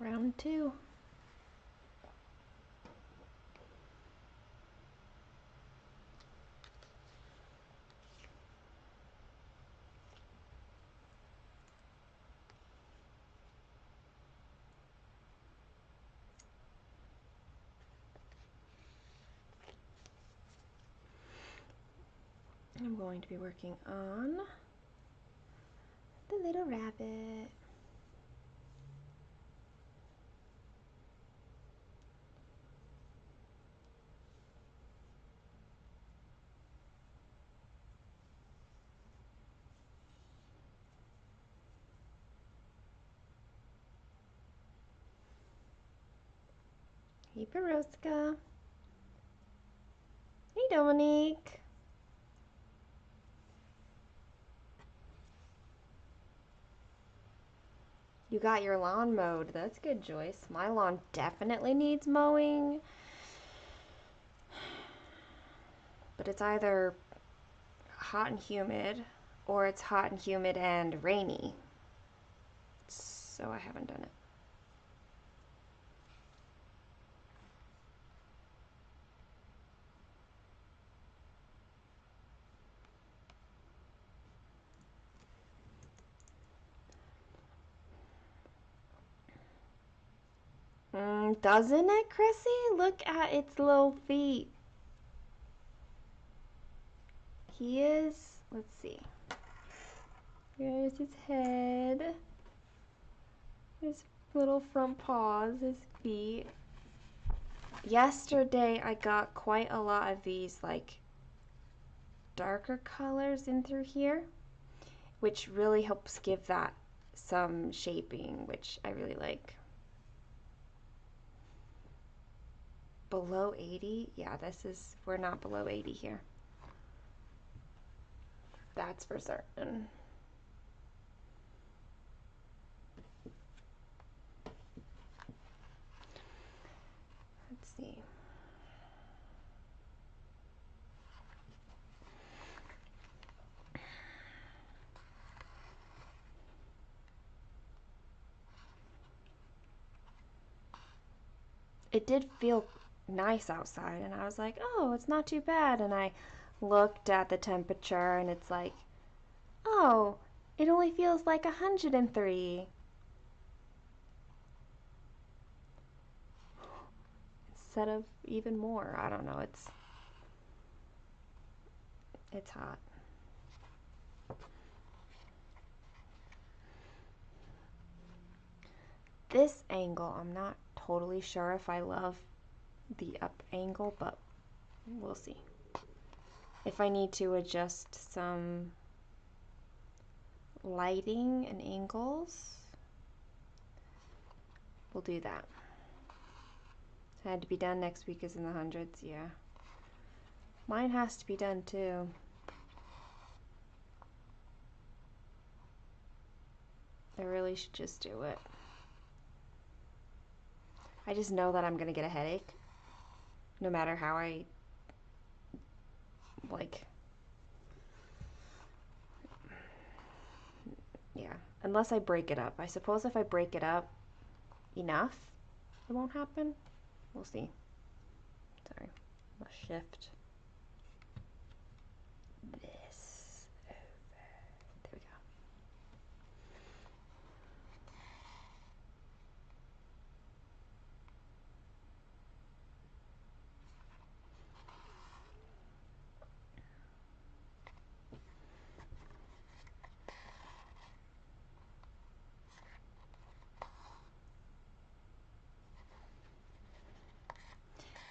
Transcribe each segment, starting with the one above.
Round two. I'm going to be working on the little rabbit. Hey, Peroska. Hey, Dominique. You got your lawn mowed. That's good, Joyce. My lawn definitely needs mowing. But it's either hot and humid or it's hot and humid and rainy. So I haven't done it. Doesn't it, Chrissy? Look at its little feet. He is, let's see. Here's his head. His little front paws, his feet. Yesterday I got quite a lot of these like darker colors in through here, which really helps give that some shaping, which I really like. Below 80? Yeah, we're not below 80 here. That's for certain. Let's see. It did feel nice outside, and I was like, oh, it's not too bad. And I looked at the temperature, and it's like, oh, it only feels like 103. Instead of even more. I don't know, it's hot. This angle, I'm not totally sure if I love the up angle, but we'll see. If I need to adjust some lighting and angles, we'll do that. It had to be done next week is in the hundreds, yeah. Mine has to be done too. I really should just do it. I just know that I'm gonna get a headache no matter how I yeah, unless I break it up. I suppose if I break it up enough, it won't happen. We'll see. Sorry, I'll shift this over. There we go.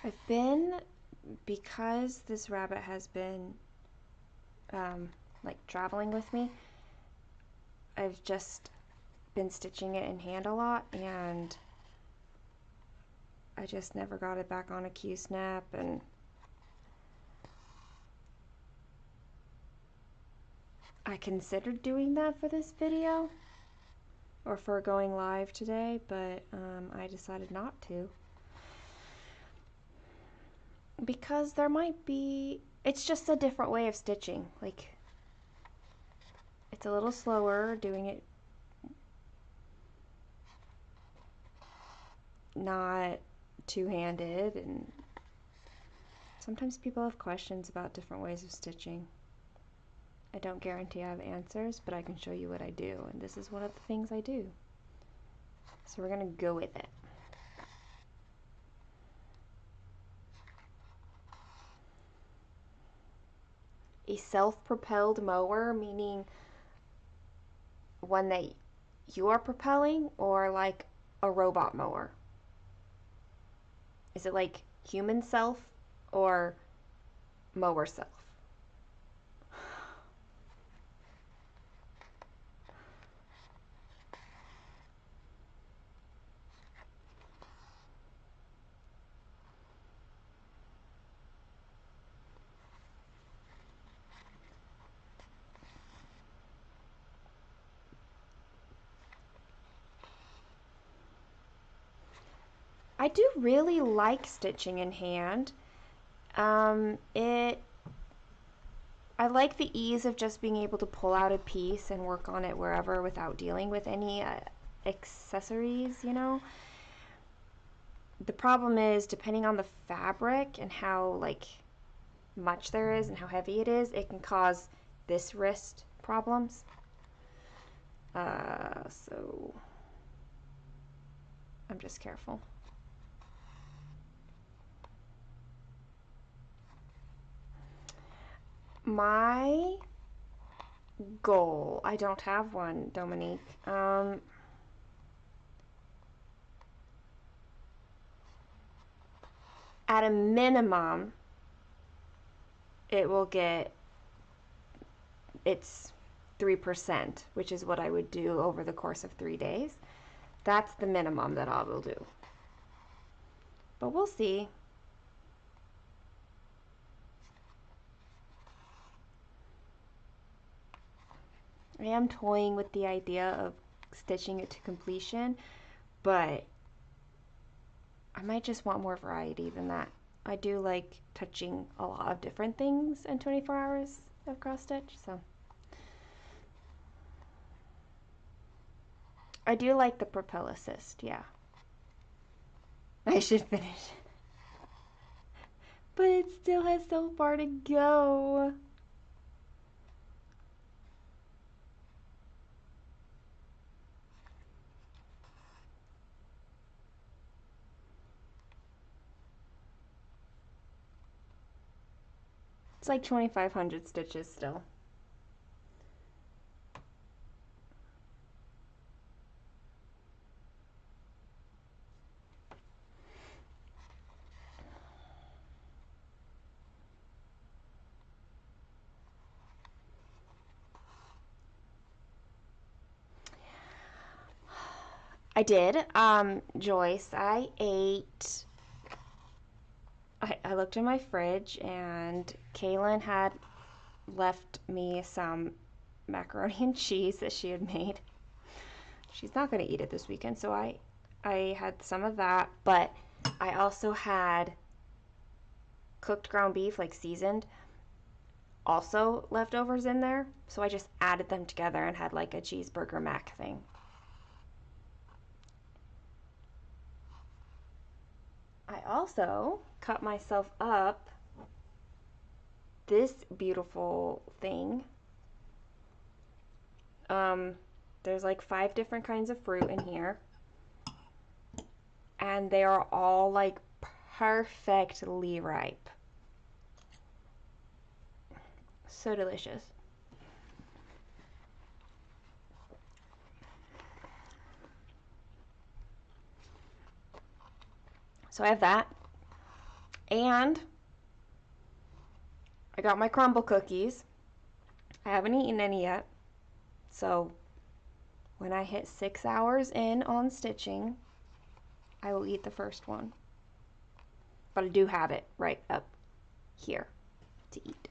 I've been, because this rabbit has been like traveling with me, I've just been stitching it in hand a lot, and I just never got it back on a Q-snap, and I considered doing that for this video or for going live today, but I decided not to. Because there might be, it's just a different way of stitching. Like, it's a little slower doing it. not two-handed, and sometimes people have questions about different ways of stitching. I don't guarantee I have answers, but I can show you what I do, and this is one of the things I do. So we're gonna go with it. A self-propelled mower, meaning one that you are propelling, or like a robot mower? Is it like human self or mower self? I do really like stitching in hand. I like the ease of just being able to pull out a piece and work on it wherever without dealing with any accessories, you know. The problem is, depending on the fabric and how like much there is and how heavy it is, it can cause this wrist problems. So I'm just careful. My goal, I don't have one, Dominique. At a minimum, it will get its 3%, which is what I would do over the course of 3 days. That's the minimum that I will do. But we'll see. I am toying with the idea of stitching it to completion, but I might just want more variety than that. I do like touching a lot of different things in 24 hours of cross stitch, so. I do like the propel assist, yeah. I should finish. But it still has so far to go. It's like 2,500 stitches still. I did. Joyce, I ate. I looked in my fridge, and Kaylin had left me some macaroni and cheese that she had made. She's not going to eat it this weekend, so I had some of that, but I also had cooked ground beef, like seasoned, also leftovers in there, so I just added them together and had like a cheeseburger mac thing. I also cut myself up this beautiful thing. There's like 5 different kinds of fruit in here, and they are all like perfectly ripe. So delicious. So I have that, and I got my crumble cookies. I haven't eaten any yet, so when I hit 6 hours in on stitching, I will eat the first one. But I do have it right up here to eat.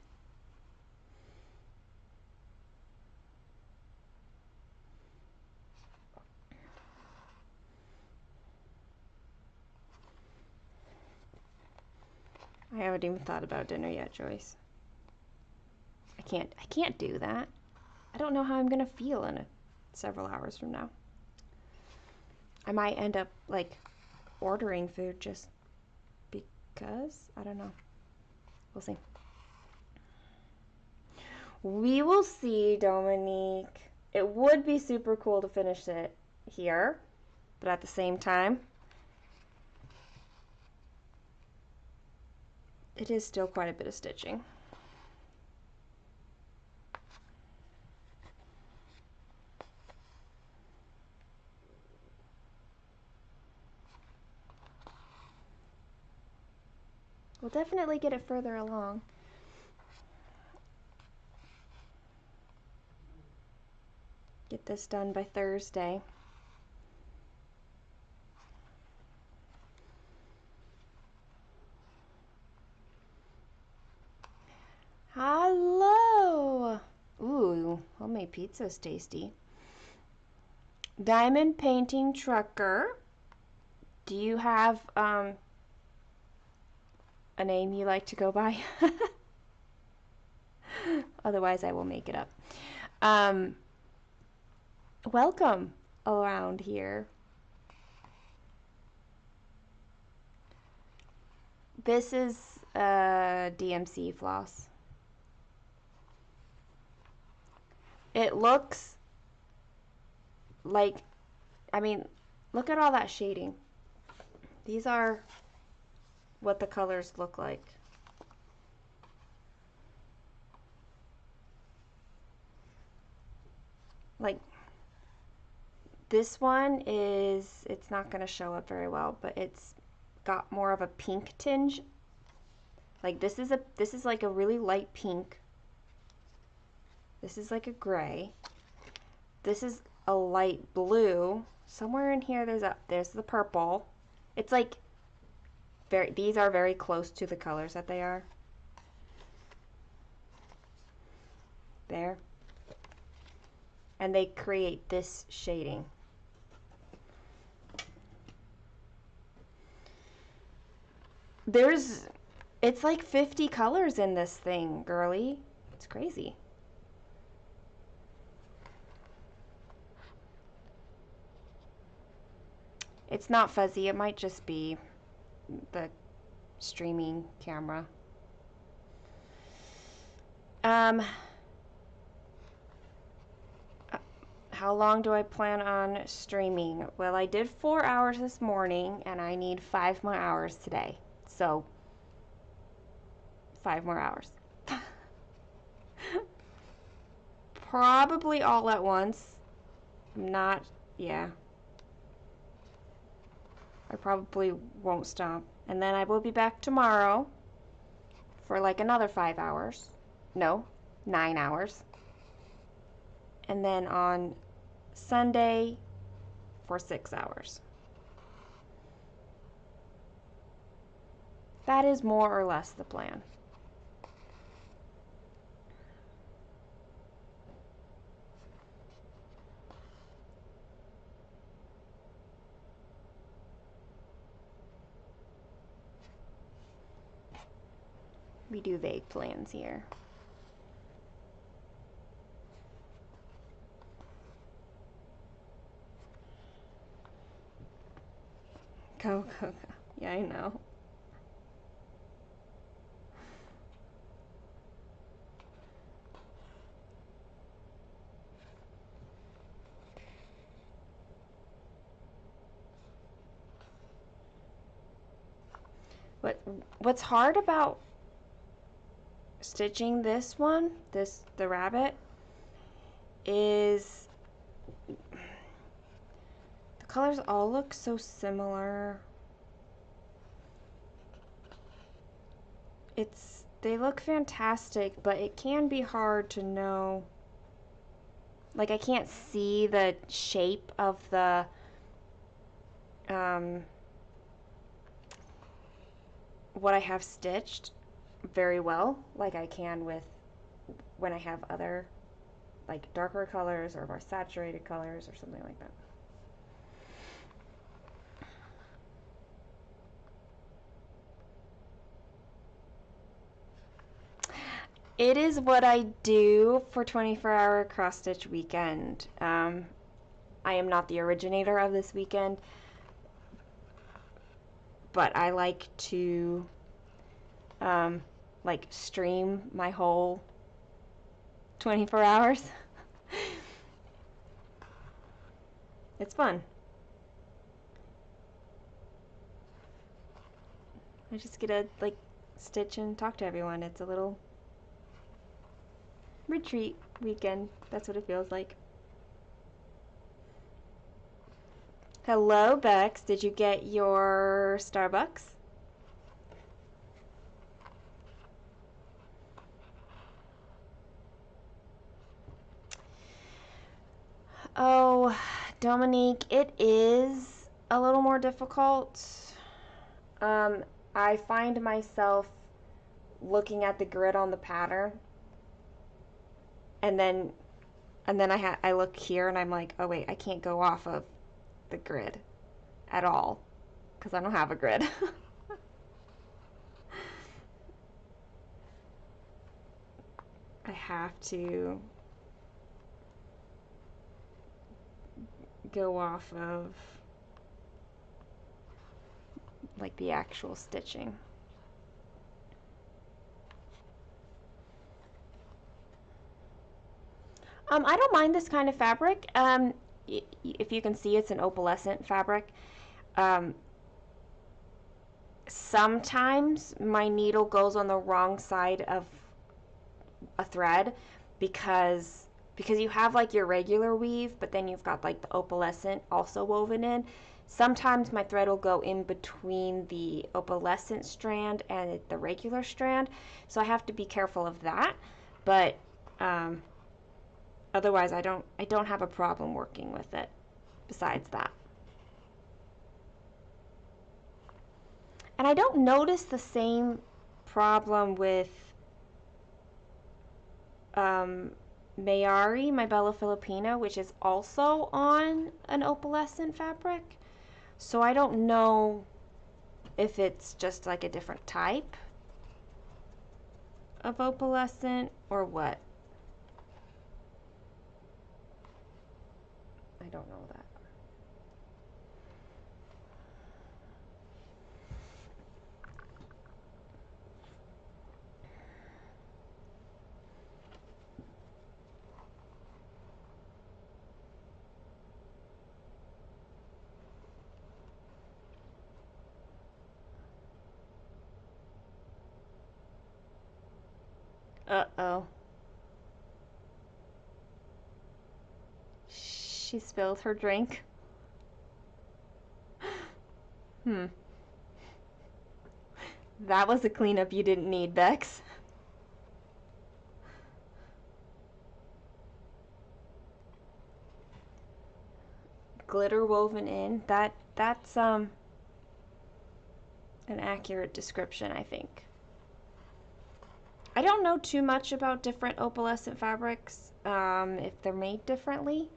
I haven't even thought about dinner yet, Joyce. I can't do that. I don't know how I'm gonna feel in several hours from now. I might end up like ordering food just because. I don't know. We'll see. We will see, Dominique. It would be super cool to finish it here, but at the same time, it is still quite a bit of stitching. We'll definitely get it further along. Get this done by Thursday. Hello! Ooh, homemade pizza's tasty. Diamond Painting Trucker. Do you have a name you like to go by? Otherwise, I will make it up. Welcome around here. This is DMC floss. It looks like, I mean, look at all that shading. These are what the colors look like. Like, this one is, it's not going to show up very well, but it's got more of a pink tinge. Like this is like a really light pink. This is like a gray. This is a light blue. Somewhere in here there's the purple. It's like these are very close to the colors that they are. There. And they create this shading. It's like 50 colors in this thing, girly. It's crazy. It's not fuzzy. It might just be the streaming camera. How long do I plan on streaming? Well, I did 4 hours this morning, and I need 5 more hours today. So, 5 more hours. Probably all at once. Yeah. I probably won't stop. And then I will be back tomorrow for like another 5 hours. No, 9 hours. And then on Sunday for 6 hours. That is more or less the plan. We do vague plans here. Go. Yeah, I know. What's hard about stitching this one, the rabbit, is the colors all look so similar. They look fantastic, but it can be hard to know. Like, I can't see the shape of the what I have stitched very well, like I can with when I have other like darker colors or more saturated colors or something like that. It is what I do for 24-hour cross stitch weekend. I am not the originator of this weekend. but I like to like stream my whole 24 hours. It's fun. I just get to like stitch and talk to everyone. It's a little retreat weekend. That's what it feels like. Hello, Bex. Did you get your Starbucks? Oh, Dominique, it is a little more difficult. I find myself looking at the grid on the pattern, and then I look here and I'm like, oh wait, I can't go off of the grid at all because I don't have a grid. I have to go off of like the actual stitching. I don't mind this kind of fabric. If you can see, it's an opalescent fabric. Sometimes my needle goes on the wrong side of a thread because you have like your regular weave, but then you've got like the opalescent also woven in. Sometimes my thread will go in between the opalescent strand and the regular strand, so I have to be careful of that. But otherwise, I don't have a problem working with it. Besides that, and I don't notice the same problem with Mayari, my Bella Filipina, which is also on an opalescent fabric. So I don't know if it's just like a different type of opalescent or what. I don't know that. Uh-oh. She spilled her drink. That was a cleanup you didn't need, Bex. Glitter woven in. That's an accurate description, I think. I don't know too much about different opalescent fabrics, if they're made differently.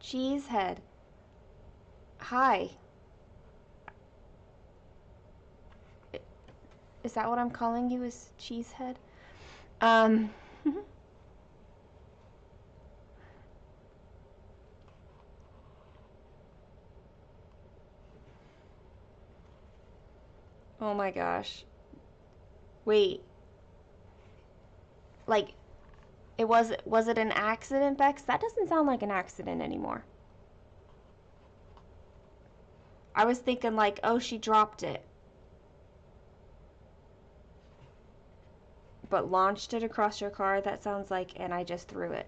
Cheesehead. Hi. Is that what I'm calling you, is Cheesehead? Um, oh my gosh. Wait. Like, was it an accident, Bex? That doesn't sound like an accident anymore. I was thinking like, oh, she dropped it. But launched it across your car, that sounds like, and I just threw it.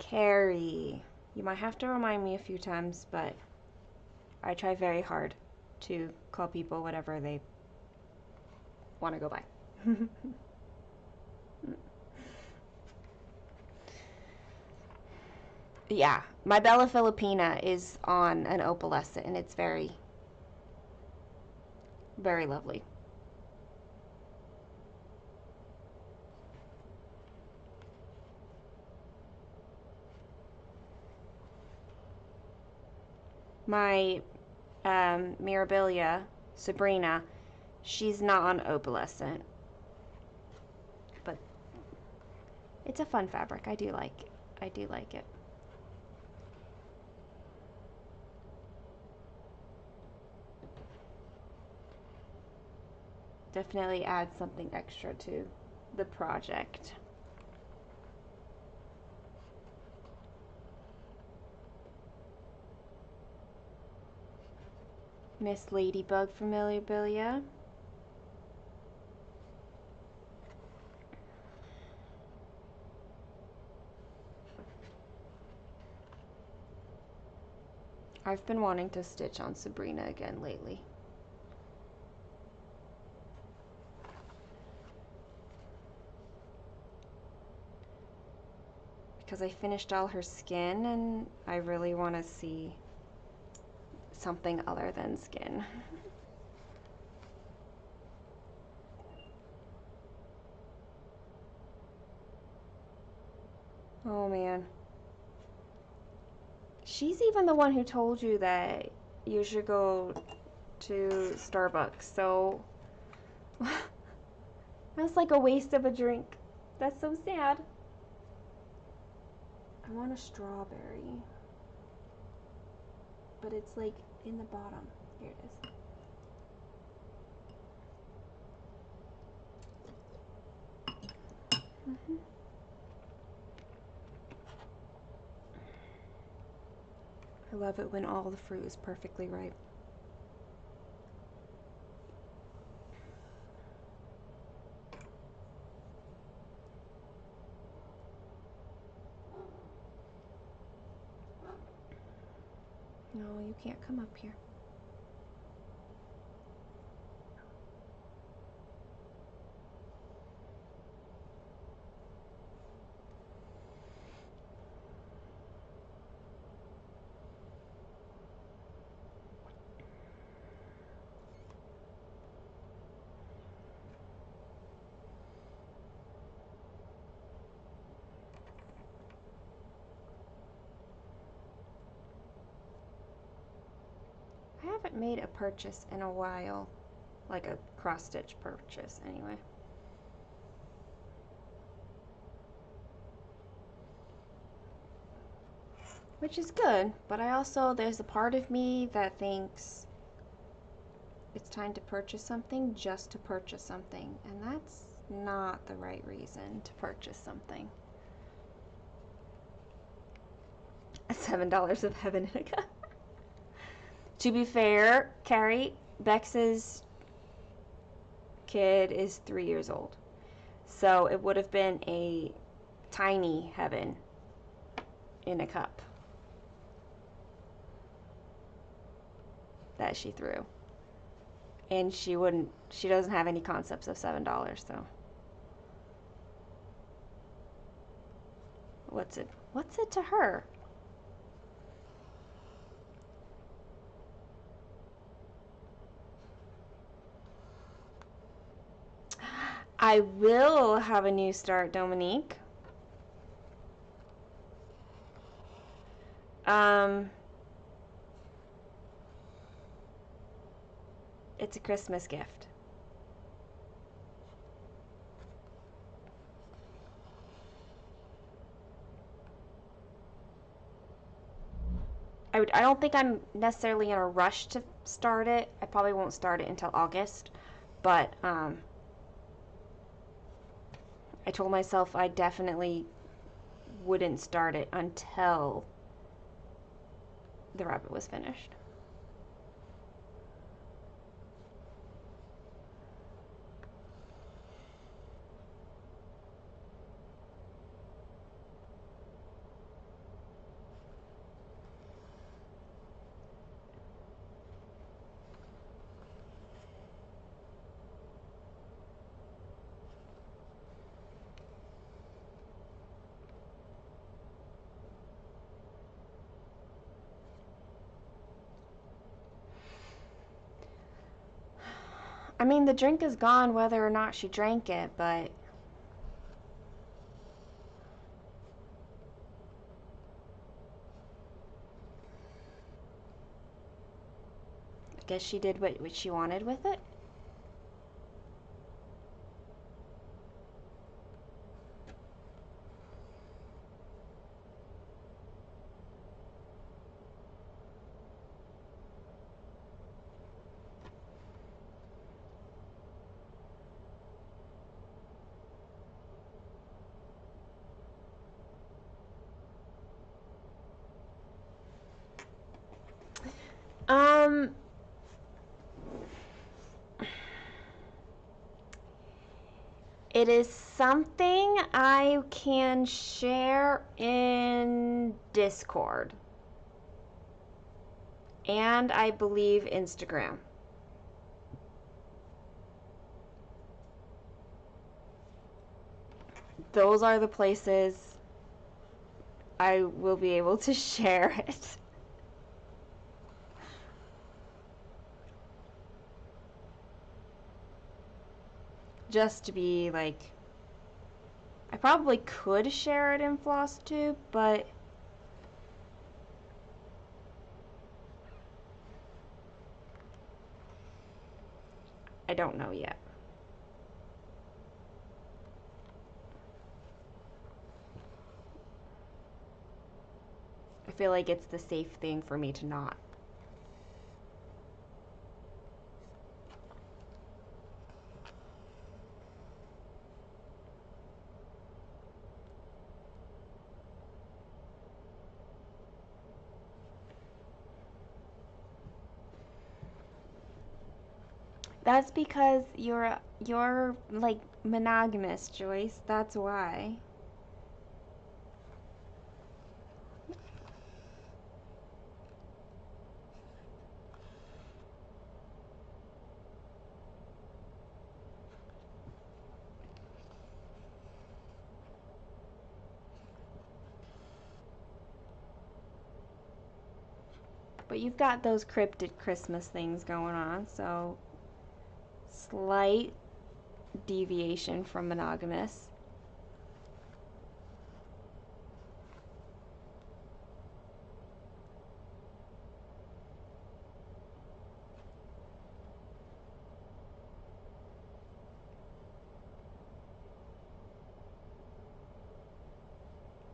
Carrie. You might have to remind me a few times, but I try very hard to call people whatever they want to go by. Yeah, my Bella Filipina is on an opalescent, and it's very, very lovely. My Mirabilia, Sabrina, she's not on opalescent, but it's a fun fabric. I do like it. I do like it. Definitely add something extra to the project. Miss Ladybug from Mirabilia. I've been wanting to stitch on Sabrina again lately. Because I finished all her skin and I really want to see something other than skin. Oh man. She's even the one who told you that you should go to Starbucks, so that's like a waste of a drink. That's so sad. I want a strawberry, but it's like in the bottom. Here it is. I love it when all the fruit is perfectly ripe. No, you can't come up here. I haven't made a purchase in a while, like a cross-stitch purchase anyway. Which is good, but there's a part of me that thinks it's time to purchase something just to purchase something, and that's not the right reason to purchase something. $7 of heaven in a cup. To be fair, Carrie, Bex's kid is 3 years old. So it would have been a tiny heaven in a cup that she threw. And she doesn't have any concepts of $7, so. What's it to her? I will have a new start, Dominique. It's a Christmas gift. I don't think I'm necessarily in a rush to start it. I probably won't start it until August, but I told myself I definitely wouldn't start it until the rabbit was finished. I mean, the drink is gone whether or not she drank it, but I guess she did what she wanted with it. Um, it is something I can share in Discord. And I believe Instagram. Those are the places I will be able to share it. Just to be like, I probably could share it in FlossTube, but I don't know yet. I feel like it's the safe thing for me to not. That's because you're like monogamous, Joyce. That's why. But you've got those cryptid Christmas things going on, so slight deviation from monogamous.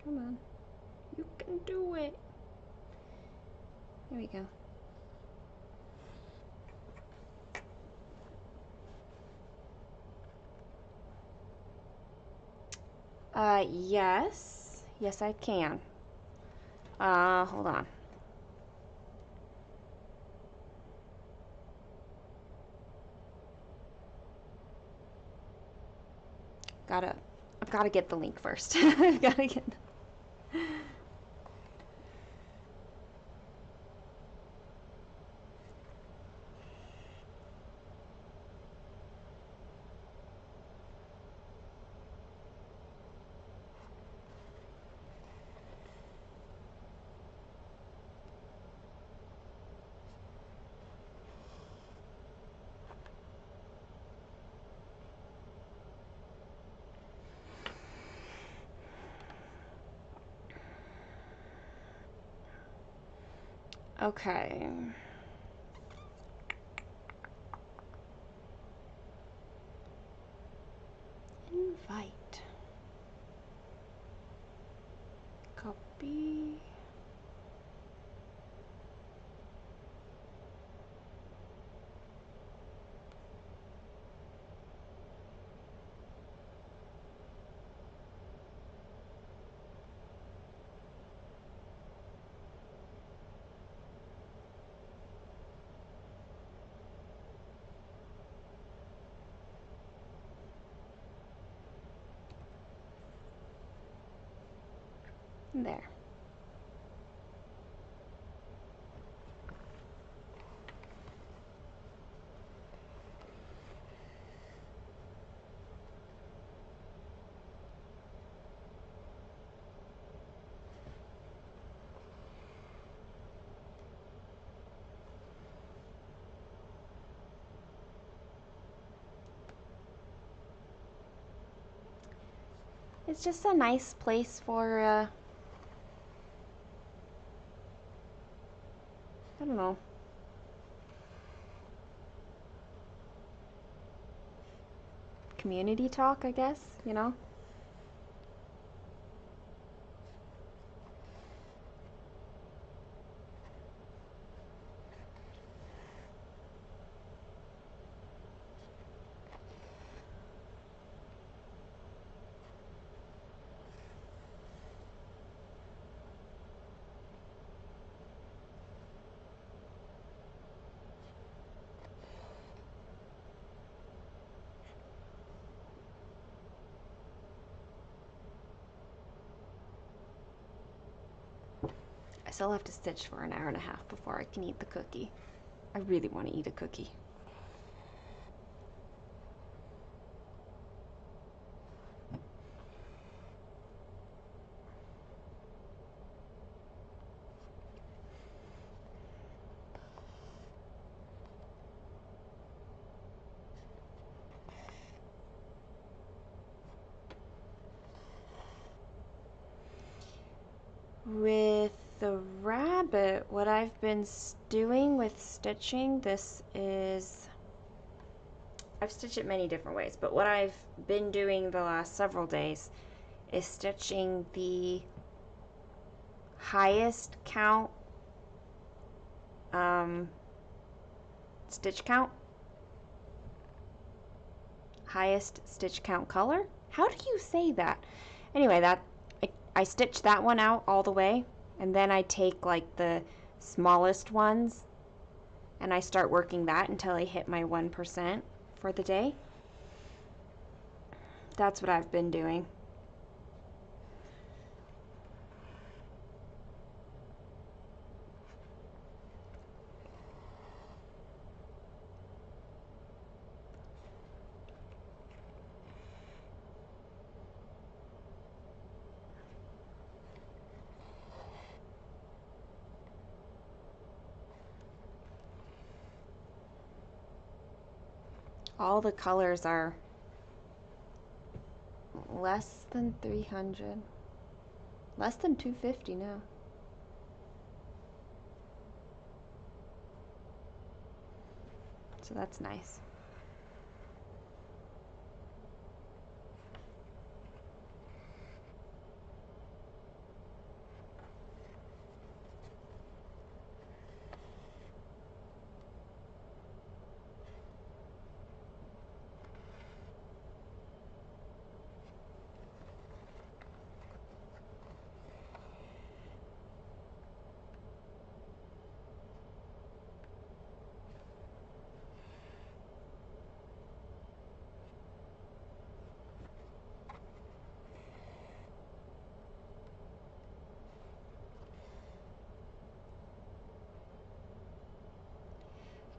Come on. You can do it. There we go. Yes. Yes, I can. Hold on. I've gotta get the link first. I've gotta get. Okay. Invite. Copy. There. It's just a nice place for, I don't know, community talk, I guess, you know? I still have to stitch for an hour and a half before I can eat the cookie. I really want to eat a cookie. With the rabbit, what I've been doing with stitching, I've stitched it many different ways, but what I've been doing the last several days is stitching the highest count stitch count, highest stitch count color. How do you say that? Anyway, I stitch that one out all the way, and then I take like the smallest ones and I start working that until I hit my 1% for the day. That's what I've been doing. All the colors are less than 300, less than 250 now. So that's nice.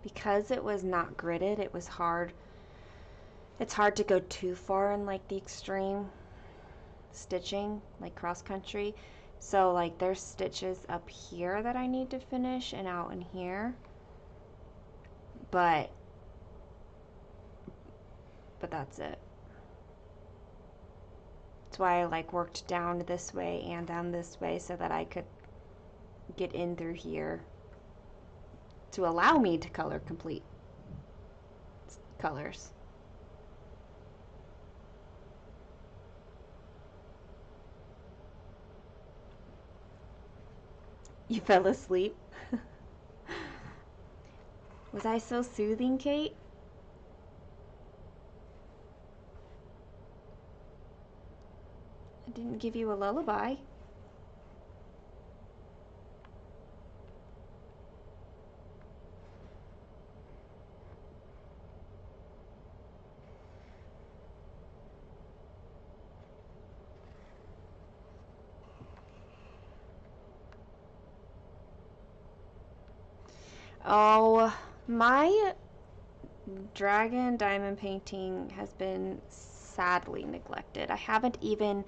Because it was not gridded, it was hard. It's hard to go too far in like the extreme stitching, like cross country. So like there's stitches up here that I need to finish and out in here. But that's it. That's why I like worked down this way and down this way so that I could get in through here to allow me to color complete colors. You fell asleep? Was I so soothing, Kate? I didn't give you a lullaby. Oh, my dragon diamond painting has been sadly neglected. I haven't even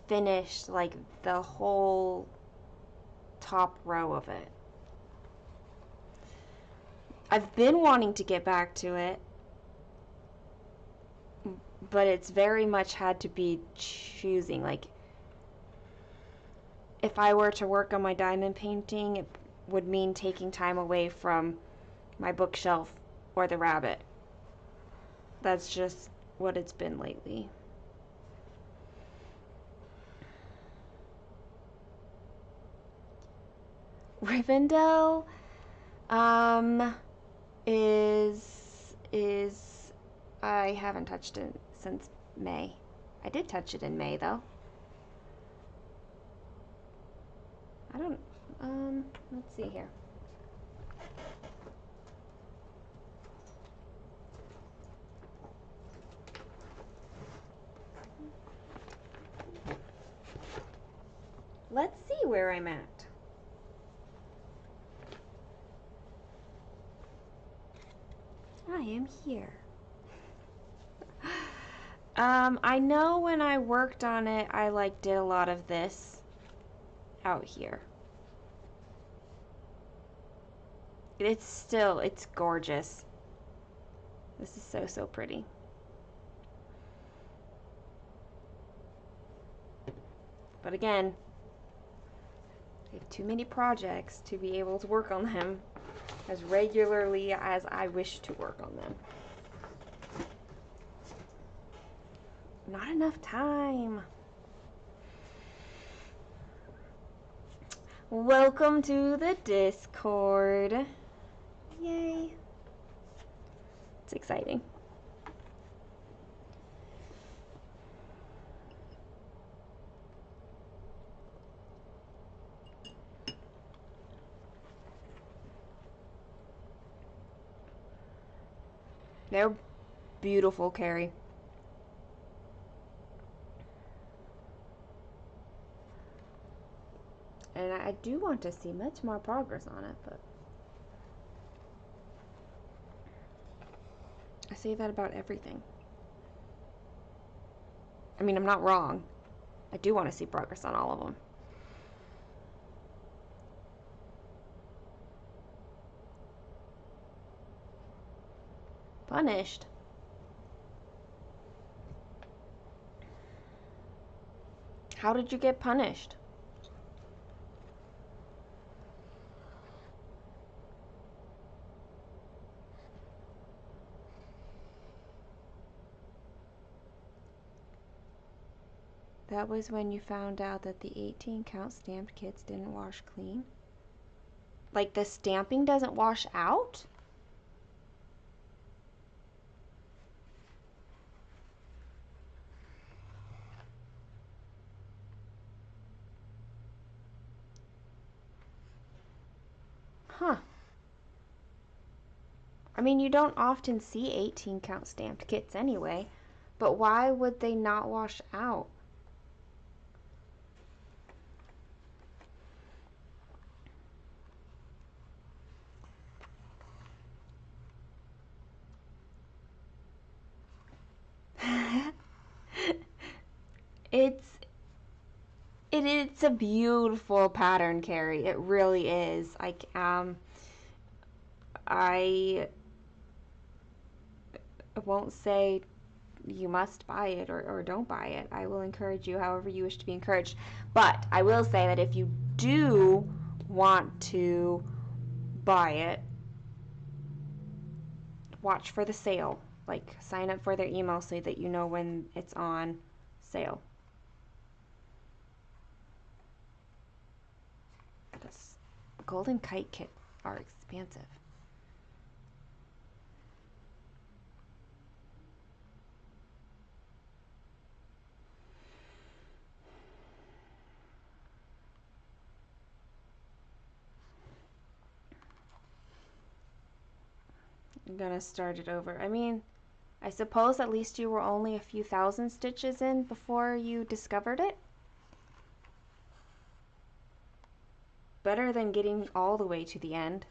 finished like the whole top row of it. I've been wanting to get back to it, but it's very much had to be choosing. Like, if I were to work on my diamond painting, it would mean taking time away from my bookshelf or the rabbit. That's just what it's been lately. Rivendell is I haven't touched it since May. I did touch it in May though. I don't let's see here. Let's see where I'm at. I am here. I know when I worked on it, I like did a lot of this out here. It's gorgeous. This is so pretty. But again, I have too many projects to be able to work on them as regularly as I wish to work on them. Not enough time. Welcome to the Discord. Yay. It's exciting. They're beautiful, Carrie. And I do want to see much more progress on it, but I say that about everything. I mean, I'm not wrong. I do want to see progress on all of them. Punished? How did you get punished? That was when you found out that the 18 count stamped kits didn't wash clean? Like the stamping doesn't wash out? Huh. I mean, you don't often see 18 count stamped kits anyway, but why would they not wash out? It's a beautiful pattern, Carrie. It really is. I won't say you must buy it or don't buy it. I will encourage you however you wish to be encouraged. But I will say that if you do want to buy it, watch for the sale. Like, sign up for their email so that you know when it's on sale. This golden kite kit are expansive. I'm gonna start it over. I mean, I suppose at least you were only a few thousand stitches in before you discovered it. Better than getting all the way to the end.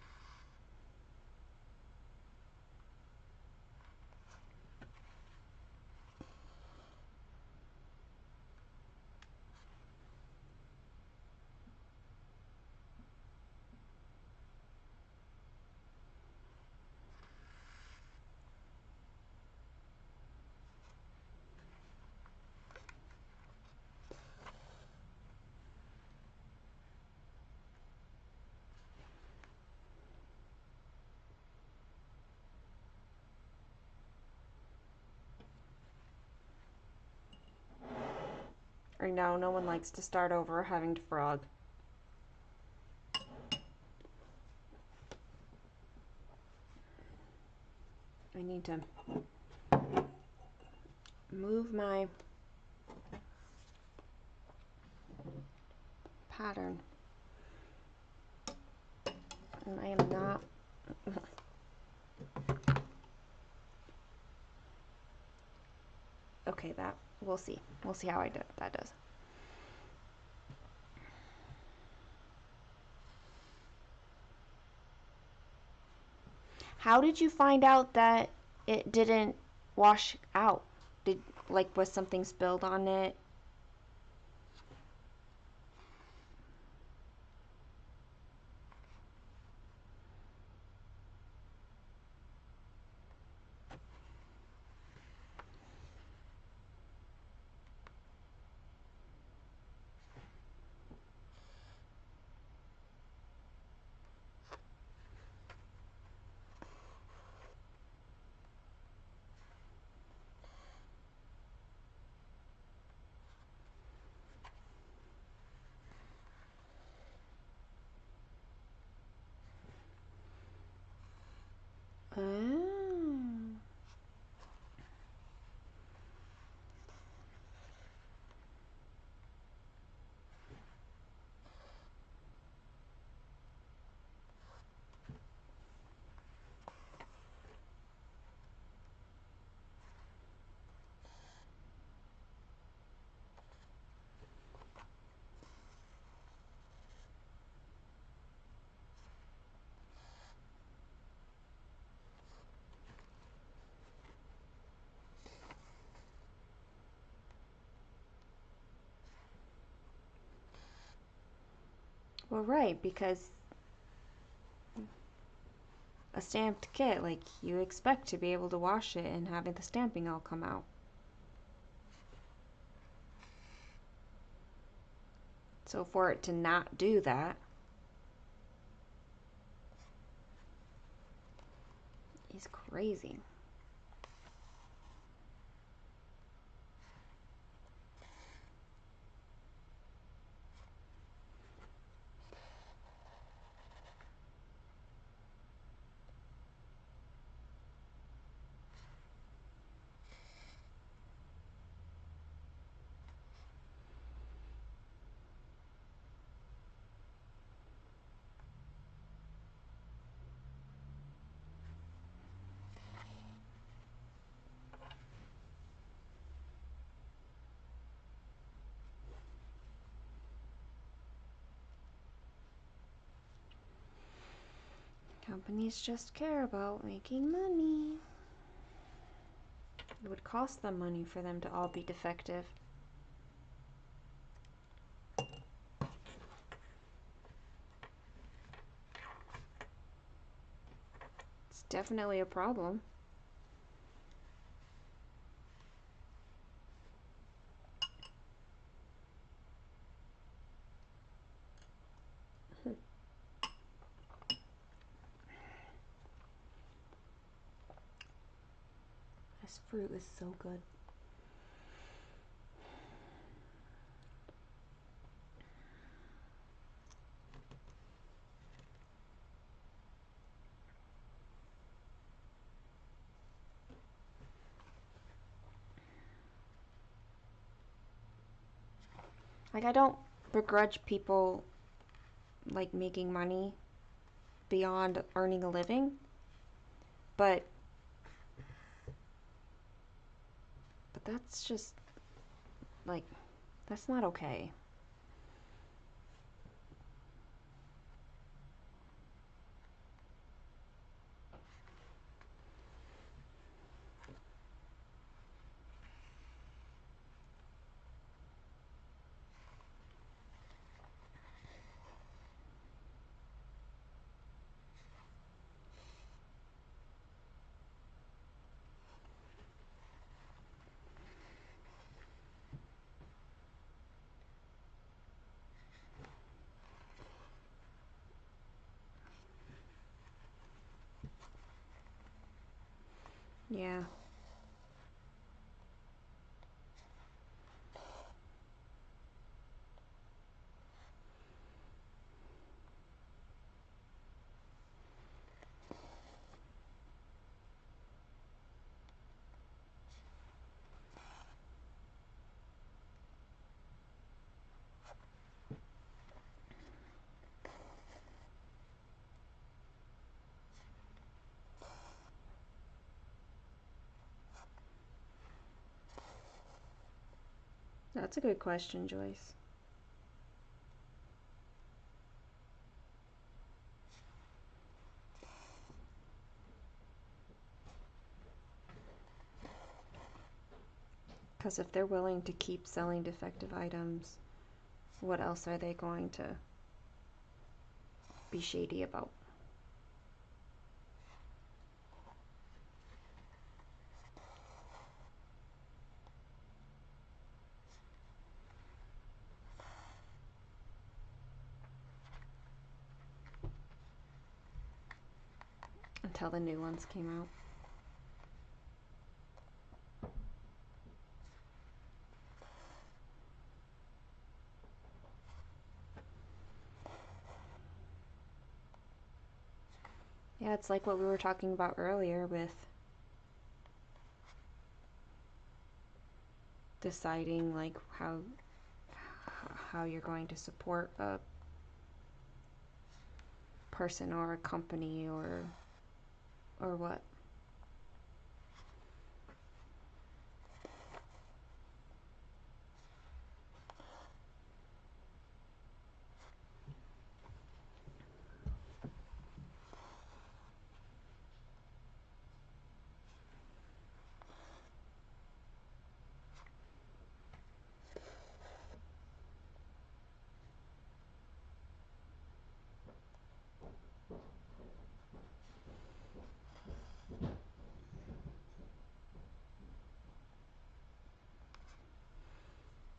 Or no, no one likes to start over having to frog. I need to move my pattern. And I am not. Okay, that we'll see. We'll see how that does. How did you find out that it didn't wash out? Was something spilled on it? Oh. Well, right, because a stamped kit, like, you expect to be able to wash it and have the stamping all come out. So for it to not do that is crazy. Companies just care about making money. It would cost them money for them to all be defective. It's definitely a problem. This fruit is so good. Like, I don't begrudge people like making money beyond earning a living, but that's just like, that's not okay. Yeah. That's a good question, Joyce. Because if they're willing to keep selling defective items, what else are they going to be shady about? Until the new ones came out. Yeah, it's like what we were talking about earlier with deciding like how you're going to support a person or a company or what.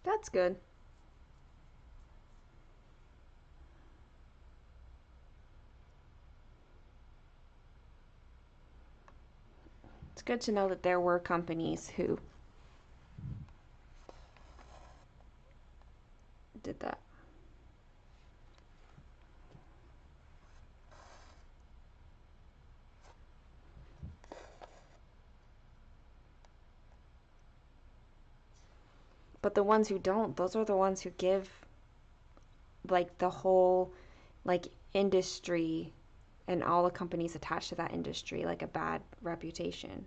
That's good. It's good to know that there were companies who did that. But the ones who don't, those are the ones who give like the whole like industry and all the companies attached to that industry like a bad reputation.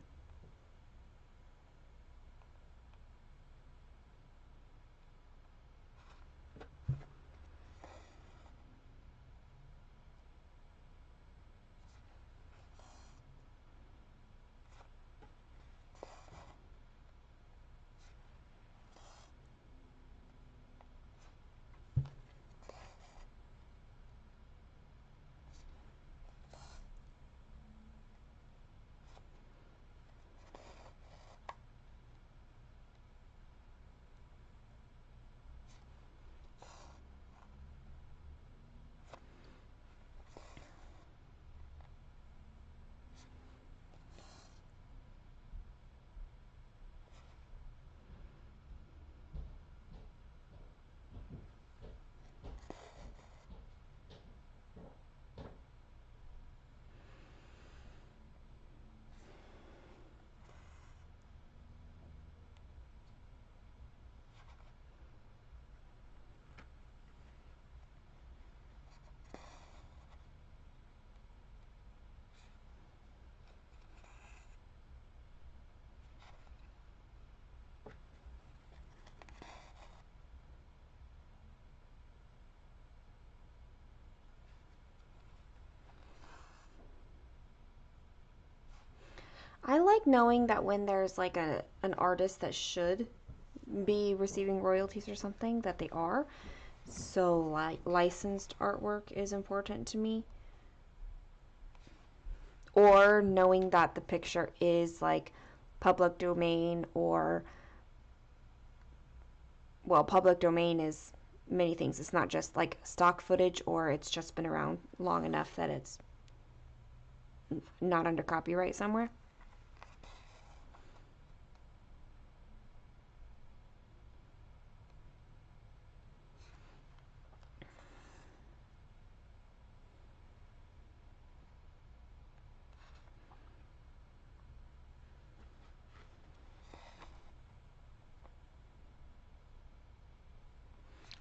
I like knowing that when there's like an artist that should be receiving royalties or something that they are. So like licensed artwork is important to me. Or knowing that the picture is like public domain or well, public domain is many things. It's not just like stock footage or it's just been around long enough that it's not under copyright somewhere.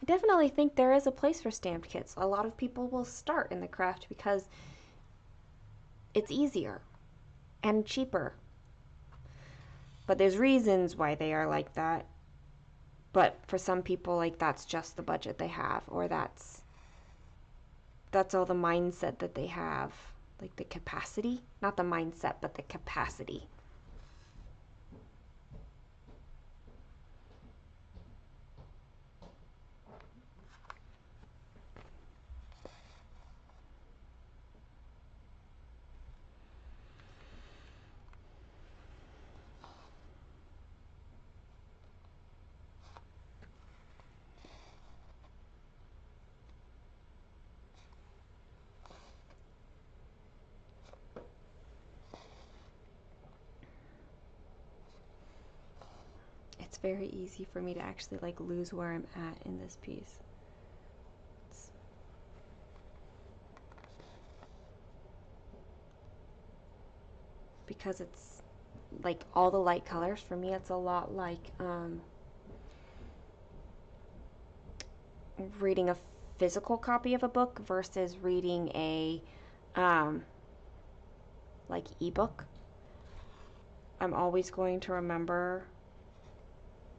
I definitely think there is a place for stamped kits. A lot of people will start in the craft because it's easier and cheaper. But there's reasons why they are like that. But for some people, like, that's just the budget they have, or that's all the mindset that they have, like the capacity, not the mindset, but the capacity. It's very easy for me to actually like lose where I'm at in this piece. Because it's like all the light colors, for me it's a lot like reading a physical copy of a book versus reading a like ebook. I'm always going to remember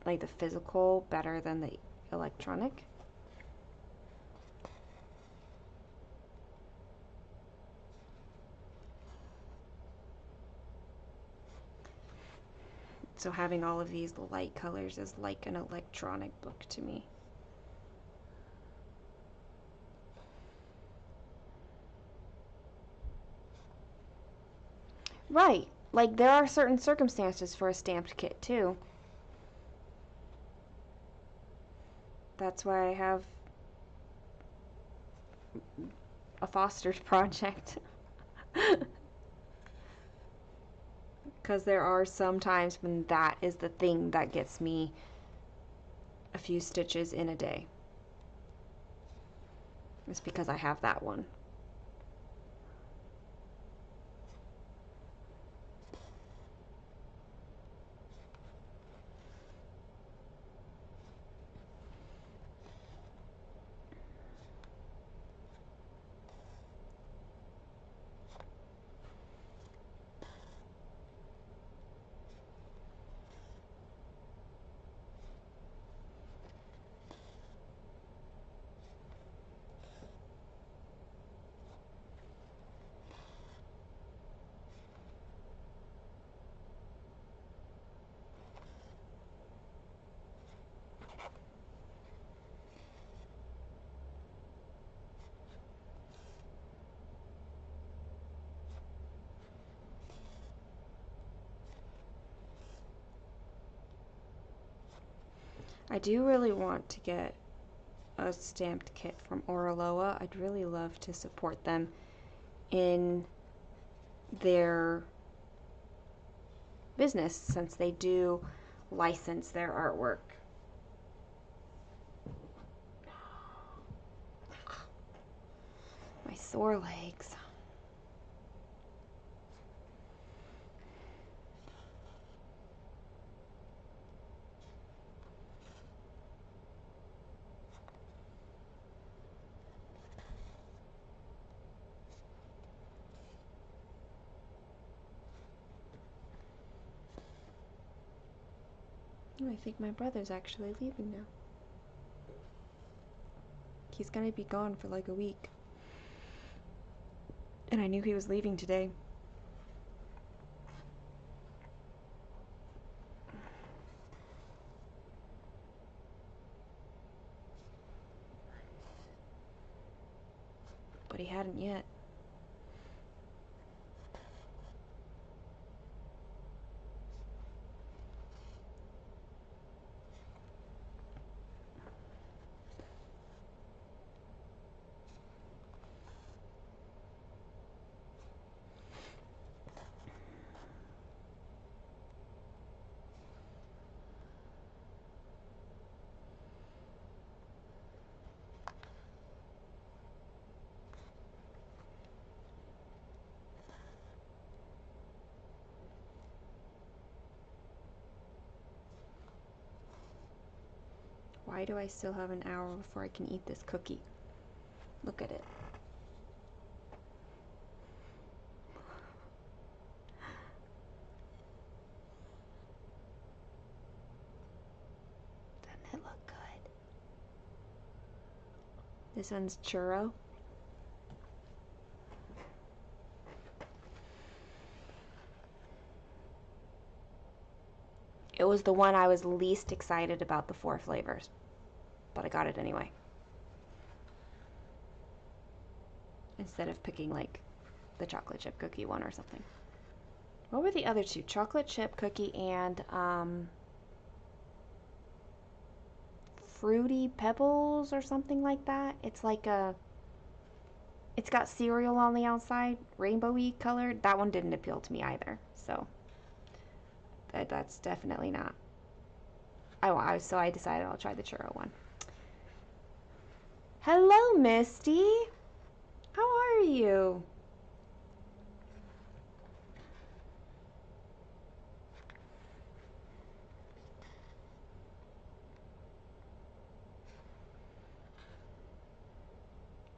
like the physical better than the electronic. So having all of these light colors is like an electronic book to me. Right. Like there are certain circumstances for a stamped kit too. That's why I have a foster's project. Because there are some times when that is the thing that gets me a few stitches in a day. It's because I have that one. I do really want to get a stamped kit from Oraloa. I'd really love to support them in their business since they do license their artwork. My sore legs. I think my brother's actually leaving now. He's gonna be gone for like a week. And I knew he was leaving today. But he hadn't yet. Why do I still have an hour before I can eat this cookie? Look at it. Doesn't it look This one's churro. It was the one I was least excited about the 4 flavors, but I got it anyway. Instead of picking like the chocolate chip cookie one or something. What were the other two? Chocolate chip cookie and Fruity Pebbles or something like that. It's like it's got cereal on the outside, rainbowy colored. That one didn't appeal to me either. So that's definitely not. So I decided I'll try the churro one. Hello, Misty. How are you?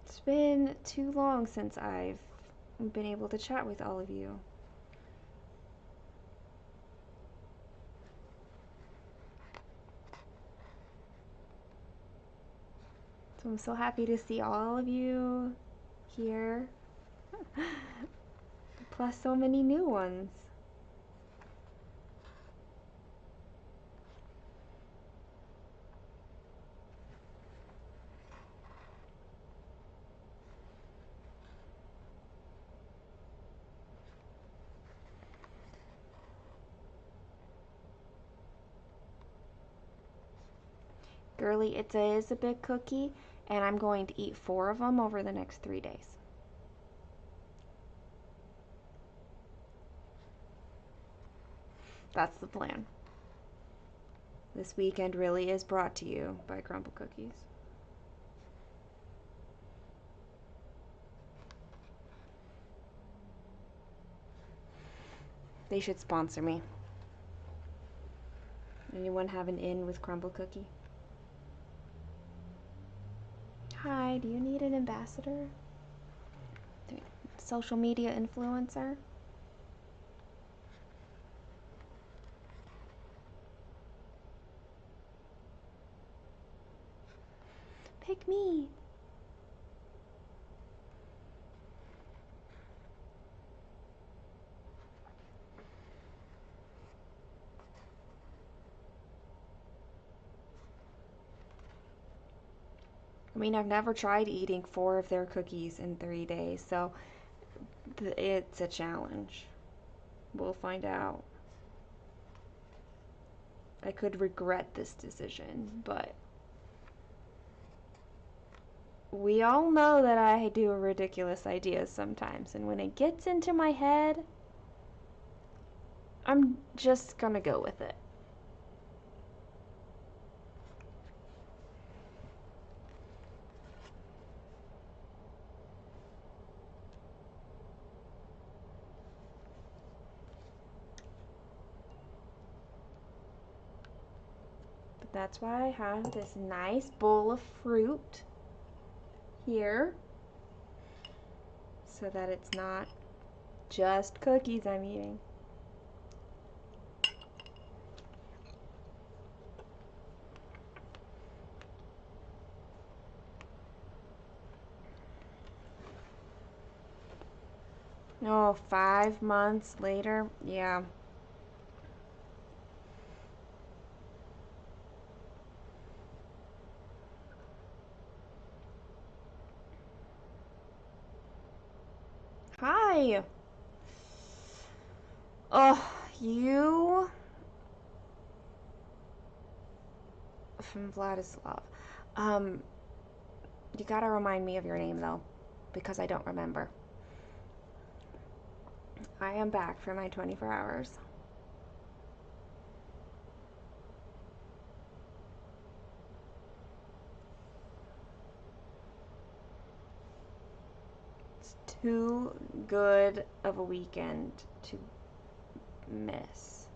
It's been too long since I've been able to chat with all of you. So I'm so happy to see all of you here. Plus so many new ones. Girly, it is a big cookie, and I'm going to eat 4 of them over the next 3 days. That's the plan. This weekend really is brought to you by Crumble Cookies. They should sponsor me. Anyone have an in with Crumble Cookie? Hi, do you need an ambassador? Social media influencer? Pick me. I mean, I've never tried eating 4 of their cookies in 3 days, so it's a challenge. We'll find out. I could regret this decision, but we all know that I do ridiculous ideas sometimes, and when it gets into my head, I'm just gonna go with it. But that's why I have this nice bowl of fruit here, so that it's not just cookies I'm eating. Oh, 5 months later? Yeah. Hi! Oh, you from Vladislav. You gotta remind me of your name though, because I don't remember. I am back for my 24 hours. It's too good of a weekend to miss.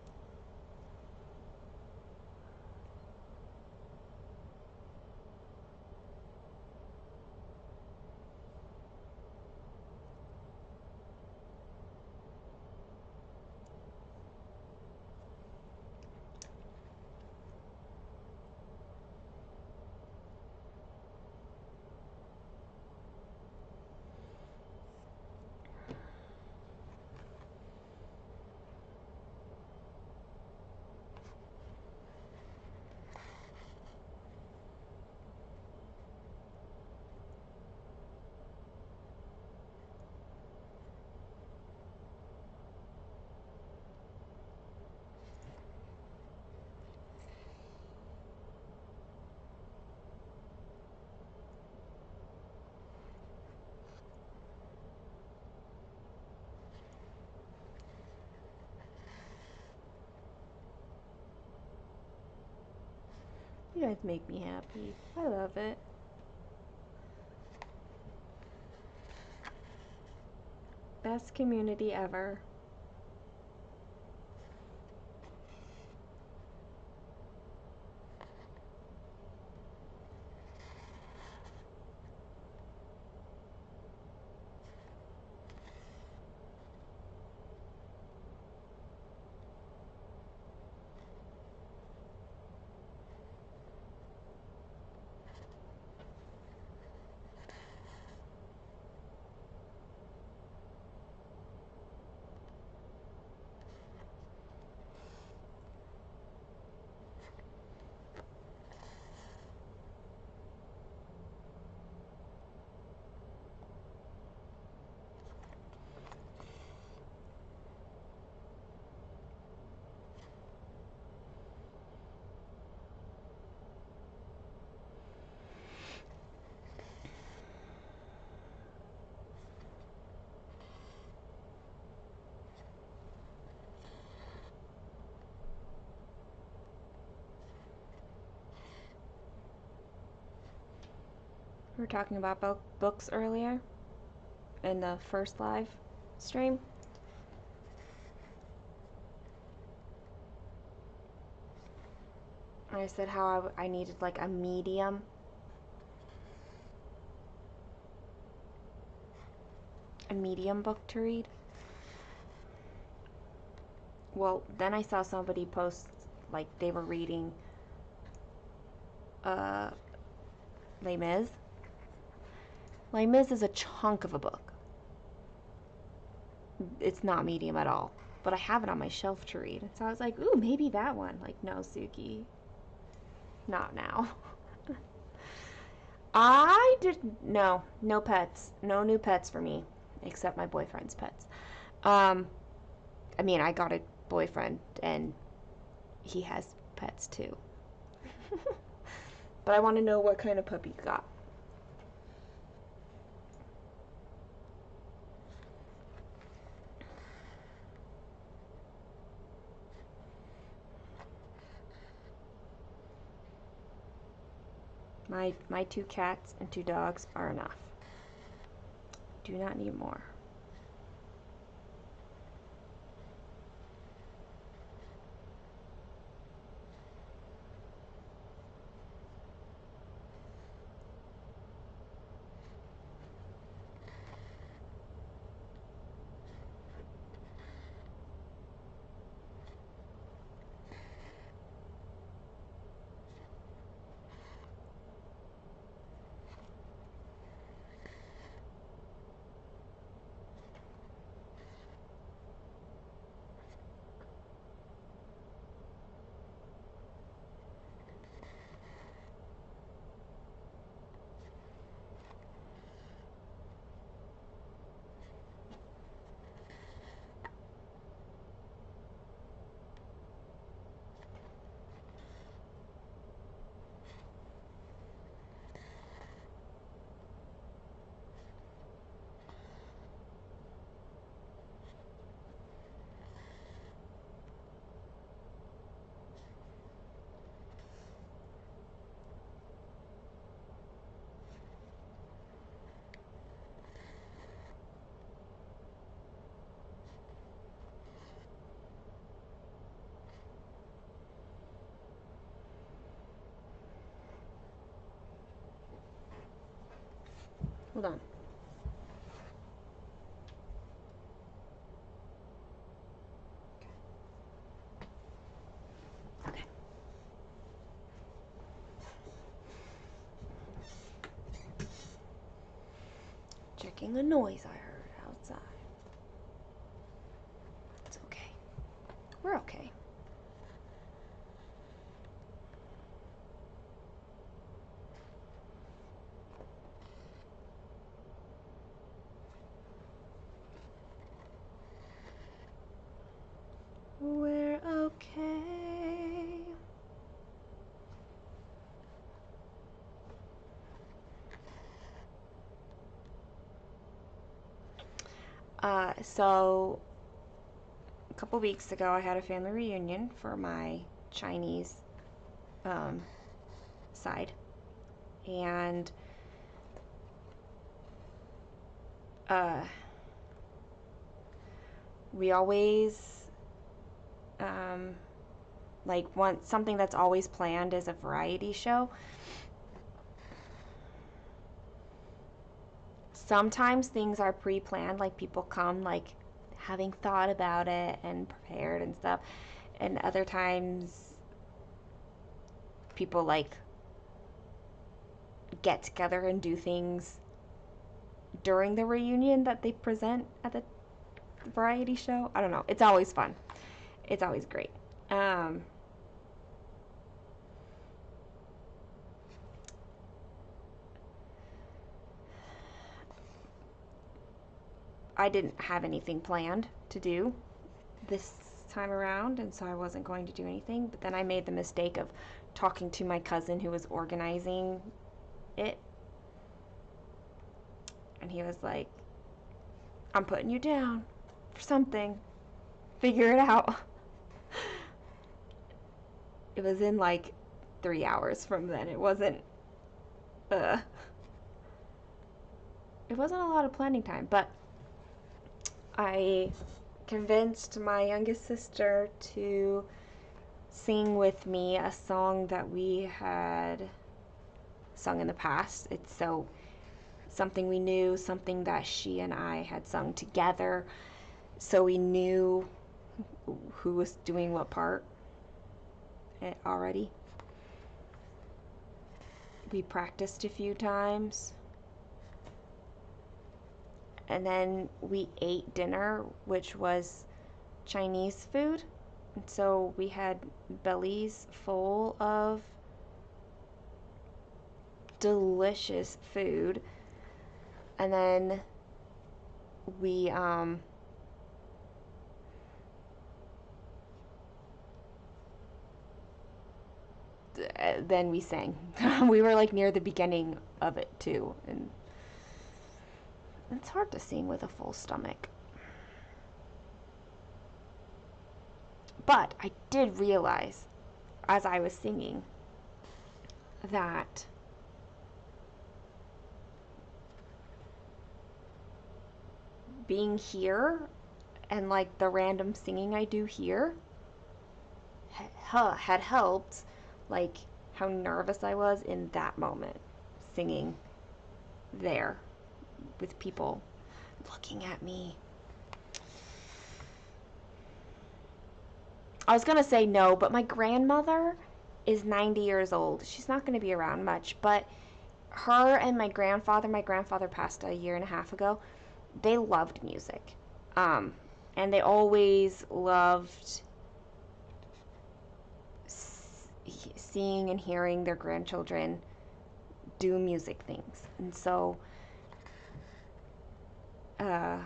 guys make me happy. I love it. Best community ever. We were talking about books earlier in the first live stream. I said how I needed like a medium book to read. Well, then I saw somebody post like they were reading Les Mis. Les Mis is a chunk of a book. It's not medium at all, but I have it on my shelf to read. So I was like, ooh, maybe that one. Like, no, Suki, not now. I didn't, no pets, no new pets for me, except my boyfriend's pets. I mean, I got a boyfriend and he has pets too. But I want to know what kind of puppy you got. My 2 cats and 2 dogs are enough. Do not need more. Hold on. Okay. Checking a noise I heard outside. It's okay. We're okay. We're okay. So a couple weeks ago I had a family reunion for my Chinese outside. And we always want something that's always planned is a variety show. Sometimes things are pre-planned, like people come like having thought about it and prepared and stuff, and other times people like get together and do things during the reunion that they present at the variety show. I don't know. It's always fun. It's always great. I didn't have anything planned to do this time around, and so I wasn't going to do anything. But then I made the mistake of talking to my cousin who was organizing it. And he was like, I'm putting you down for something. Figure it out. It was in like 3 hours from then. It wasn't a lot of planning time, but I convinced my youngest sister to sing with me a song that we had sung in the past. It's something we knew, something that she and I had sung together, so we knew who was doing what part already. We practiced a few times, and then we ate dinner, which was Chinese food. And so we had bellies full of delicious food. And then we sang. We were like near the beginning of it too, and it's hard to sing with a full stomach. But I did realize as I was singing that being here and like the random singing I do here had helped like how nervous I was in that moment singing there with people looking at me. I was gonna say no, but my grandmother is 90 years old. She's not gonna be around much, but her and my grandfather passed a year and a half ago. They loved music. And they always loved seeing and hearing their grandchildren do music things. And so I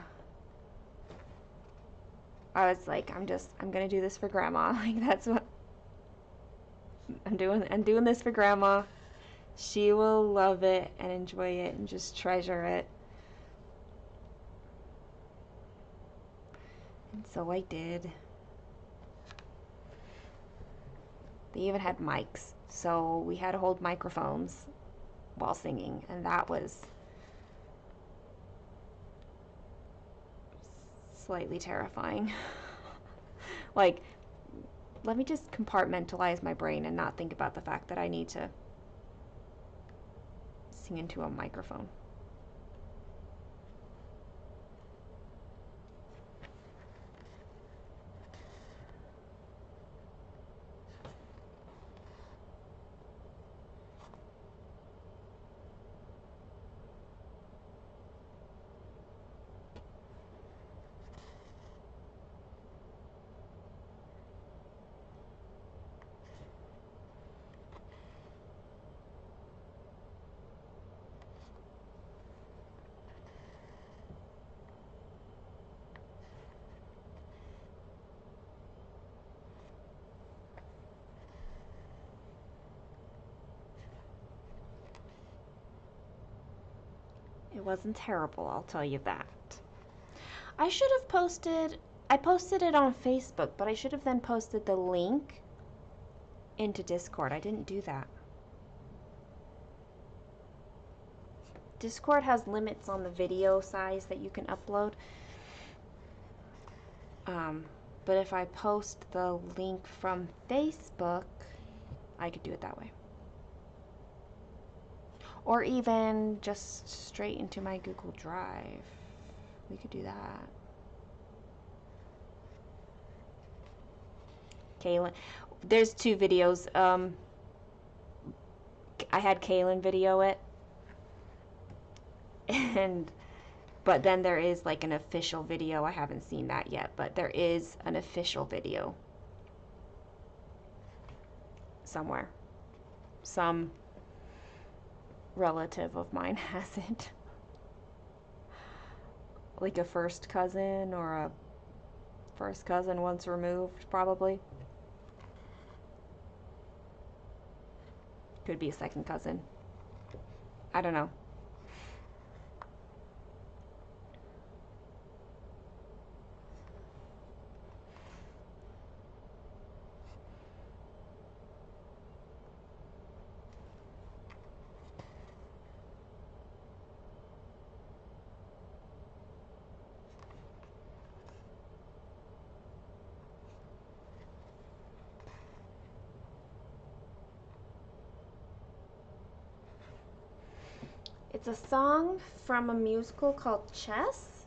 was like, I'm gonna do this for grandma. Like that's what I'm doing. I'm doing this for grandma. She will love it and enjoy it and just treasure it. And so I did. They even had mics, so we had to hold microphones while singing, and that was slightly terrifying. Like, let me just compartmentalize my brain and not think about the fact that I need to sing into a microphone. It wasn't terrible, I'll tell you that. I posted it on Facebook, but I should have then posted the link into Discord. I didn't do that. Discord has limits on the video size that you can upload. But if I post the link from Facebook, I could do it that way. Or even just straight into my Google Drive. We could do that. Kaylin. There's 2 videos. I had Kaylin video it. But then there is like an official video. I haven't seen that yet, but there is an official video somewhere. Some relative of mine has it. Like a first cousin or a first cousin once removed, probably. Could be a second cousin. I don't know. It's a song from a musical called Chess.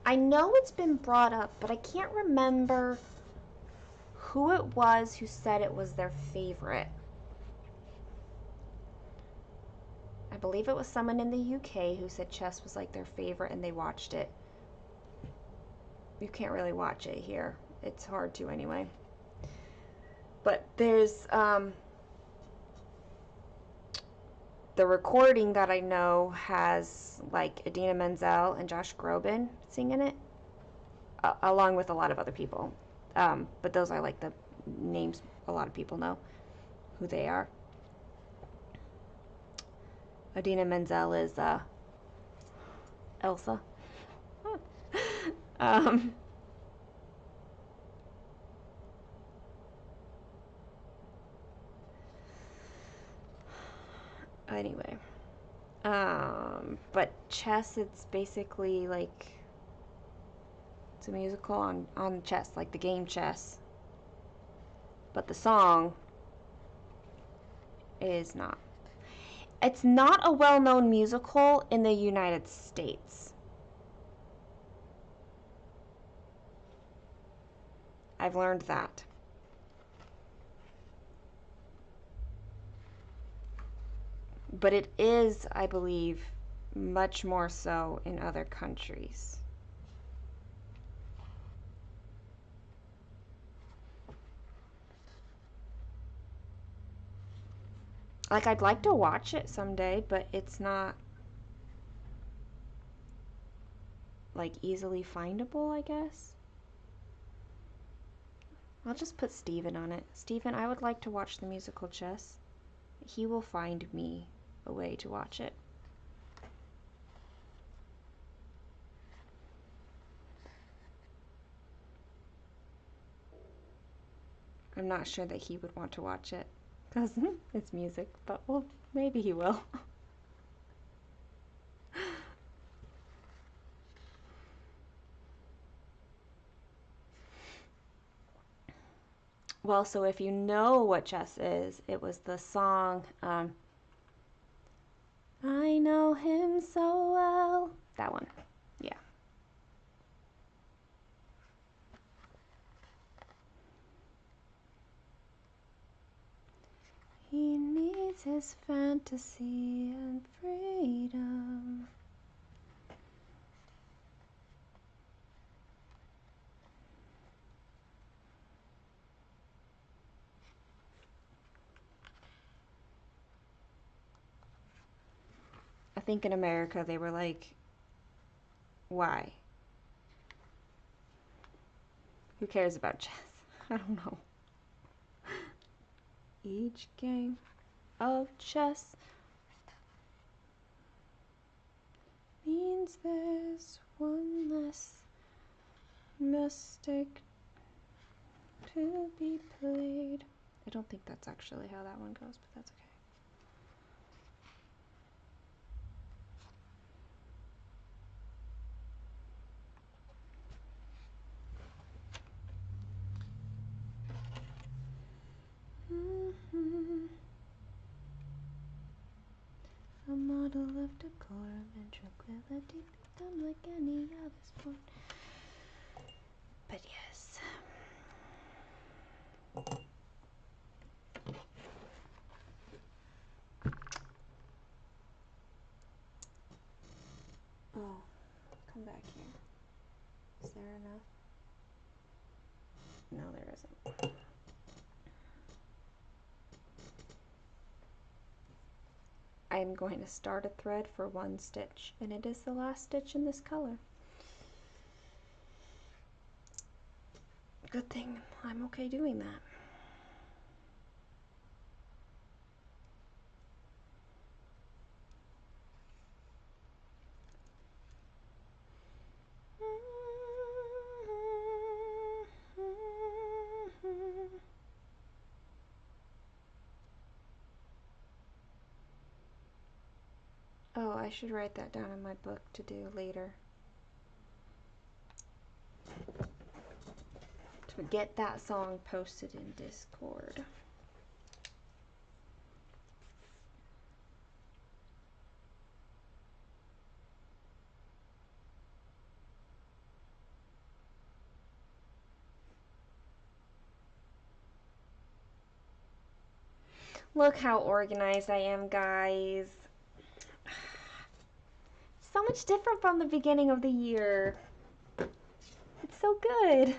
I know it's been brought up, but I can't remember who it was who said it was their favorite. I believe it was someone in the UK who said Chess was like their favorite and they watched it. You can't really watch it here. It's hard to anyway. But there's the recording that I know has like Idina Menzel and Josh Groban singing it, along with a lot of other people. But those are like the names a lot of people know who they are. Idina Menzel is Elsa. Anyway, but Chess, it's basically like it's a musical on chess, like the game chess. But the song is not. It's not a well-known musical in the United States. I've learned that. But it is, I believe, much more so in other countries. Like, I'd like to watch it someday, but it's not, like, easily findable, I guess. I'll just put Steven on it. Steven, I would like to watch the musical Chess. He will find me a way to watch it. I'm not sure that he would want to watch it because it's music, but well, maybe he will. Well, so if you know what Chess is, it was the song, I know him so well. That one, yeah. He needs his fantasy and freedom. I think in America they were like, why? Who cares about chess? I don't know. Each game of chess means there's one less mistake to be played. I don't think that's actually how that one goes, but that's okay. decorum and tranquility become like any other sport. But yes. Oh, come back here. Is there enough? No, there isn't. I'm going to start a thread for one stitch, and it is the last stitch in this color. Good thing I'm okay doing that. Oh, I should write that down in my book to do later. To get that song posted in Discord. Look how organized I am, guys. So much different from the beginning of the year. It's so good.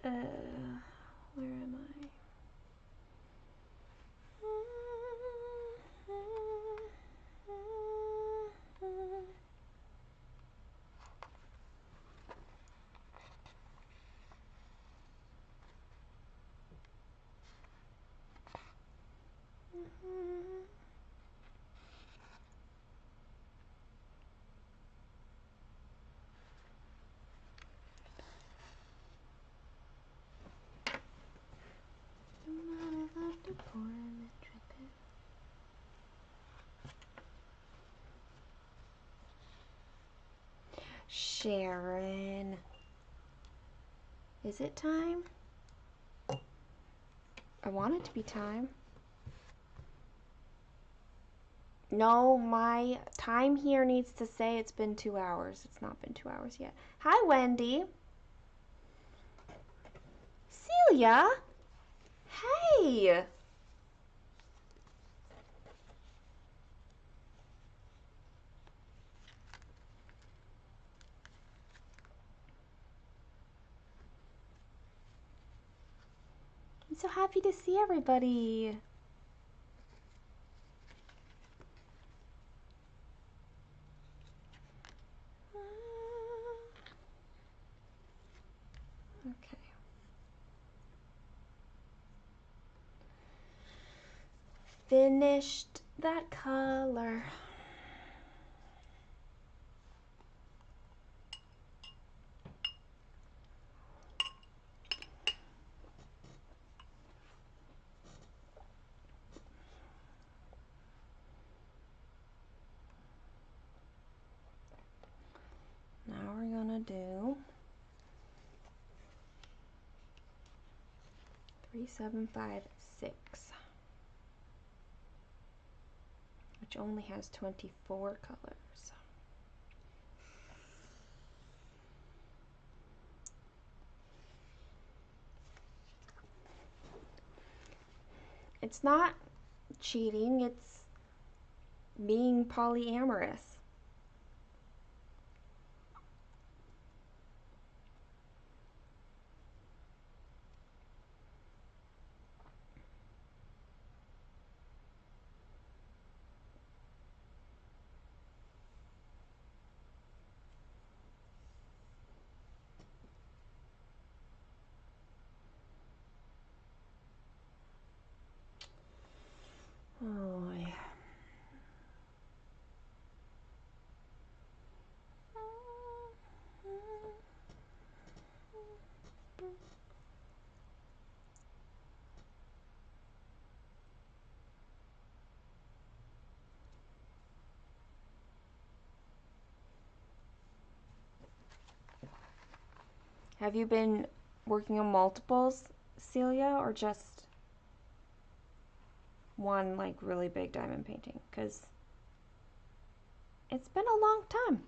Where am I? Sharon. Is it time? I want it to be time. No, my time here needs to say it's been 2 hours. It's not been 2 hours yet. Hi, Wendy. Celia. Hey. I'm so happy to see everybody. Okay. Finished that color. Now we're gonna do 3, 7, 5, 6, which only has 24 colors. It's not cheating, it's being polyamorous. Oh, yeah. Have you been working on multiples, Celia, or just one like really big diamond painting? Because it's been a long time.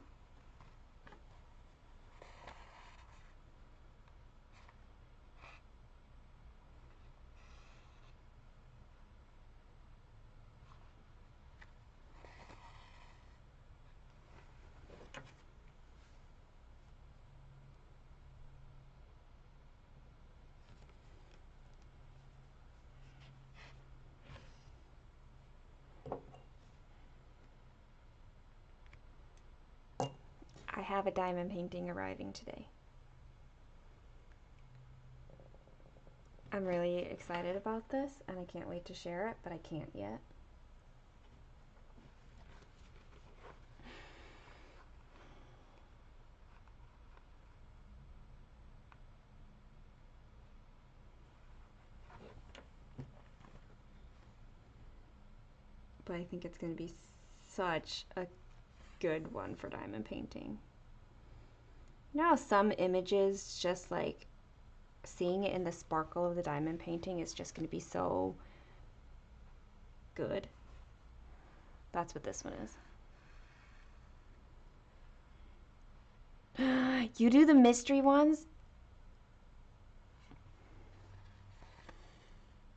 I have a diamond painting arriving today. I'm really excited about this and I can't wait to share it, but I can't yet. But I think it's going to be such a good one for diamond painting. You know how some images, just like seeing it in the sparkle of the diamond painting is just going to be so good? That's what this one is. You do the mystery ones?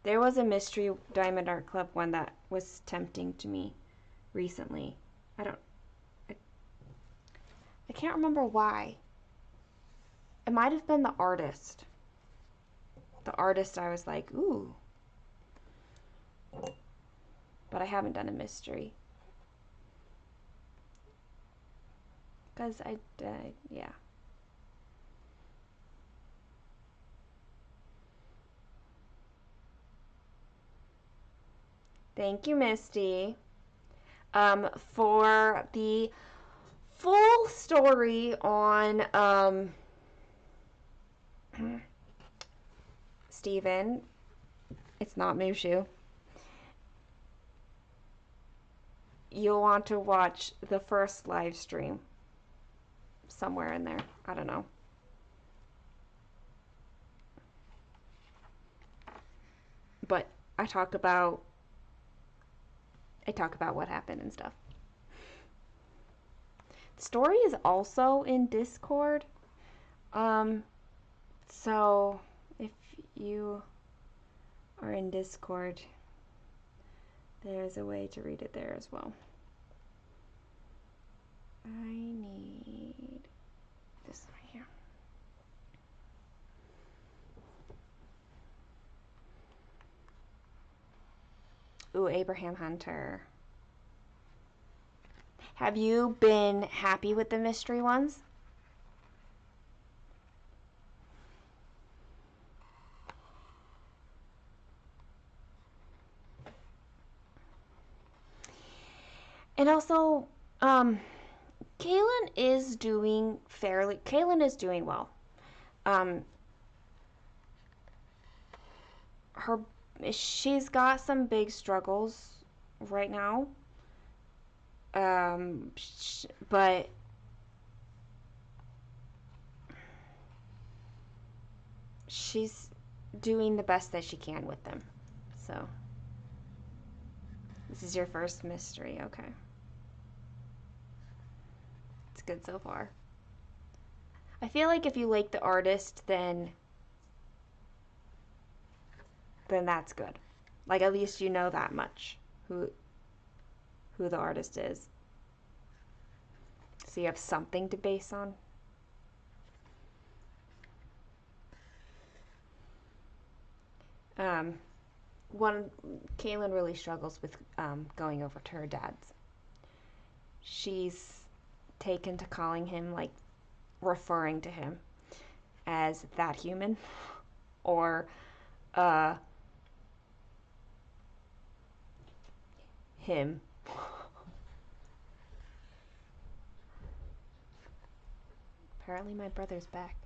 There was a mystery Diamond Art Club one that was tempting to me recently. I can't remember why. It might have been the artist. The artist, I was like, ooh. But I haven't done a mystery. Because yeah. Thank you, Misty. For the full story on Steven, it's not Mushu. You'll want to watch the first live stream somewhere in there. I don't know. But I talk about what happened and stuff. The story is also in Discord. So if you are in Discord, there's a way to read it there as well. I need this right here. Ooh, Abraham Hunter. Have you been happy with the mystery ones? And also, Kaylin is doing well. She's got some big struggles right now. But she's doing the best that she can with them. So, this is your first mystery, okay. It's good so far. I feel like if you like the artist, then that's good. Like, at least you know that much, who the artist is. So you have something to base on. Kaylin really struggles with going over to her dad's. She's taken to calling him, like, referring to him as that human, or him. Apparently my brother's back.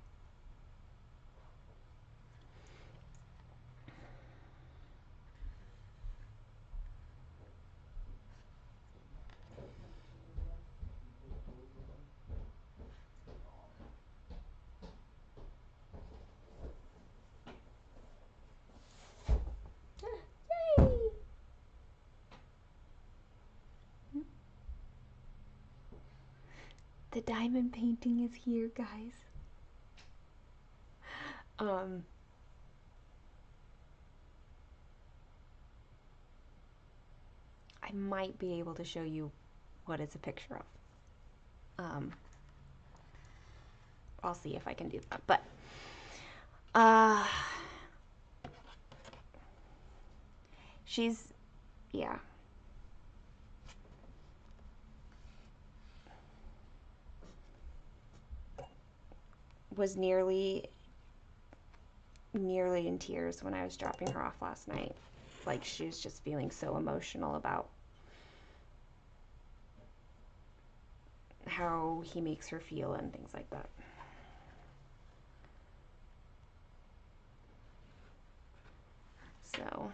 The diamond painting is here, guys. I might be able to show you what it's a picture of. I'll see if I can do that. But she's, yeah. Was nearly in tears when I was dropping her off last night. Like, she was just feeling so emotional about how he makes her feel and things like that. So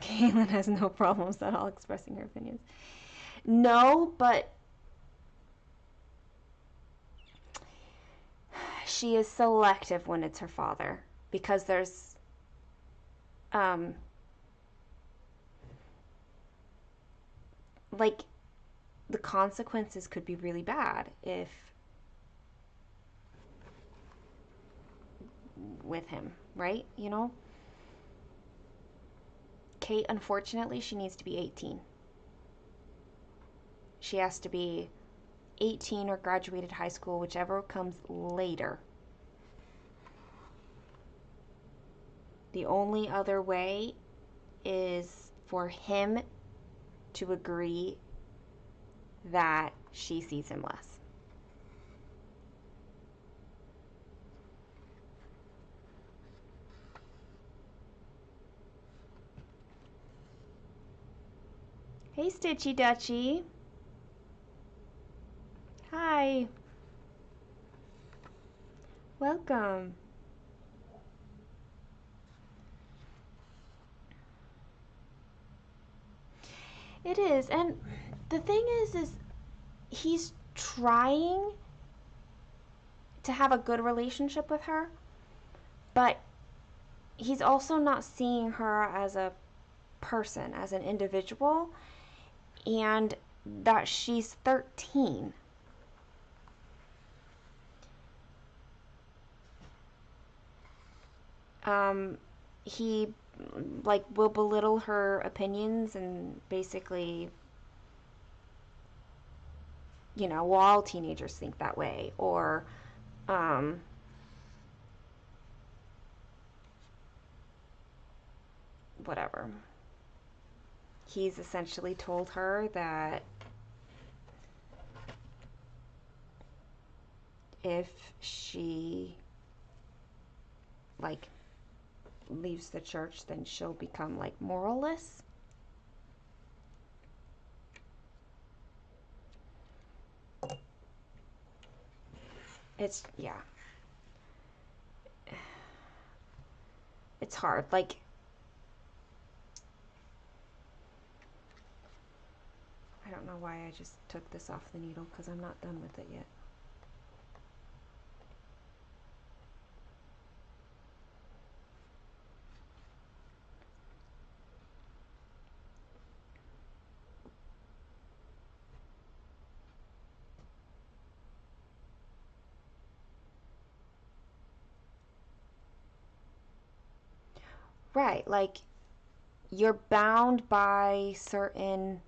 Caitlin has no problems at all expressing her opinions. No, but she is selective when it's her father, because there's like, the consequences could be really bad if with him, right? You know? Kate, unfortunately, she needs to be 18. She has to be 18 or graduated high school, whichever comes later. The only other way is for him to agree that she sees him less. Hey, Stitchy Dutchy. Hi. Welcome. It is, and the thing is he's trying to have a good relationship with her, but he's also not seeing her as a person, as an individual, and that she's 13. He, like, will belittle her opinions and basically, you know, well, all teenagers think that way, or whatever. He's essentially told her that if she, like, leaves the church, then she'll become, like, moralless. It's, yeah. It's hard. Like, I don't know why I just took this off the needle, because I'm not done with it yet. Right, like, you're bound by certain,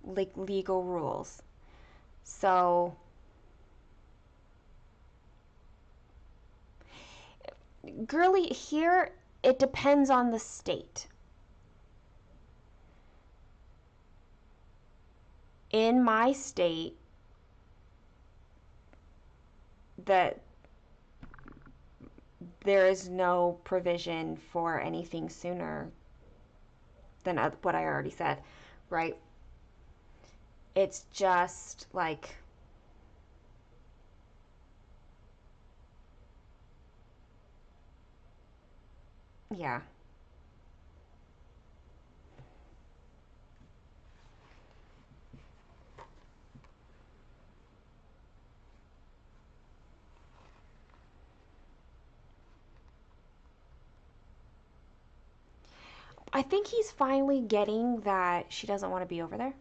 like, legal rules. So, girly, here it depends on the state. In my state, that there is no provision for anything sooner than what I already said, right? It's just like, yeah. I think he's finally getting that she doesn't want to be over there.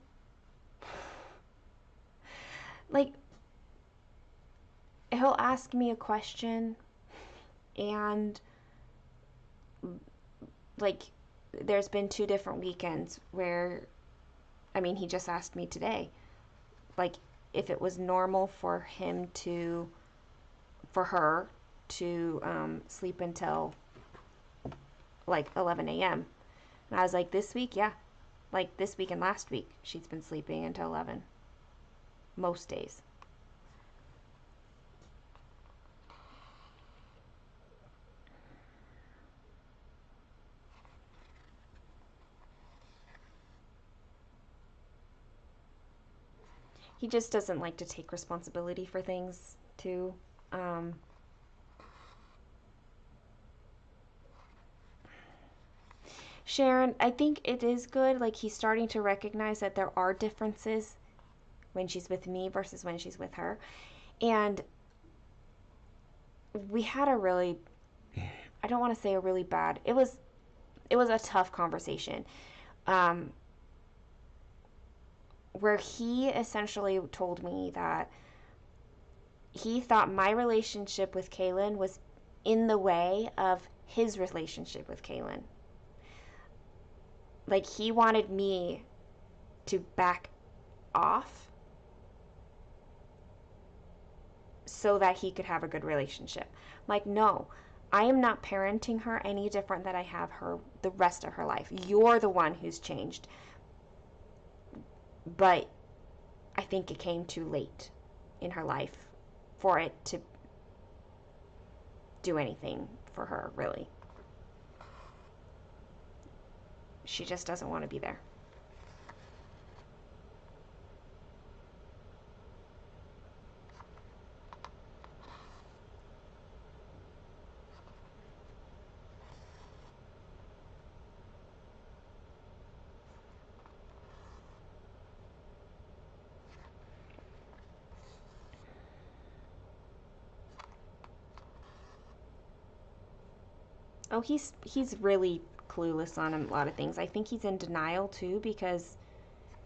Like, he'll ask me a question, and like, there's been 2 different weekends where, I mean, he just asked me today, like, if it was normal for her to sleep until like 11 a.m. And I was like, this week, yeah. Like this week and last week, she's been sleeping until 11 most days. He just doesn't like to take responsibility for things, too. Um, Sharon, I think it is good. Like, he's starting to recognize that there are differences when she's with me versus when she's with her. And we had a really, I don't want to say a really bad, it was a tough conversation. Um, where he essentially told me that he thought my relationship with Kaylin was in the way of his relationship with Kaylin. Like, he wanted me to back off so that he could have a good relationship. Like, no, I am not parenting her any different than I have her the rest of her life. You're the one who's changed. But I think it came too late in her life for it to do anything for her, really. She just doesn't want to be there. Oh, he's really clueless on a lot of things. I think he's in denial too because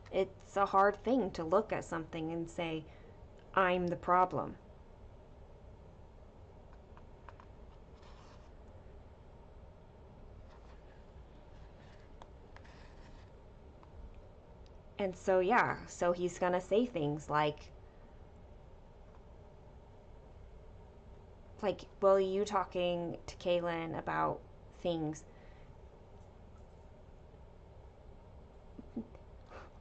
it's a hard thing to look at something and say, I'm the problem. And so, yeah, so he's gonna say things like, well, you talking to Kaylin about things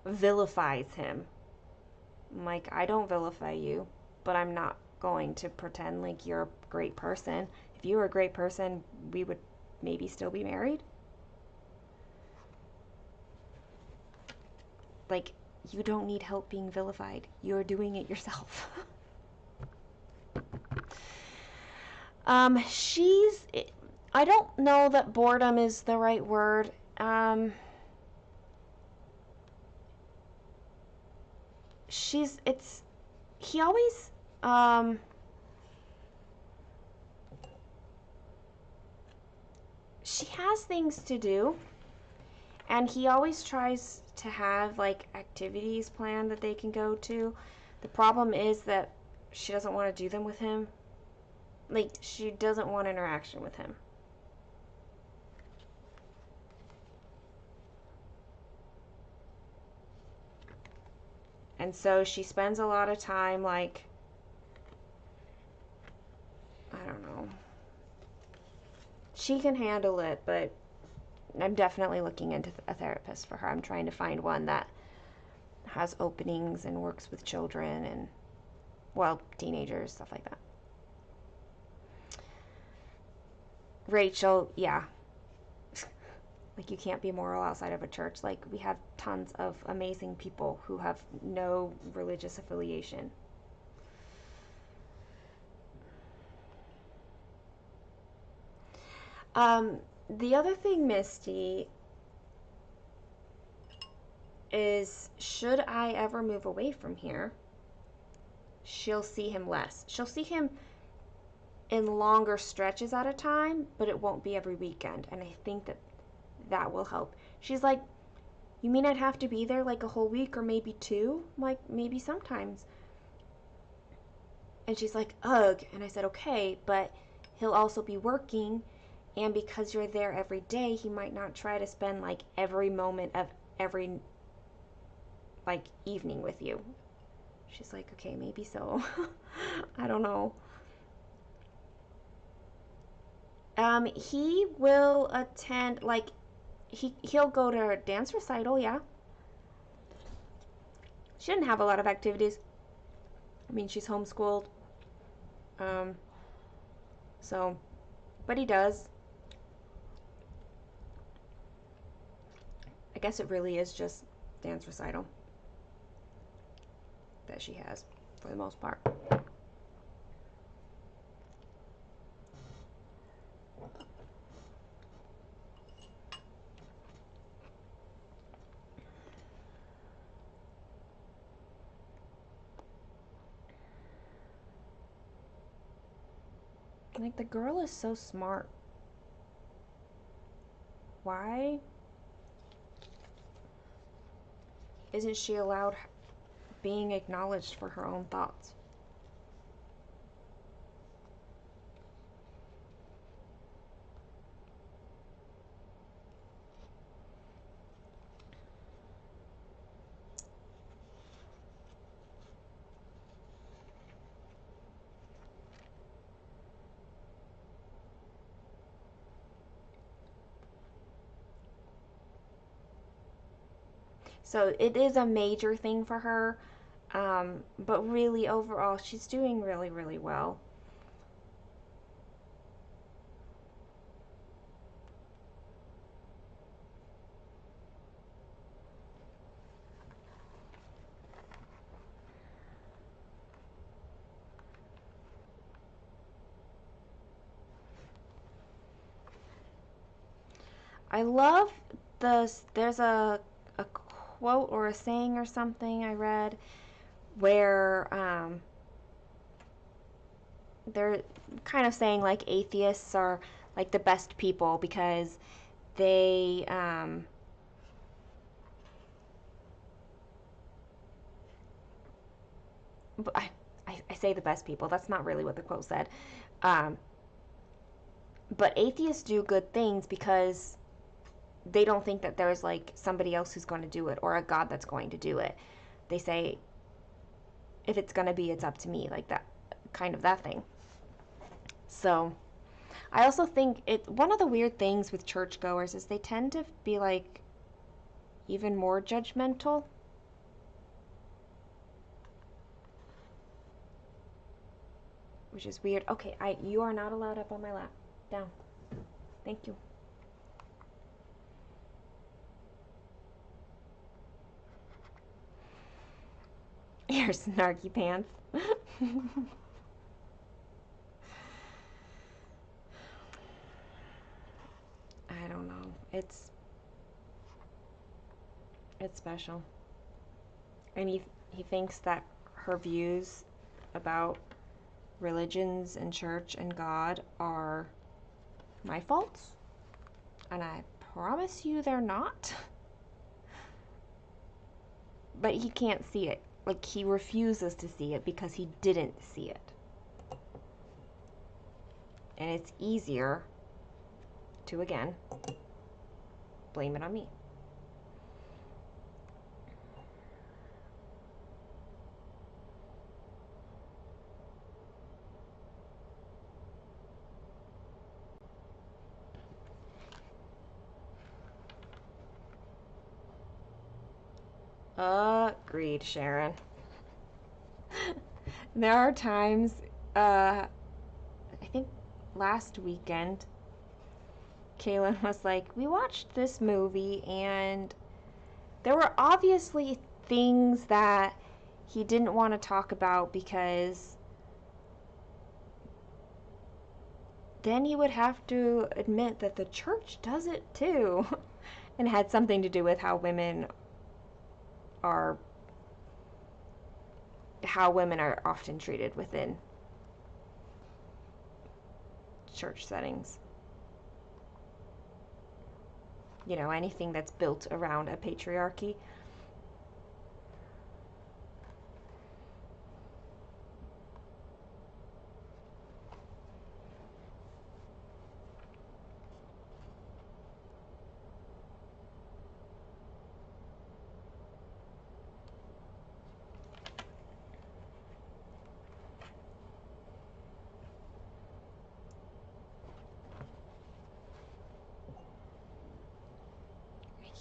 vilifies him. I'm like, I don't vilify you, but I'm not going to pretend like you're a great person. If you were a great person, we would maybe still be married. Like, you don't need help being vilified. You're doing it yourself. She's. I don't know that boredom is the right word. She's. It's. He always. She has things to do, and he always tries to have like activities planned that they can go to. The problem is that she doesn't want to do them with him. Like, she doesn't want interaction with him. And so she spends a lot of time, like, I don't know. She can handle it, but I'm definitely looking into a therapist for her. I'm trying to find one that has openings and works with children and, well, teenagers, stuff like that. Rachel, yeah. Like, you can't be moral outside of a church. Like, we have tons of amazing people who have no religious affiliation. The other thing, Misty, is should I ever move away from here, she'll see him less. She'll see him in longer stretches at a time, but it won't be every weekend. And I think that that will help. She's like, you mean I'd have to be there like a whole week or maybe 2? I'm like, maybe sometimes. And she's like, ugh. And I said, okay, but he'll also be working. And because you're there every day, he might not try to spend like every moment of every like evening with you. She's like, okay, maybe so. I don't know. He will attend like he'll go to a dance recital, yeah. She didn't have a lot of activities. I mean, she's homeschooled. Um, so, but he does. I guess it really is just dance recital that she has for the most part. Like, the girl is so smart. Why isn't she allowed being acknowledged for her own thoughts? So it is a major thing for her, but really overall she's doing really, really well. I love there's a quote or a saying or something I read where they're kind of saying like atheists are like the best people because they I, I say the best people. That's not really what the quote said. Um, but atheists do good things because they don't think that there's like somebody else who's going to do it or a God that's going to do it. They say, if it's going to be, it's up to me, like that kind of that thing. So I also think one of the weird things with churchgoers is they tend to be like even more judgmental. Which is weird. Okay, you are not allowed up on my lap. Down. Thank you. Your snarky pants. I don't know. It's special. And he thinks that her views about religions and church and God are my faults. And I promise you they're not. But he can't see it. Like, he refuses to see it because he didn't see it. And it's easier to, again, blame it on me. Agreed, Sharon. There are times, I think last weekend, Kaylin was like, we watched this movie and there were obviously things that he didn't want to talk about because then he would have to admit that the church does it too. And it had something to do with are how women are often treated within church settings. you know, anything that's built around a patriarchy.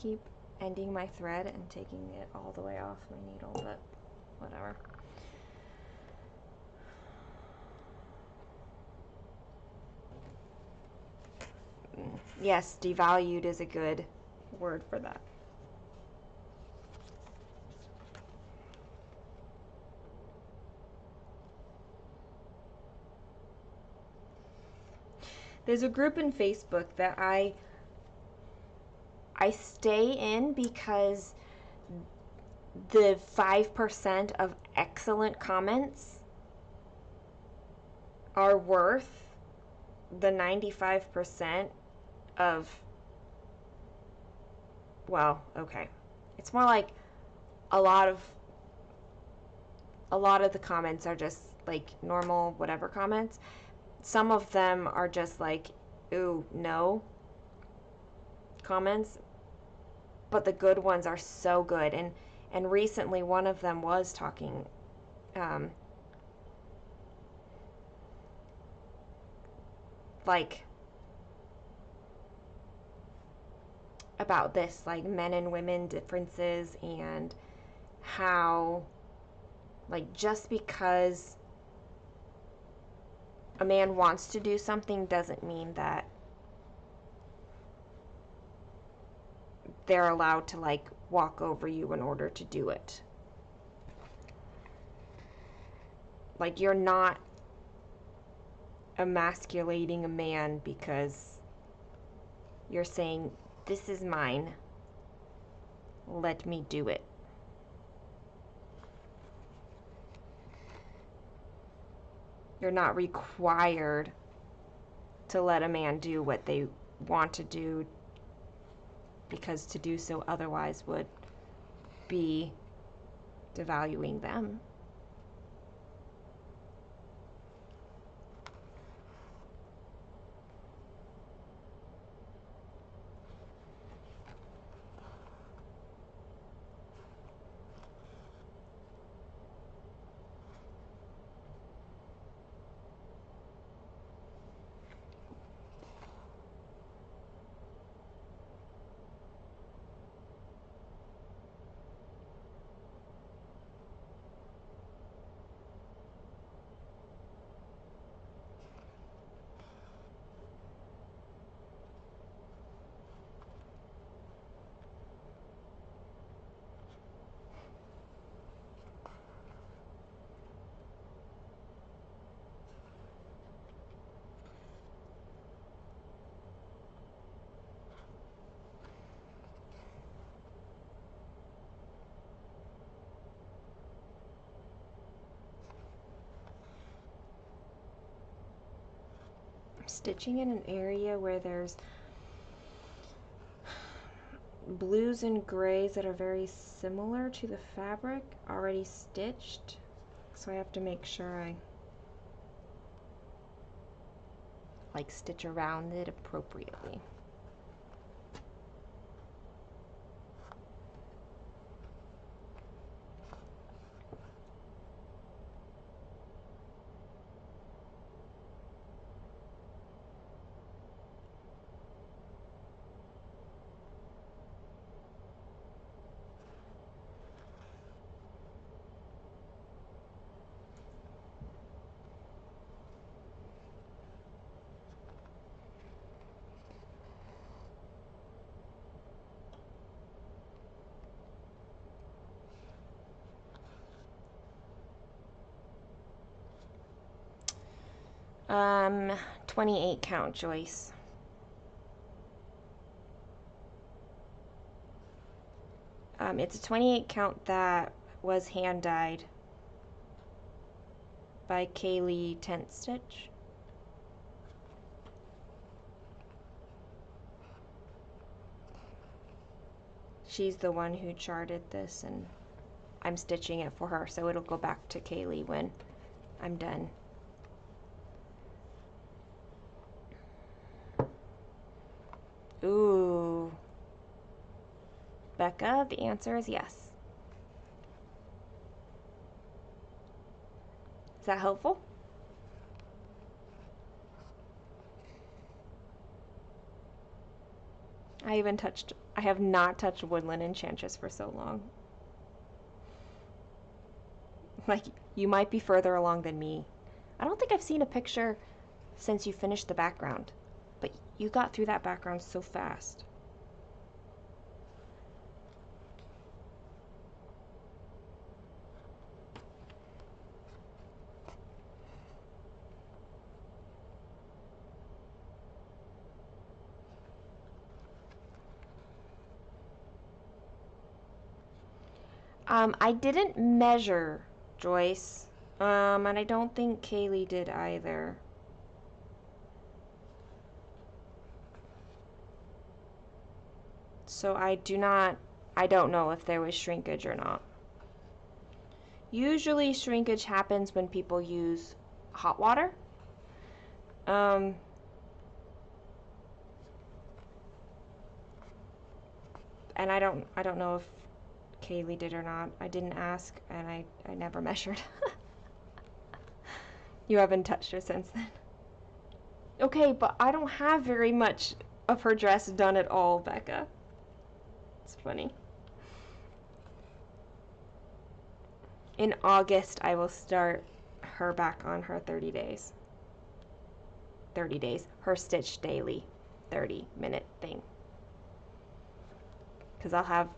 Keep ending my thread and taking it all the way off my needle, but whatever. Yes, devalued is a good word for that. There's a group in Facebook that I stay in because the 5% of excellent comments are worth the 95% of, well, okay. It's more like a lot of the comments are just like normal whatever comments. Some of them are just like, ooh, no comments, but the good ones are so good. And recently one of them was talking like about this, like men and women differences, and how like just because a man wants to do something doesn't mean that they're allowed to like walk over you in order to do it. Like, you're not emasculating a man because you're saying, this is mine, let me do it. You're not required to let a man do what they want to do, because to do so otherwise would be devaluing them. Stitching in an area where there's blues and grays that are very similar to the fabric already stitched, so I have to make sure I like stitch around it appropriately. Um, 28 count, Joyce. It's a 28 count that was hand dyed by Kaylee Tent Stitch. she's the one who charted this, and I'm stitching it for her, so it'll go back to Kaylee when I'm done. Ooh. Becca, the answer is yes. Is that helpful? I have not touched Woodland Enchantress for so long. Like, you might be further along than me. I don't think I've seen a picture since you finished the background, but you got through that background so fast. I didn't measure, Joyce, and I don't think Kaylee did either. So I don't know if there was shrinkage or not. Usually shrinkage happens when people use hot water. And I don't know if Kaylee did or not. I didn't ask, and I never measured. You haven't touched her since then. Okay, but I don't have very much of her dress done at all, Becca. It's funny. In August, I will start her back on her 30 days. 30 days. Her stitch daily 30-minute thing. Because I'll have...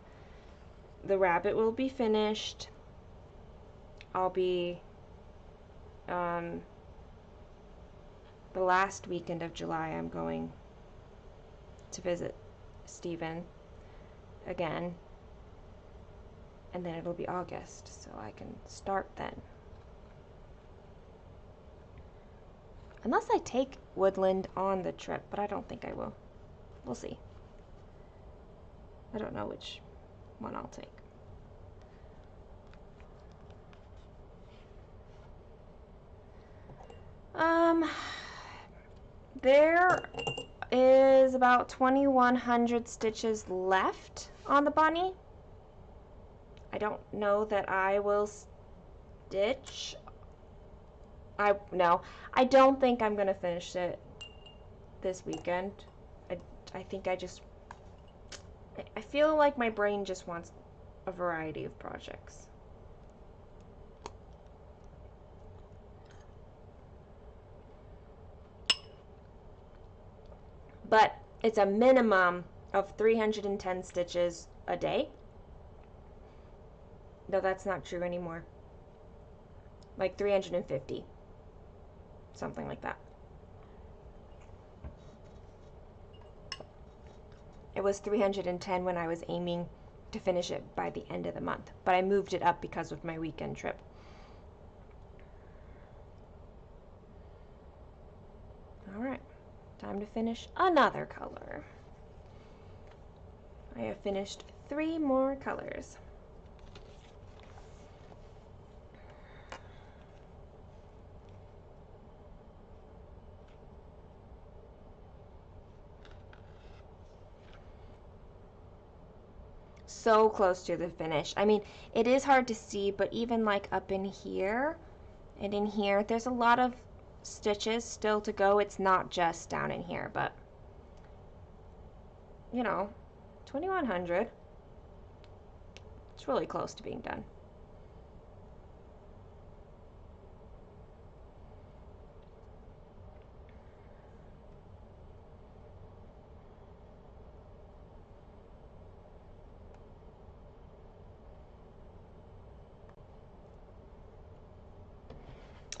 The rabbit will be finished. I'll be... the last weekend of July, I'm going to visit Stephen again. And then it'll be August, so I can start then. Unless I take Woodland on the trip, but I don't think I will. We'll see. I don't know which one I'll take. There is about 2,100 stitches left on the bunny. I don't know that I will stitch. No, I don't think I'm gonna finish it this weekend. I think I feel like my brain just wants a variety of projects. But it's a minimum of 310 stitches a day. No, that's not true anymore. Like 350. Something like that. It was 310 when I was aiming to finish it by the end of the month, but I moved it up because of my weekend trip. All right, time to finish another color. I have finished 3 more colors. So close to the finish. I mean, it is hard to see, but even like up in here and in here, there's a lot of stitches still to go. It's not just down in here, but you know, 2,100. It's really close to being done.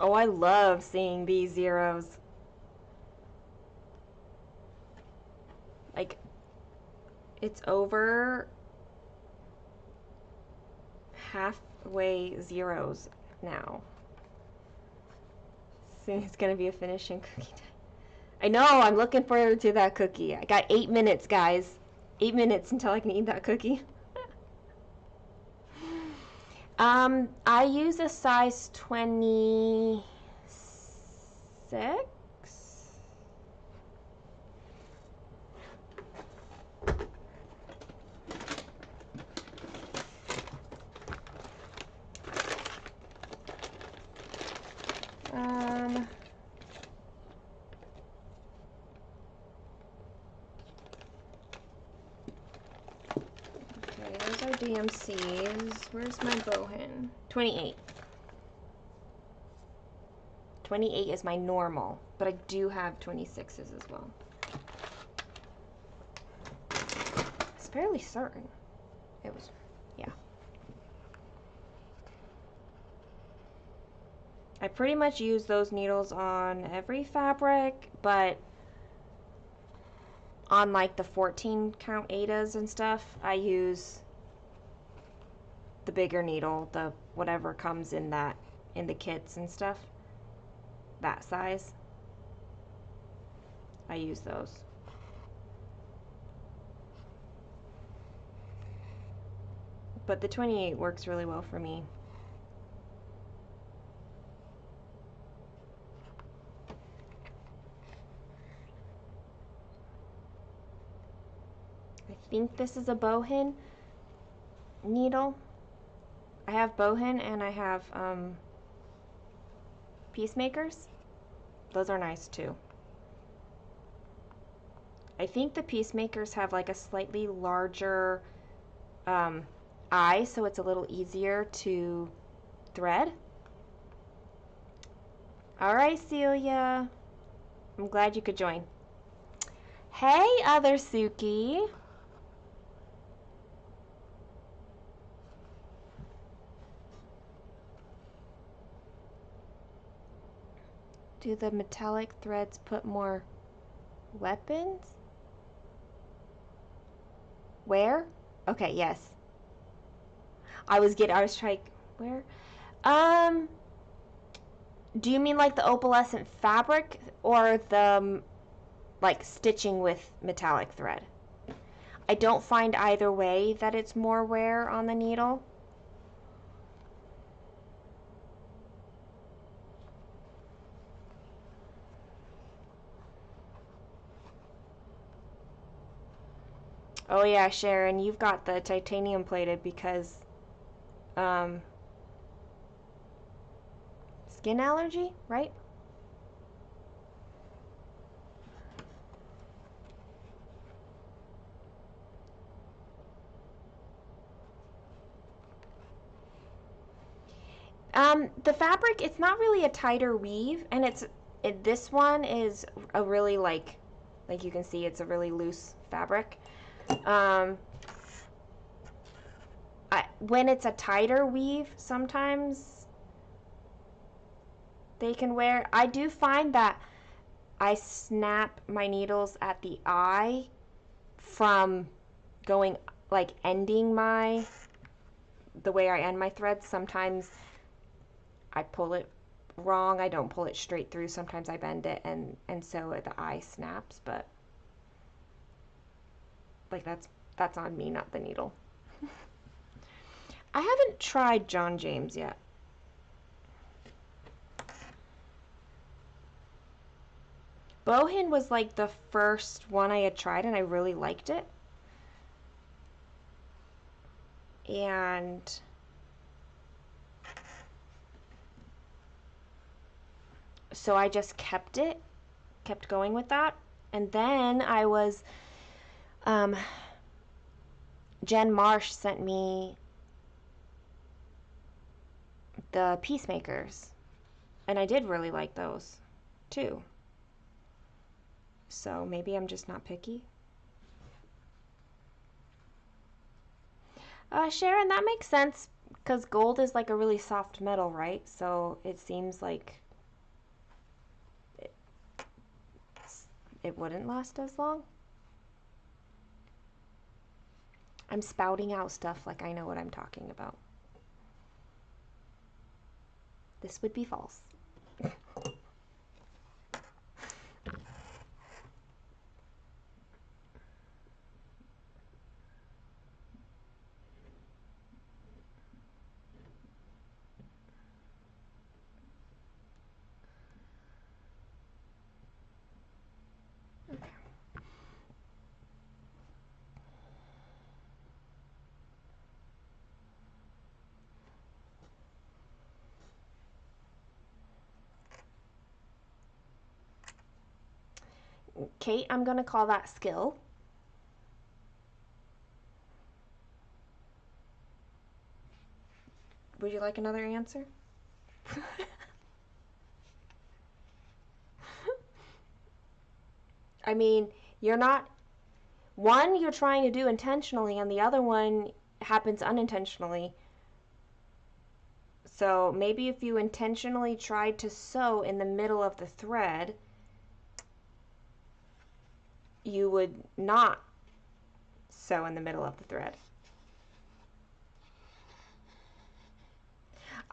Oh, I love seeing these zeros. Like, it's over halfway zeros now. Soon it's gonna be a finishing cookie time. I know, I'm looking forward to that cookie. I got 8 minutes, guys. 8 minutes until I can eat that cookie. I use a size 26. Okay, those are DMCs. Where's my bowhin? 28. 28 is my normal, but I do have 26s as well. It's fairly certain. It was, yeah. I pretty much use those needles on every fabric, but on like the 14 count Adas and stuff, I use the bigger needle, the whatever comes in that, in the kits and stuff, that size. I use those. But the 28 works really well for me. I think this is a bowhin needle. I have bowhin and I have peacemakers. Those are nice too. I think the peacemakers have like a slightly larger eye, so it's a little easier to thread. All right, Celia. I'm glad you could join. Hey, other Suki. Do the metallic threads put more weapons? Where? Okay, yes. I was trying, where? Do you mean like the opalescent fabric or the like stitching with metallic thread? I don't find either way that it's more wear on the needle. Oh yeah, Sharon, you've got the titanium plated because skin allergy, right? The fabric, it's not really a tighter weave, and this one is a really like you can see, it's a really loose fabric. When it's a tighter weave, sometimes they can wear. I do find that I snap my needles at the eye from going, like ending the way I end my threads. Sometimes I pull it wrong. I don't pull it straight through. Sometimes I bend it and so the eye snaps, but like that's on me, not the needle. I haven't tried John James yet. Bohin was like the first one I had tried and I really liked it. And so I just kept going with that. And then I was, Jen Marsh sent me the peacemakers. And I did really like those too. So maybe I'm just not picky. Sharon, that makes sense because gold is like a really soft metal, right? So it seems like it wouldn't last as long. I'm spouting out stuff like I know what I'm talking about. This would be false. Kate, I'm going to call that skill. Would you like another answer? I mean, you're not, one you're trying to do intentionally, and the other one happens unintentionally. So maybe if you intentionally tried to sew in the middle of the thread, you would not sew in the middle of the thread.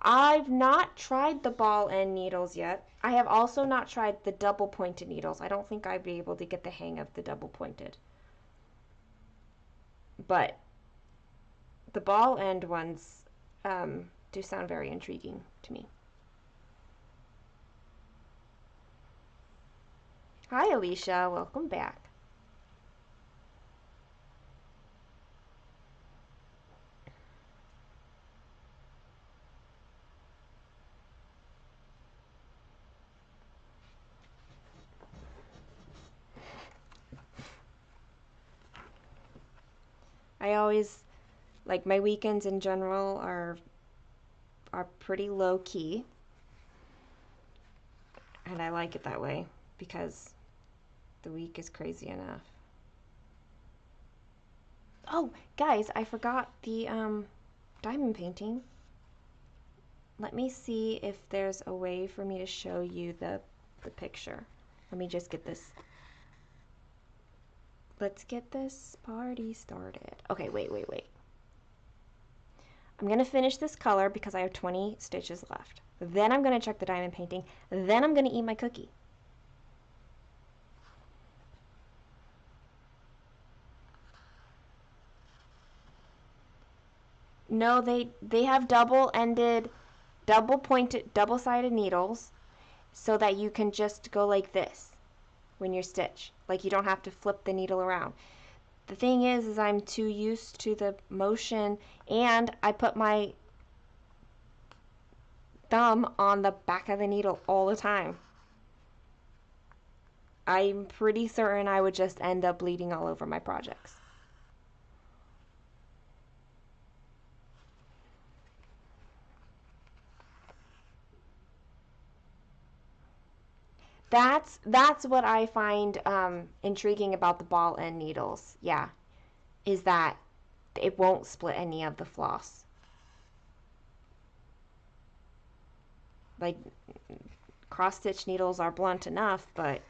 I've not tried the ball end needles yet. I have also not tried the double pointed needles. I don't think I'd be able to get the hang of the double pointed. But the ball end ones do sound very intriguing to me. Hi, Alicia. Welcome back. I always, like, my weekends in general are pretty low key. And I like it that way because the week is crazy enough. Oh, guys, I forgot the diamond painting. Let me see if there's a way for me to show you the picture. Let me just get this. Let's get this party started. Okay, wait. I'm going to finish this color because I have 20 stitches left. Then I'm going to check the diamond painting. Then I'm going to eat my cookie. No, they have double-ended, double-pointed, double-sided needles so that you can just go like this when you stitch. Like you don't have to flip the needle around. The thing is I'm too used to the motion, and I put my thumb on the back of the needle all the time. I'm pretty certain I would just end up bleeding all over my projects. That's what I find intriguing about the ball end needles. Yeah, is that it won't split any of the floss. Like cross stitch needles are blunt enough, but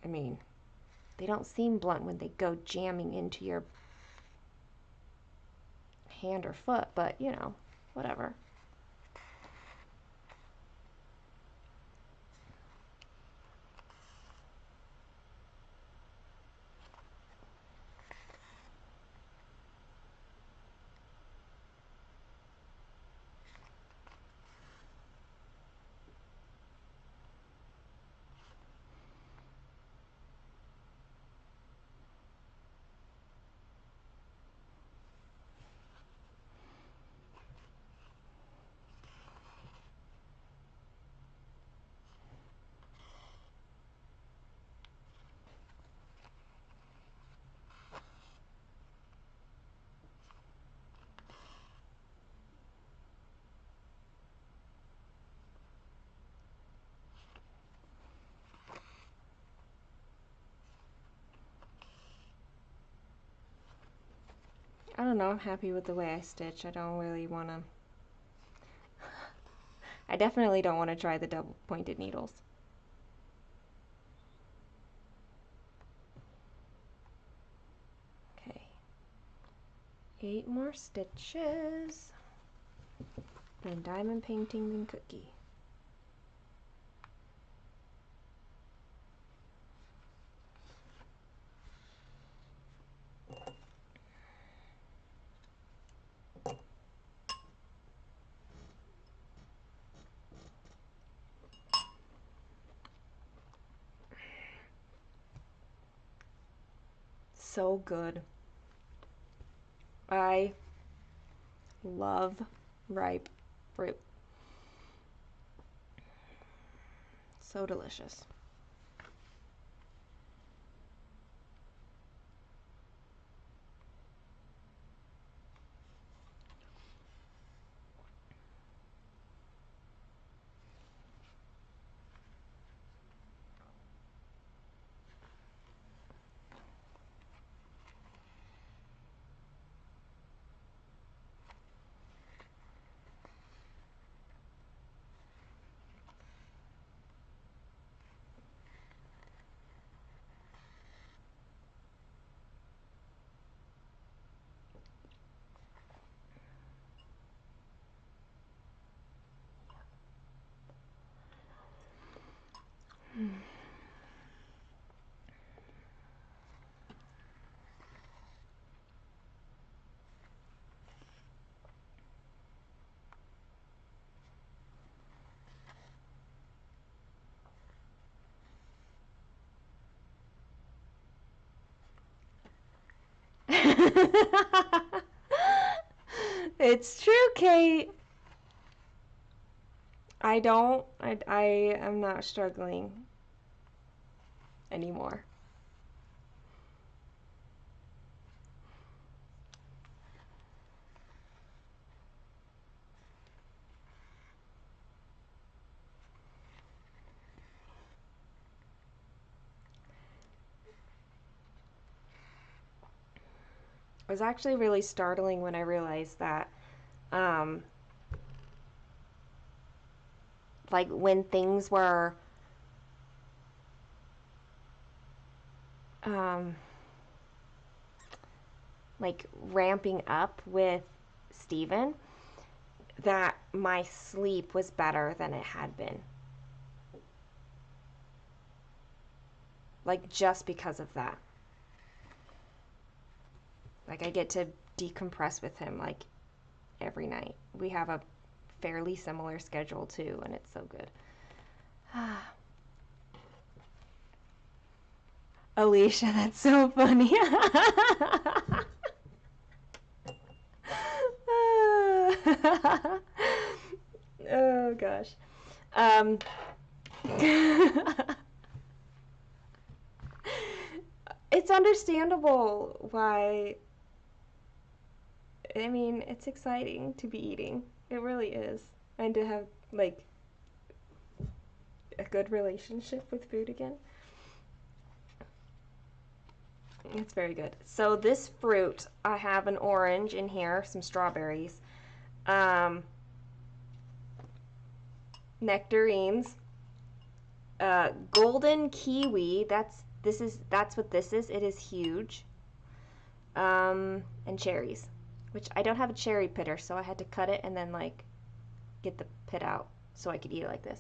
I mean, they don't seem blunt when they go jamming into your hand or foot, but you know, whatever. I don't know, I'm happy with the way I stitch. I don't really want to... I definitely don't want to try the double pointed needles. Okay. 8 more stitches. Then diamond painting, then cookie. So good. I love ripe fruit. So delicious. It's true, Kate. I am not struggling anymore. It was actually really startling when I realized that, um, like when things were, um, like ramping up with Steven, that my sleep was better than it had been. Like just because of that. Like I get to decompress with him like every night. We have a fairly similar schedule too, and it's so good. Alicia, that's so funny. Oh gosh. Um, it's understandable why. I mean, it's exciting to be eating. It really is. And to have, like, a good relationship with food again. It's very good. So this fruit, I have an orange in here, some strawberries, um, nectarines, golden kiwi. That's what this is. It is huge. And cherries, which I don't have a cherry pitter, so I had to cut it and then like get the pit out so I could eat it like this.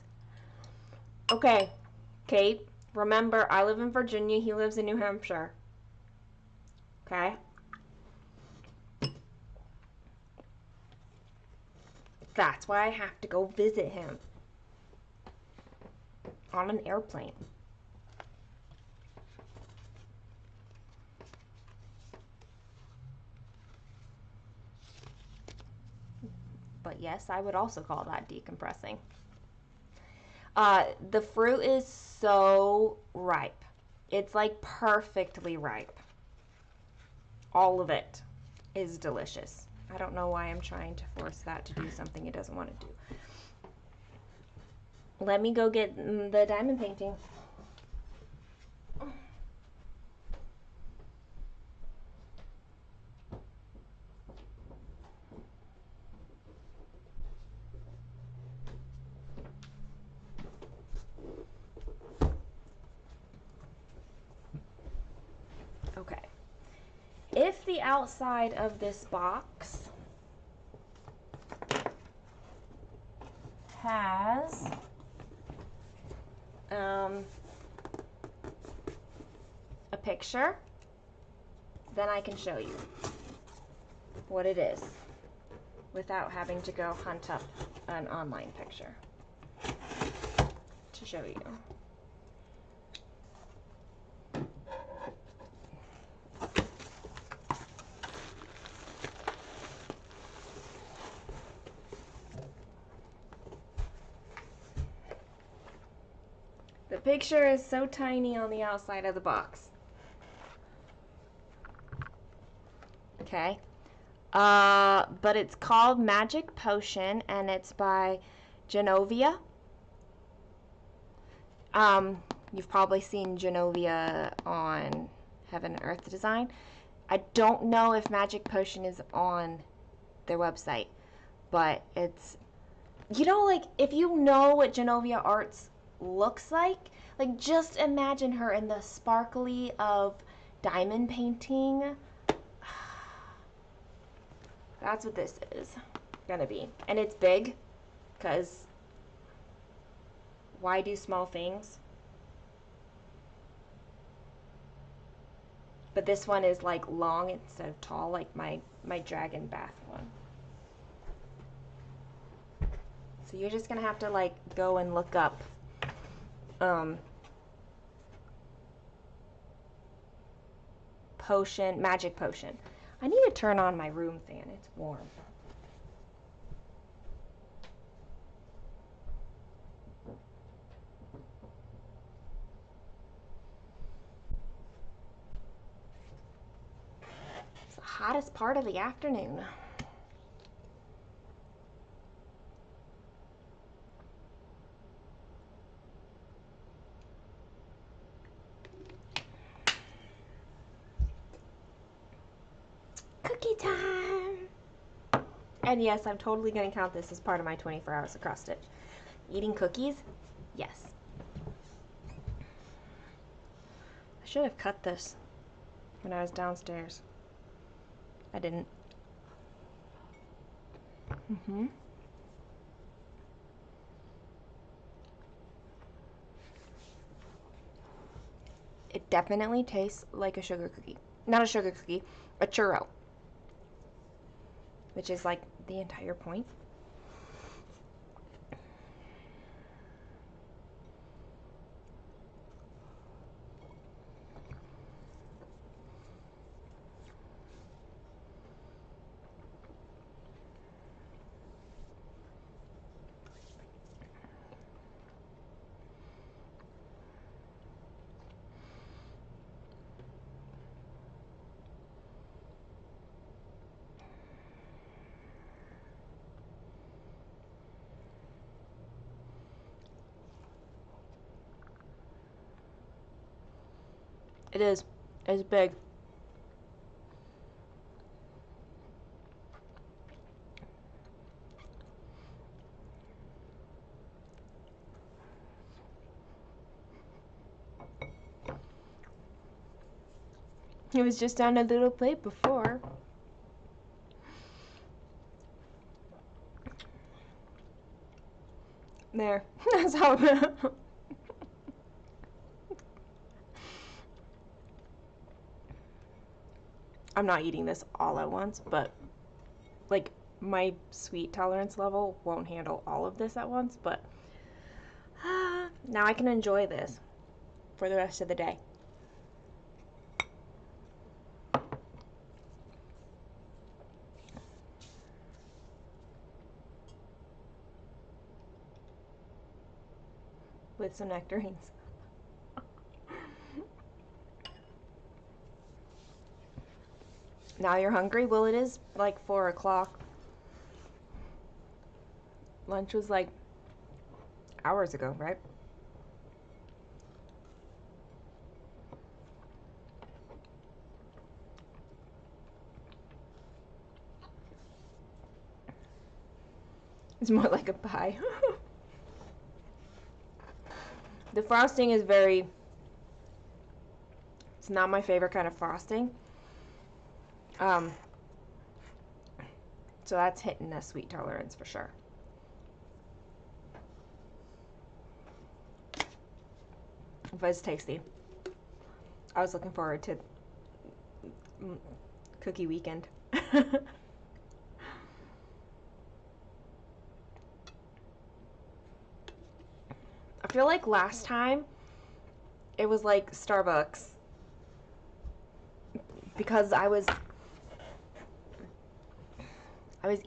Okay, Kate, remember I live in Virginia, he lives in New Hampshire. Okay? That's why I have to go visit him on an airplane. But yes, I would also call that decompressing. The fruit is so ripe. It's like perfectly ripe. All of it is delicious. I don't know why I'm trying to force that to do something it doesn't want to do. Let me go get the diamond painting. Okay. If the outside of this box has a picture, then I can show you what it is without having to go hunt up an online picture to show you. picture is so tiny on the outside of the box. Okay. But it's called Magic Potion, and it's by Genovia. You've probably seen Genovia on Heaven and Earth Design. I don't know if Magic Potion is on their website, but it's, you know, like, if you know what Genovia Arts looks like just imagine her in the sparkly of diamond painting. That's what this is gonna be. And it's big, because why do small things? But this one is like long instead of tall, like my dragon bath one. So you're just gonna have to like go and look up potion, magic potion. I need to turn on my room fan, it's warm. It's the hottest part of the afternoon. Cookie time! And yes, I'm totally going to count this as part of my 24 hours of cross stitch. Eating cookies? Yes. I should have cut this when I was downstairs. I didn't. It definitely tastes like a sugar cookie. Not a sugar cookie, a churro. Which is like the entire point. It is. It's big. It was just on a little plate before. There. That's how I'm not eating this all at once, but like my sweet tolerance level won't handle all of this at once, but now I can enjoy this for the rest of the day. With some nectarines. Now you're hungry? Well, it is like 4 o'clock. Lunch was like hours ago, right? It's more like a pie. The frosting is very, it's not my favorite kind of frosting. So that's hitting a sweet tolerance for sure. But it's tasty. I was looking forward to cookie weekend. I feel like last time it was like Starbucks because I was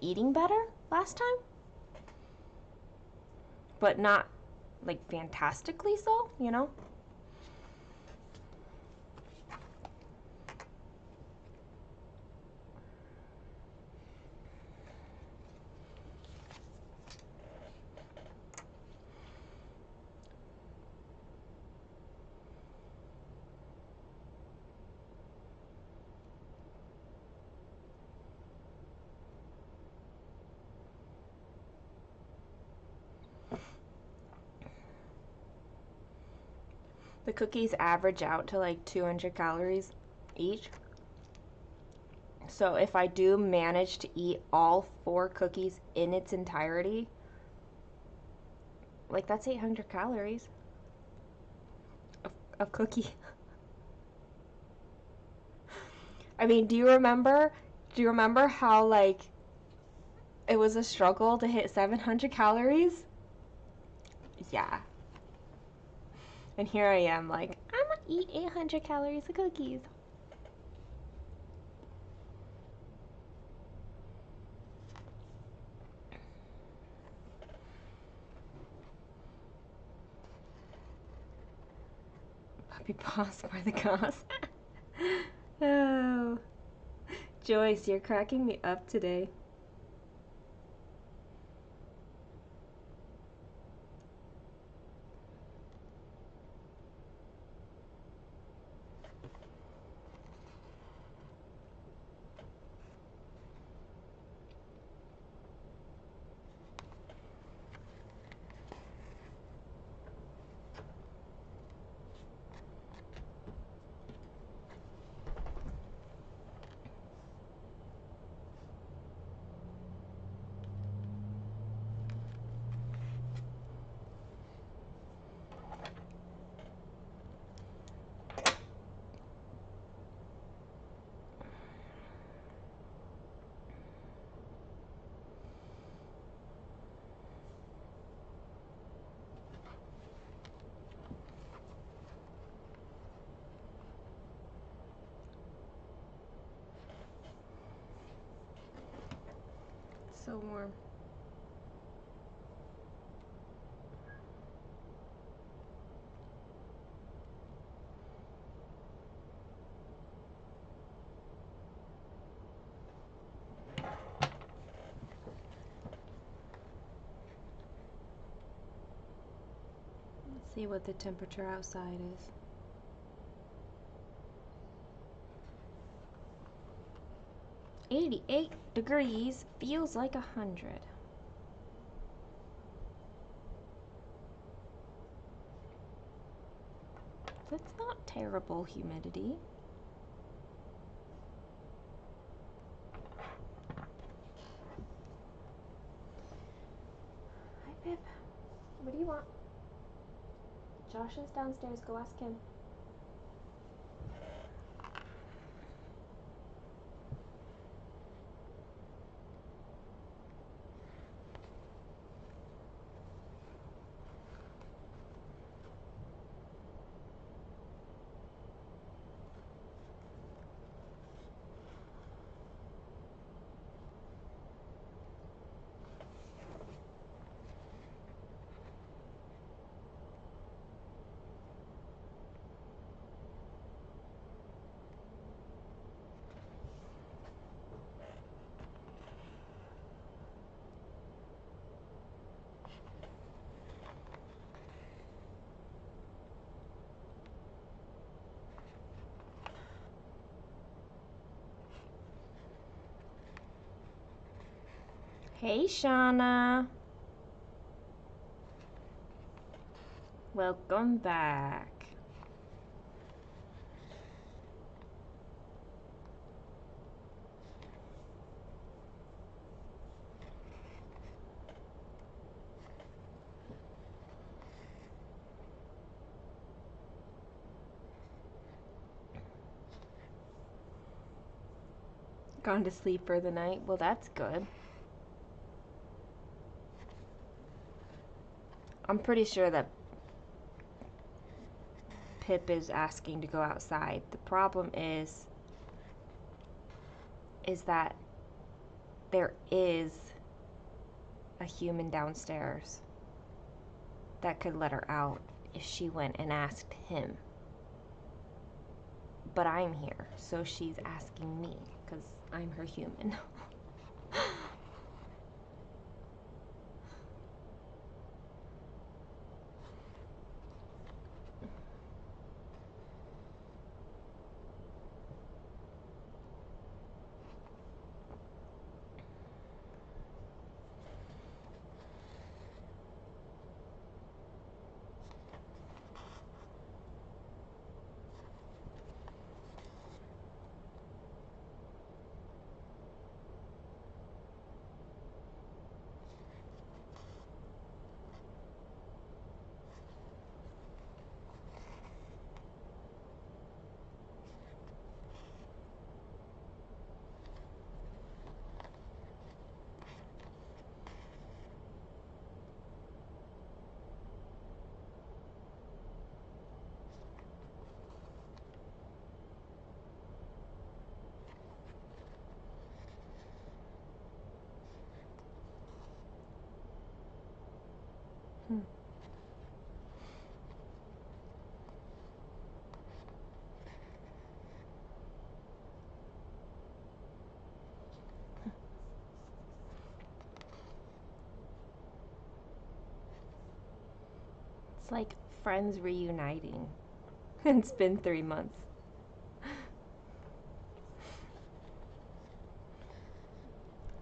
eating better last time, but not like fantastically so, you know? The cookies average out to like 200 calories each. So if I do manage to eat all 4 cookies in its entirety, like that's 800 calories of cookie. I mean, do you remember how like it was a struggle to hit 700 calories? Yeah. And here I am like, I'm gonna eat 800 calories of cookies. Puppy paws by the cause. Oh. Joyce, you're cracking me up today. So warm. Let's see what the temperature outside is. 88 degrees, feels like 100. That's not terrible humidity. Hi, Pip. What do you want? Josh is downstairs. Go ask him. Hey, Shauna. Welcome back. Gone to sleep for the night? Well, that's good. I'm pretty sure that Pip is asking to go outside. The problem is that there is a human downstairs that could let her out if she went and asked him. But I'm here, so she's asking me because I'm her human. It's like friends reuniting. It's been 3 months.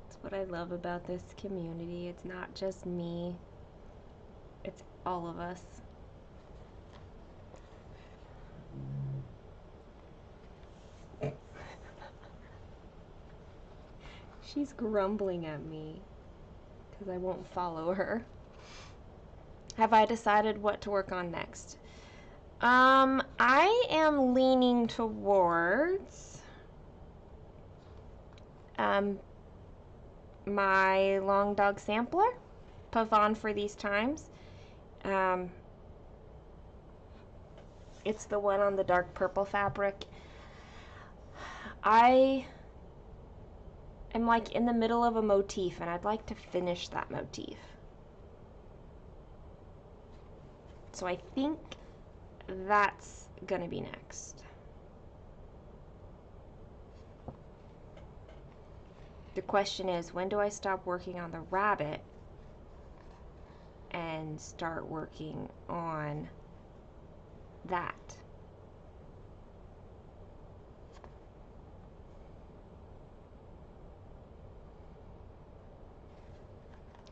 That's what I love about this community. It's not just me, it's all of us. She's grumbling at me because I won't follow her. Have I decided what to work on next? I am leaning towards my long dog sampler, Pavon for these times. It's the one on the dark purple fabric. I am like in the middle of a motif and I'd like to finish that motif. So I think that's gonna be next. The question is, when do I stop working on the rabbit and start working on that?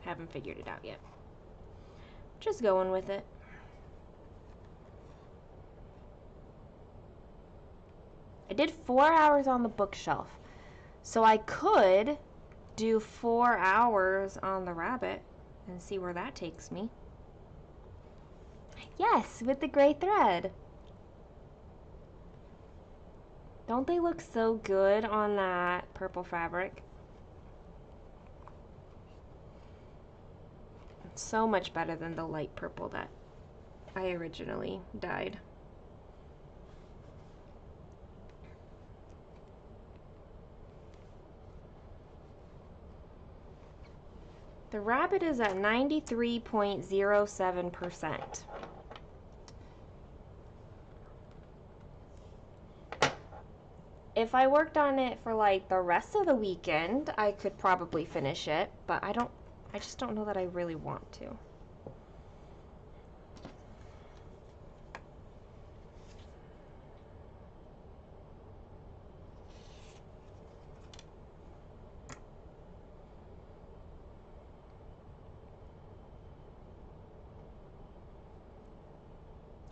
Haven't figured it out yet. Just going with it. I did 4 hours on the bookshelf, so I could do 4 hours on the rabbit and see where that takes me. Yes, with the gray thread. Don't they look so good on that purple fabric? So much better than the light purple that I originally dyed. The rabbit is at 93.07%. If I worked on it for like the rest of the weekend, I could probably finish it, but I just don't know that I really want to.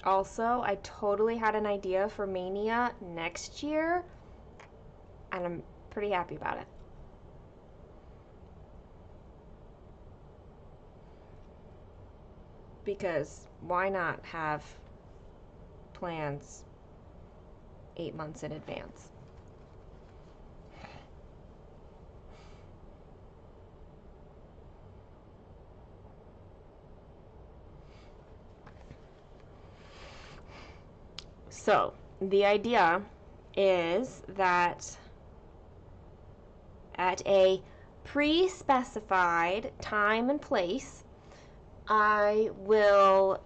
Also, I totally had an idea for Mania next year, and I'm pretty happy about it. Because why not have plans 8 months in advance? So, the idea is that at a pre-specified time and place, I will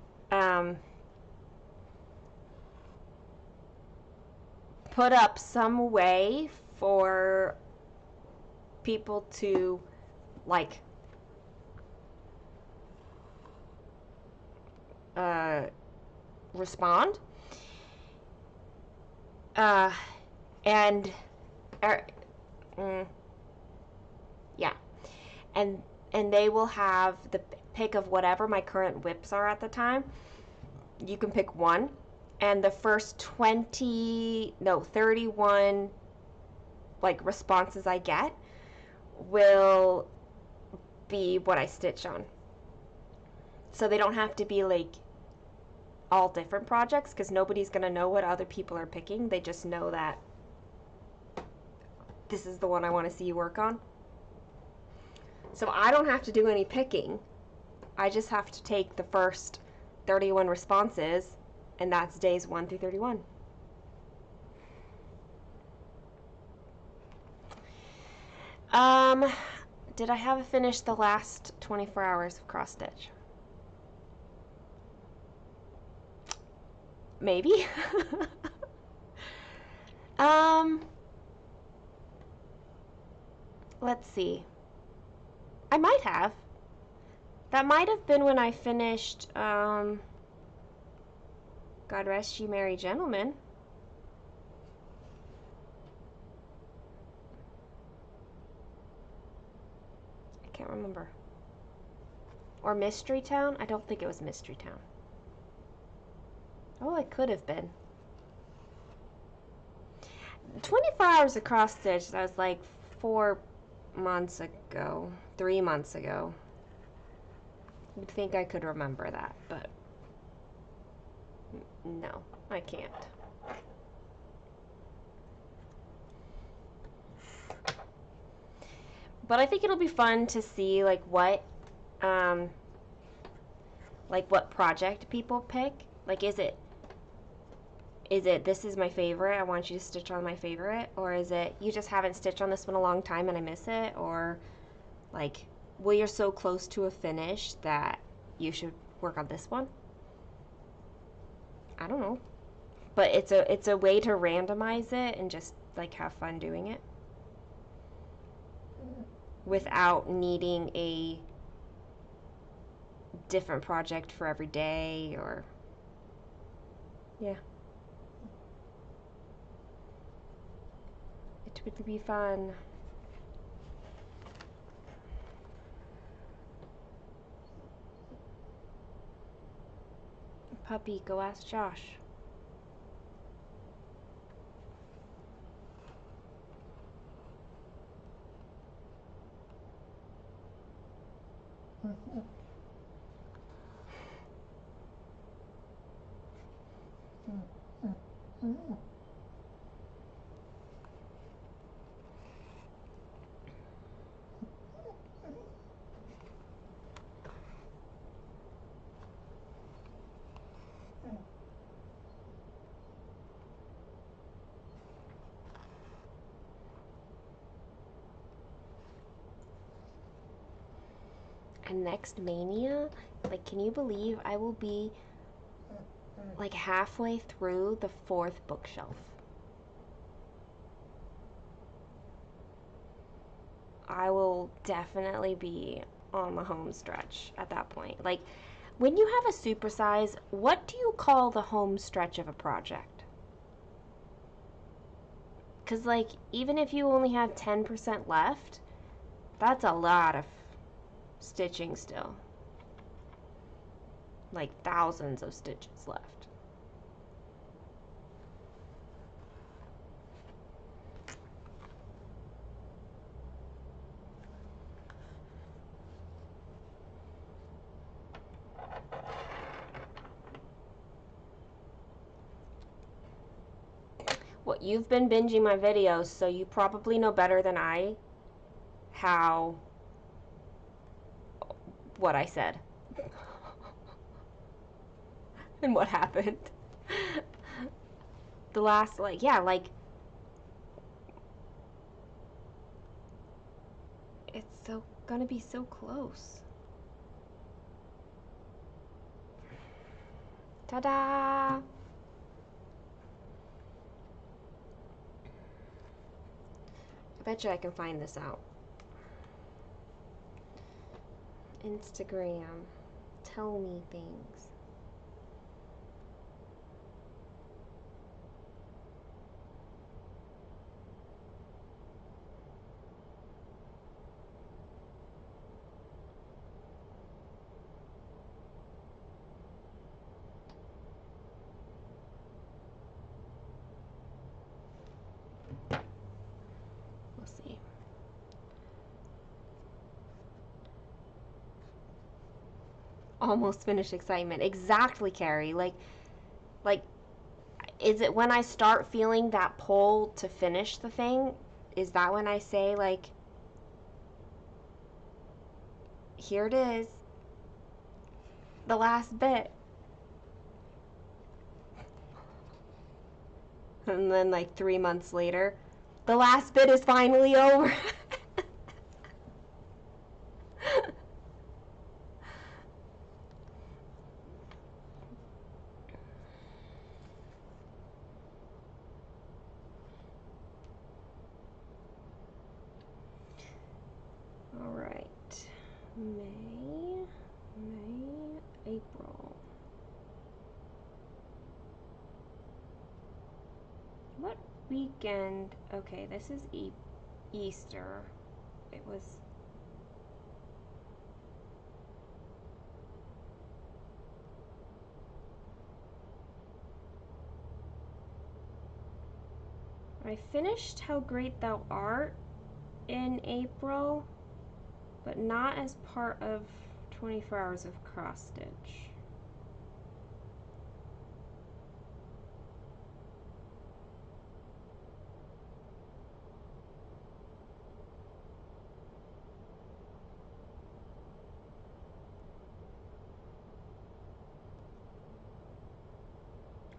put up some way for people to like respond, and yeah, and they will have the pick of whatever my current whips are at the time. You can pick one, and the first 31 like responses I get will be what I stitch on. So they don't have to be like all different projects, because nobody's gonna know what other people are picking. They just know that this is the one I want to see you work on. So I don't have to do any picking. I just have to take the first 31 responses, and that's days 1 through 31. Did I have finished the last 24 hours of cross stitch? Maybe. Let's see. I might have. That might have been when I finished, God Rest Ye Merry Gentlemen. I can't remember. Or Mystery Town? I don't think it was Mystery Town. Oh, it could have been. 24 hours of cross stitch, that was like 4 months ago, 3 months ago. You'd think I could remember that, but no, I can't. But I think it'll be fun to see like what project people pick. Like, is it this is my favorite, I want you to stitch on my favorite, or is it you just haven't stitched on this one a long time and I miss it, or like, well, you're so close to a finish that you should work on this one. I don't know, but it's a way to randomize it and just like have fun doing it without needing a different project for every day, or yeah, it would be fun. Puppy, go ask Josh. And next Mania, like, can you believe I will be like halfway through the 4th bookshelf? I will definitely be on the home stretch at that point. Like, when you have a supersize, what do you call the home stretch of a project? Because, like, even if you only have 10% left, that's a lot of stitching still. Like, thousands of stitches left. Well, you've been binging my videos, so you probably know better than I what I said and what happened. The last, like, yeah, like, it's so gonna be so close. Ta-da! I bet you I can find this out. Instagram. Tell me things. We'll see. Almost finished excitement. Exactly, Carrie. Like, is it when I start feeling that pull to finish the thing? Is that when I say, like, here it is, the last bit? And then, like, 3 months later, the last bit is finally over. All right. May, April. What weekend? Okay, this is Easter. It was. I finished How Great Thou Art in April, but not as part of 24 Hours of Cross Stitch.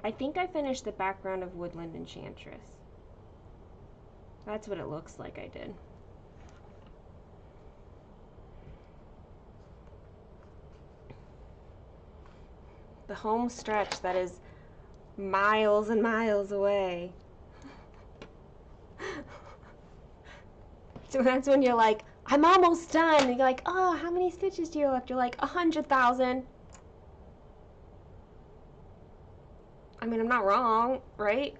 I think I finished the background of Woodland Enchantress. That's what it looks like I did. The home stretch that is miles and miles away. So that's when you're like, I'm almost done. And you're like, oh, how many stitches do you have left? You're like, 100,000. I mean, I'm not wrong, right?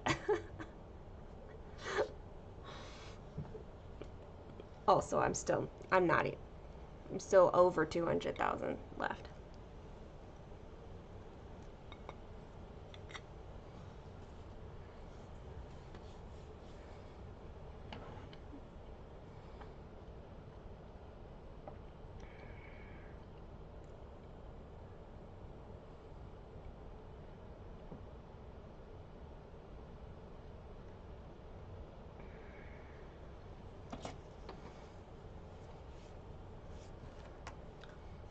Also, I'm still over 200,000 left.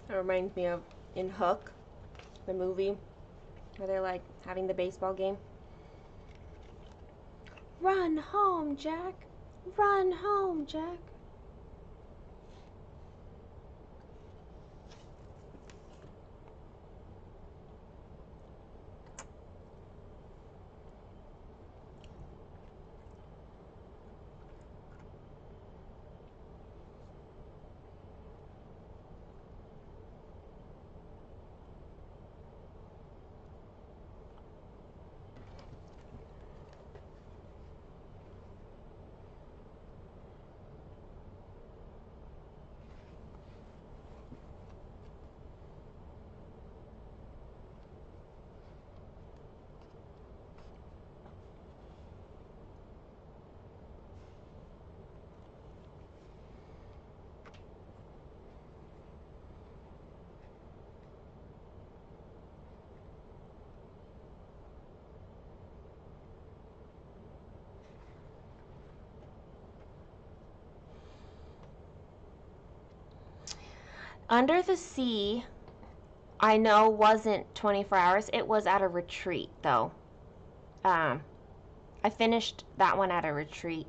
It reminds me of in Hook, the movie, where they're like having the baseball game. Run home, Jack. Run home, Jack. Under the Sea, I know wasn't 24 hours. It was at a retreat, though. I finished that one at a retreat.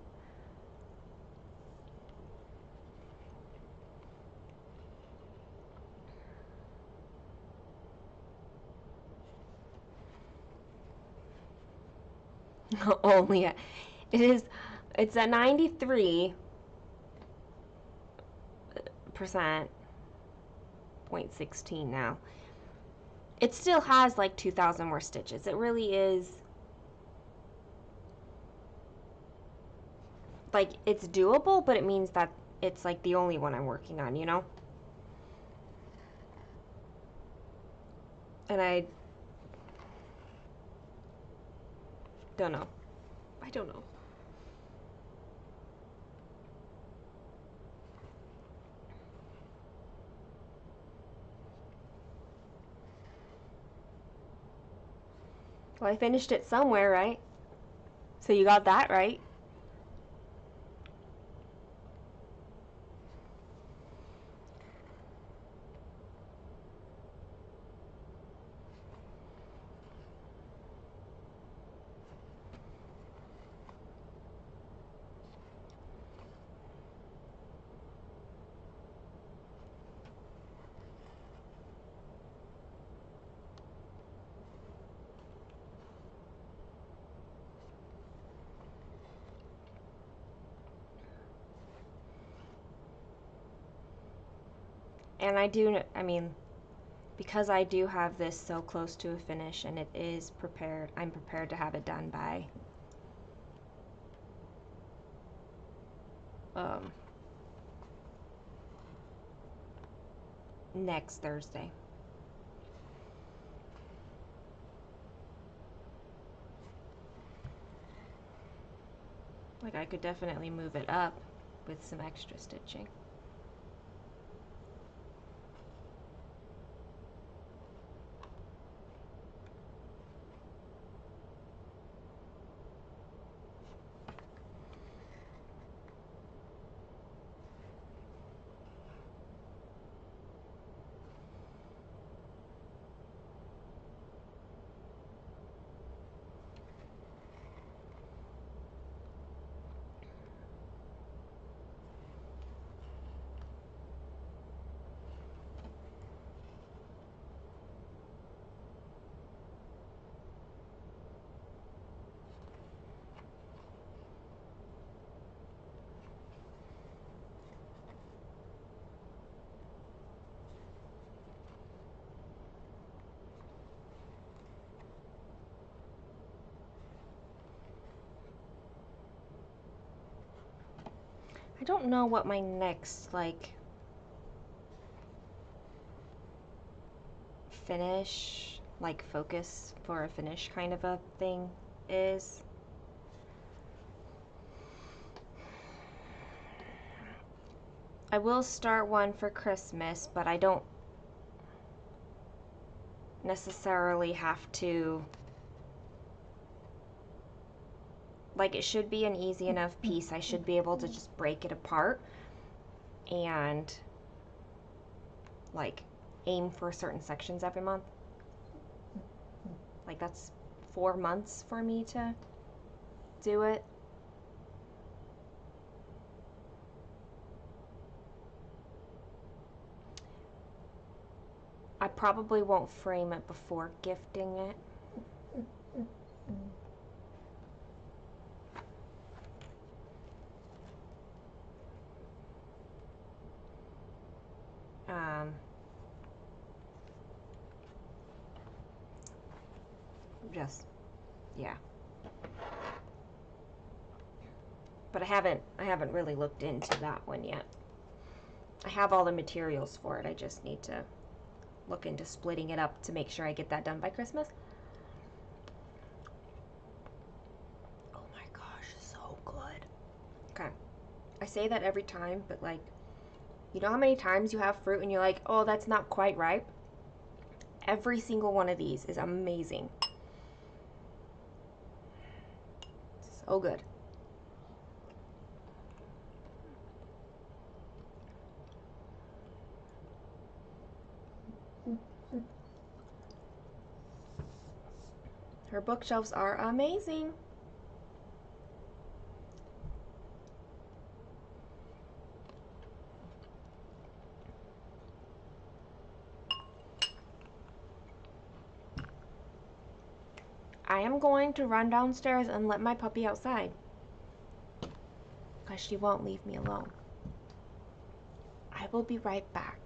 only a, it's a 93% 0.16 now. It still has like 2,000 more stitches. It really is, like, it's doable, but it means that it's like the only one I'm working on, you know? And I don't know. I don't know. Well, I finished it somewhere, right? So you got that right. And I mean, because I do have this so close to a finish and it is prepared, I'm prepared to have it done by next Thursday. Like, I could definitely move it up with some extra stitching. I don't know what my next, like, finish, like, focus for a finish kind of a thing is. I will start one for Christmas, but I don't necessarily have to, like, it should be an easy enough piece. I should be able to just break it apart and, like, aim for certain sections every month. Like, that's 4 months for me to do it. I probably won't frame it before gifting it. Just, yeah. But I haven't really looked into that one yet. I have all the materials for it. I just need to look into splitting it up to make sure I get that done by Christmas. Oh my gosh, so good. Okay. I say that every time, but, like, you know how many times you have fruit and you're like, oh, that's not quite ripe? Every single one of these is amazing. So good. Her bookshelves are amazing. I am going to run downstairs and let my puppy outside. Because she won't leave me alone. I will be right back.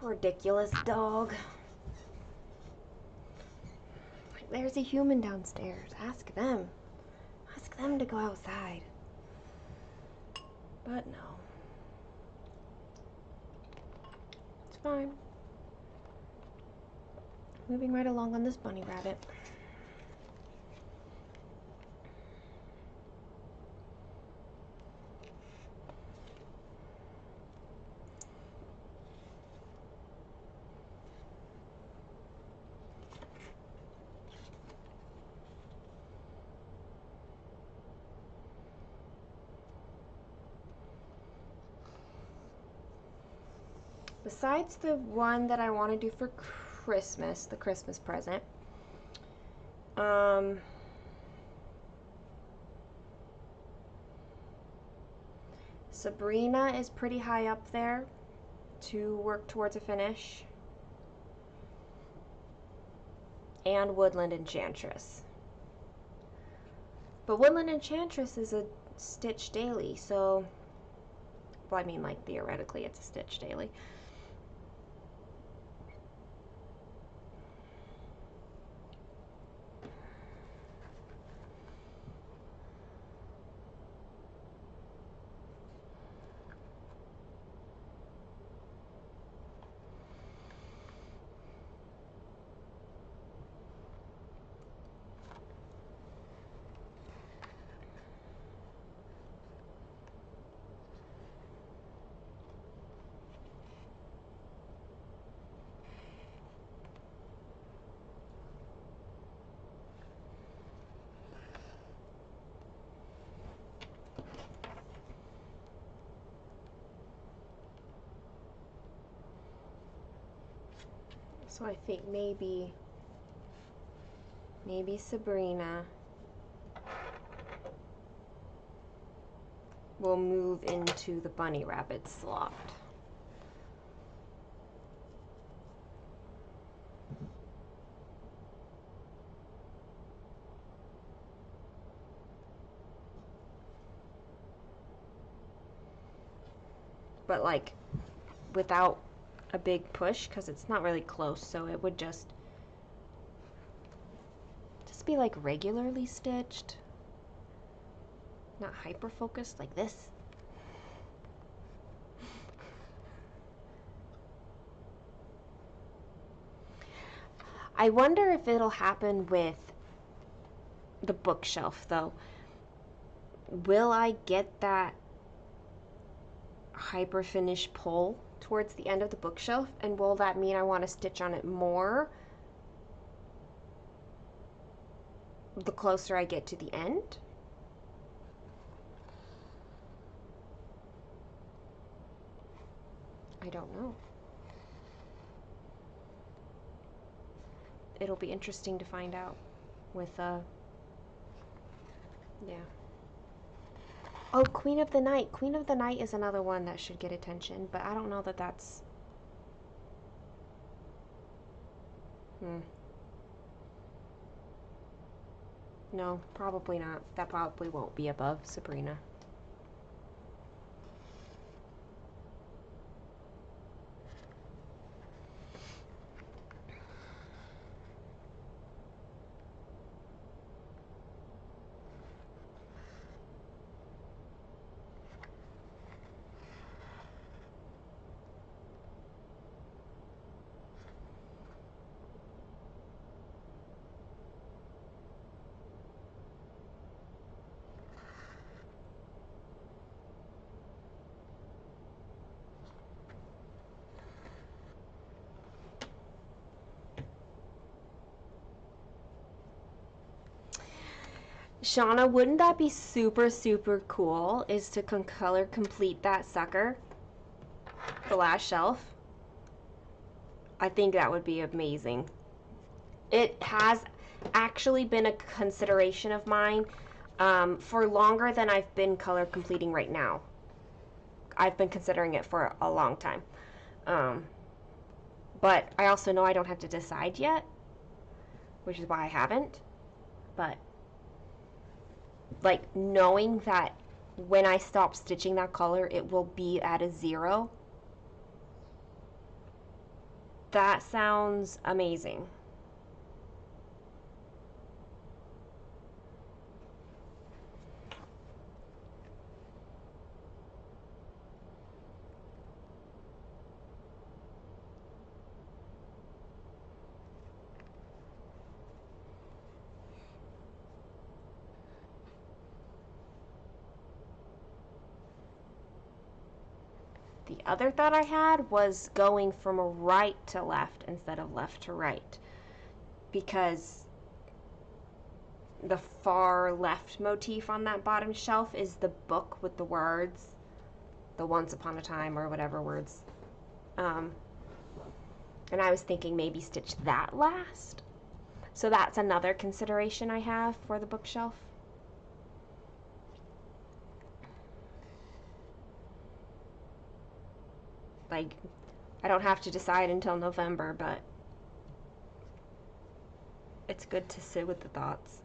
Ridiculous dog. There's a human downstairs. Ask them. Ask them to go outside. But no. It's fine. Moving right along on this bunny rabbit. Besides the one that I want to do for Christmas, the Christmas present, Sabrina is pretty high up there to work towards a finish, and Woodland Enchantress. But Woodland Enchantress is a stitch daily, so, well, I mean, like, theoretically it's a stitch daily. So I think maybe Sabrina will move into the bunny rabbit slot. But like without a big push because it's not really close, so it would just be like regularly stitched, not hyper focused like this. I wonder if it'll happen with the bookshelf though. Will I get that hyper finish pull towards the end of the bookshelf, and will that mean I want to stitch on it more the closer I get to the end? I don't know. It'll be interesting to find out with yeah. Oh, Queen of the Night. Queen of the Night is another one that should get attention, but I don't know that that's No, probably not. That probably won't be above Sabrina. Shauna, wouldn't that be super, super cool, is to color complete that sucker, the last shelf? I think that would be amazing. It has actually been a consideration of mine for longer than I've been color completing right now. I've been considering it for a long time. But I also know I don't have to decide yet, which is why I haven't. But like knowing that when I stop stitching that color it will be at a 0, that sounds amazing. The other thought I had was going from right to left instead of left to right, because the far left motif on that bottom shelf is the book with the words, the once upon a time or whatever words. And I was thinking maybe stitch that last. So that's another consideration I have for the bookshelf. Like, I don't have to decide until November, but it's good to sit with the thoughts.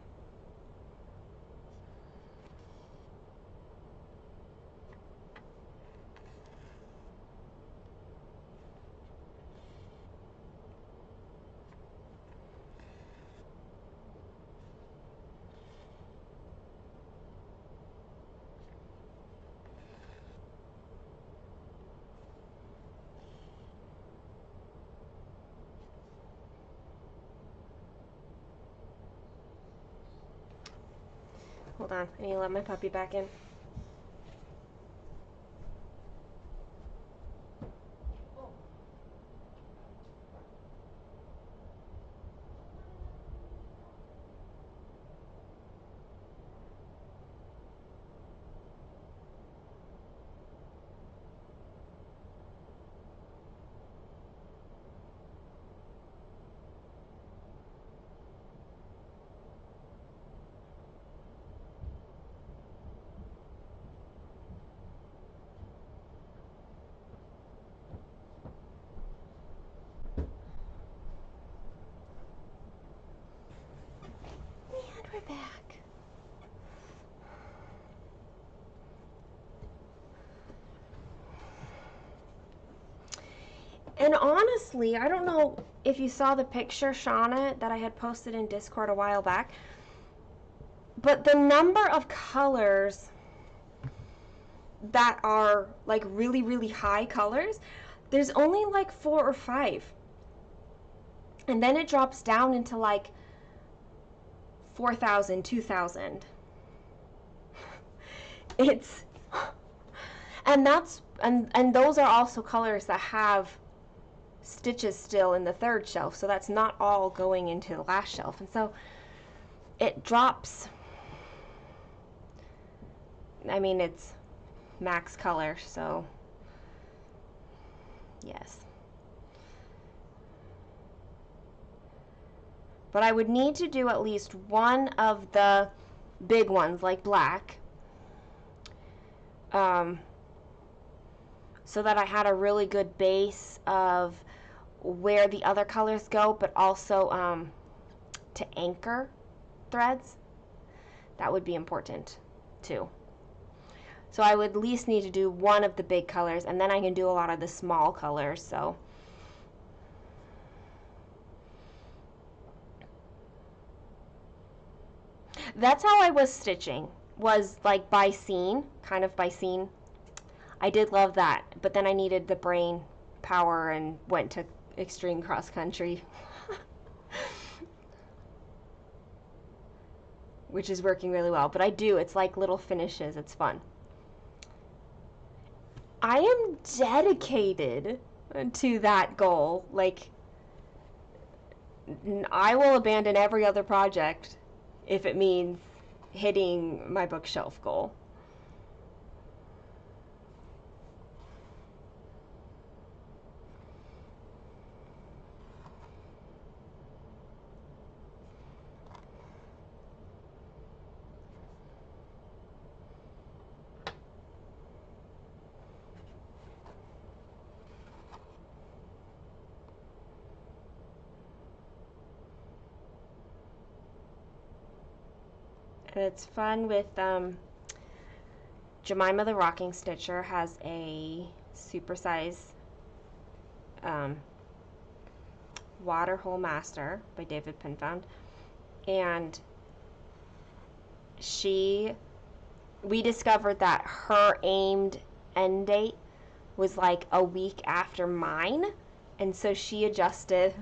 Hold on, I need to let my puppy back in. And we're back. And honestly, I don't know if you saw the picture, Shauna, that I had posted in Discord a while back, but the number of colors that are like really, really high colors, there's only like 4 or 5. And then it drops down into like 4,000, 2,000. It's and those are also colors that have stitches still in the third shelf, so that's not all going into the last shelf. And so it drops, I mean, it's max color, so yes. But I would need to do at least one of the big ones, like black, so that I had a really good base of where the other colors go, but also to anchor threads. That would be important too. So I would at least need to do one of the big colors, and then I can do a lot of the small colors. So that's how I was stitching, was like by scene, kind of by scene. I did love that, but then I needed the brain power and went to extreme cross country, which is working really well. But it's like little finishes, it's fun. I am dedicated to that goal. Like, I will abandon every other project if it means hitting my bookshelf goal. And it's fun with Jemima the Rocking Stitcher has a supersize Waterhole Master by David Pinfound, and we discovered that her aimed end date was like a week after mine, and so she adjusted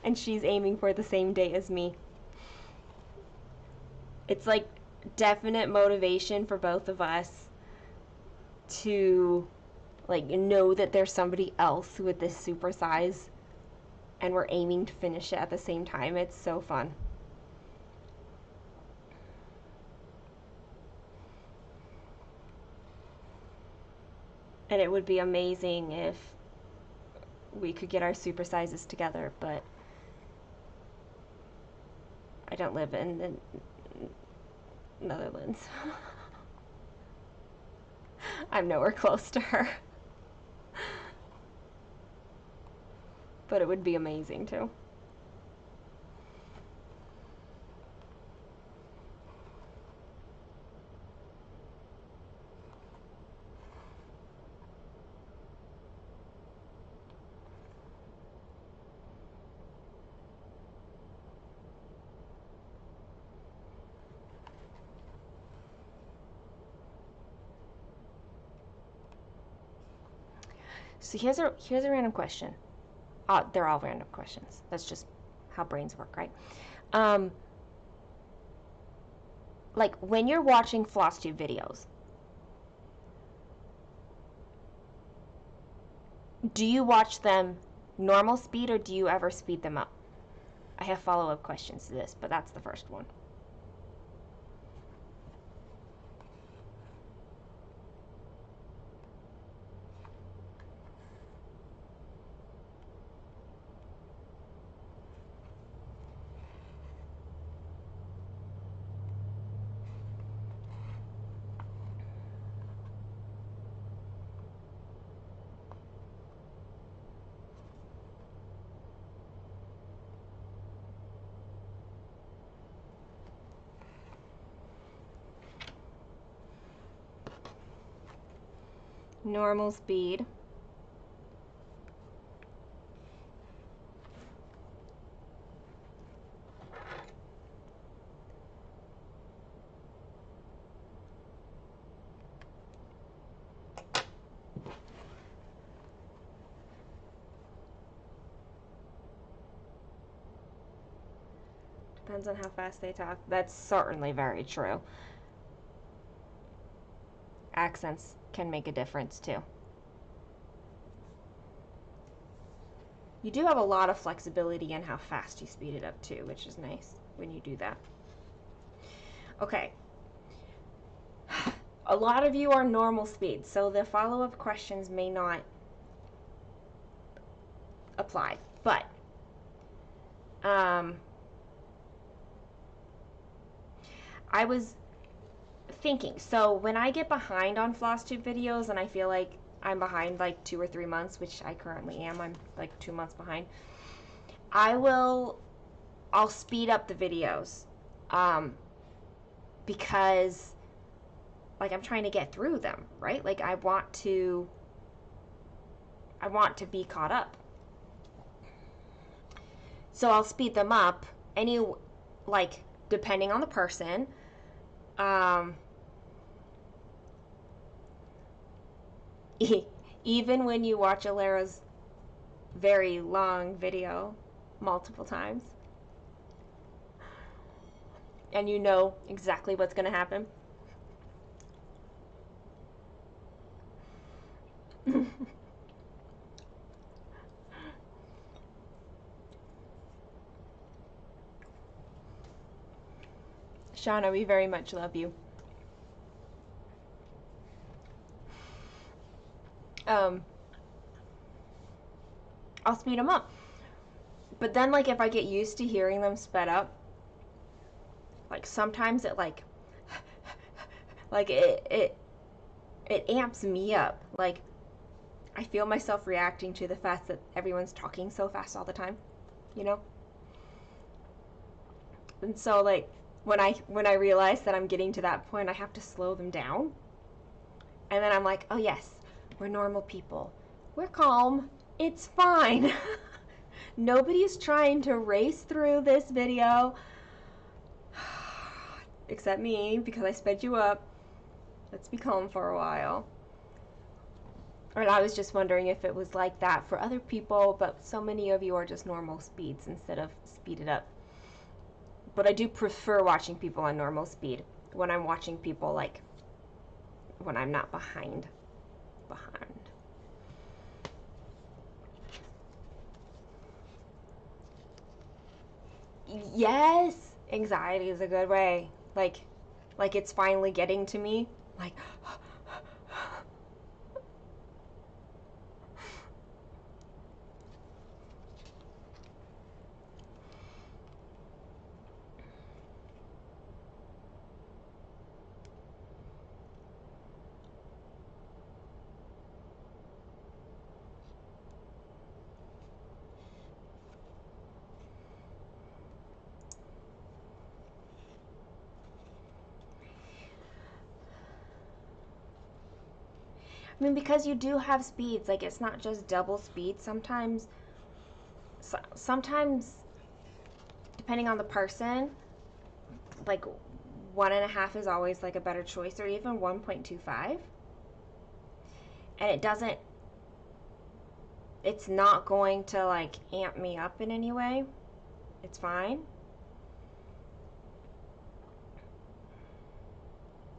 and she's aiming for the same date as me. It's like definite motivation for both of us to like know that there's somebody else with this super size and we're aiming to finish it at the same time. It's so fun. And it would be amazing if we could get our super sizes together, but I don't live in the Netherlands. I'm nowhere close to her. But it would be amazing too. So here's a random question. They're all random questions. That's just how brains work, right? Like when you're watching FlossTube videos, do you watch them normal speed or do you ever speed them up? I have follow-up questions to this, but that's the first one. Normal speed. depends on how fast they talk. That's certainly very true. Accents can make a difference too. You do have a lot of flexibility in how fast you speed it up too, which is nice when you do that. Okay. A lot of you are normal speed, so the follow-up questions may not apply. But I was thinking, so when I get behind on floss tube videos and I feel like I'm behind like 2 or 3 months, which I currently am, I'm like 2 months behind, I'll speed up the videos because like I'm trying to get through them, right? Like I want to be caught up. So I'll speed them up like depending on the person. Even when you watch Alara's very long video multiple times and you know exactly what's going to happen. Shauna, we very much love you. I'll speed them up. But then, like, if I get used to hearing them sped up, like, sometimes it, like it amps me up. Like, I feel myself reacting to the fact that everyone's talking so fast all the time, you know? And so, like, when I realize that I'm getting to that point, I have to slow them down. And then I'm like, oh yes, we're normal people. We're calm. It's fine. Nobody's trying to race through this video. Except me, because I sped you up. Let's be calm for a while. And I was just wondering if it was like that for other people, but so many of you are just normal speeds instead of speeded up. But I do prefer watching people on normal speed when I'm watching people, like, when I'm not behind. Yes, anxiety is a good way. Like it's finally getting to me. Like, I mean, because you do have speeds, like it's not just double speed. Sometimes depending on the person, like 1.5 is always like a better choice, or even 1.25. And it's not going to like amp me up in any way. It's fine.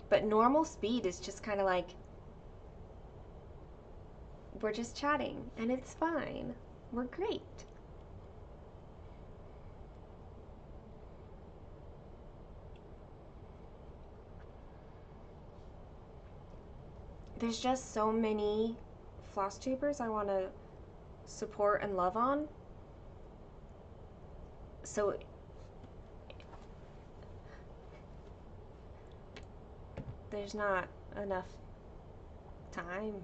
But normal speed is just kind of like, we're just chatting and it's fine. We're great. There's just so many floss tubers I want to support and love on. So there's not enough time.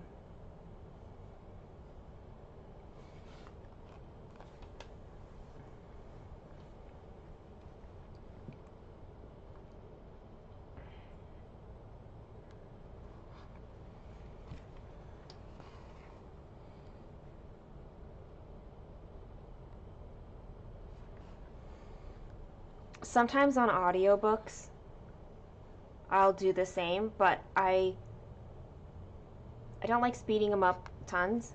Sometimes on audiobooks, I'll do the same, but I don't like speeding them up tons.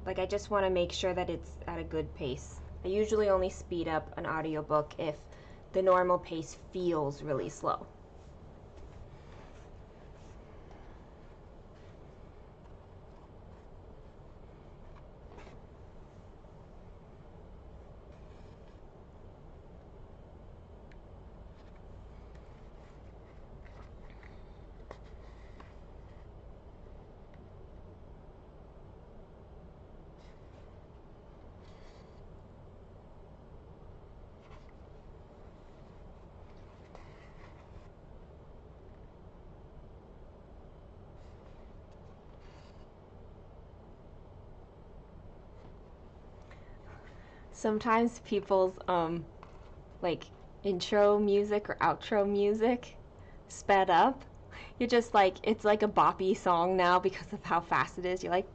Like I just want to make sure that it's at a good pace. I usually only speed up an audiobook if the normal pace feels really slow. Sometimes people's like intro music or outro music sped up. You're just like, it's like a boppy song now because of how fast it is. You're like,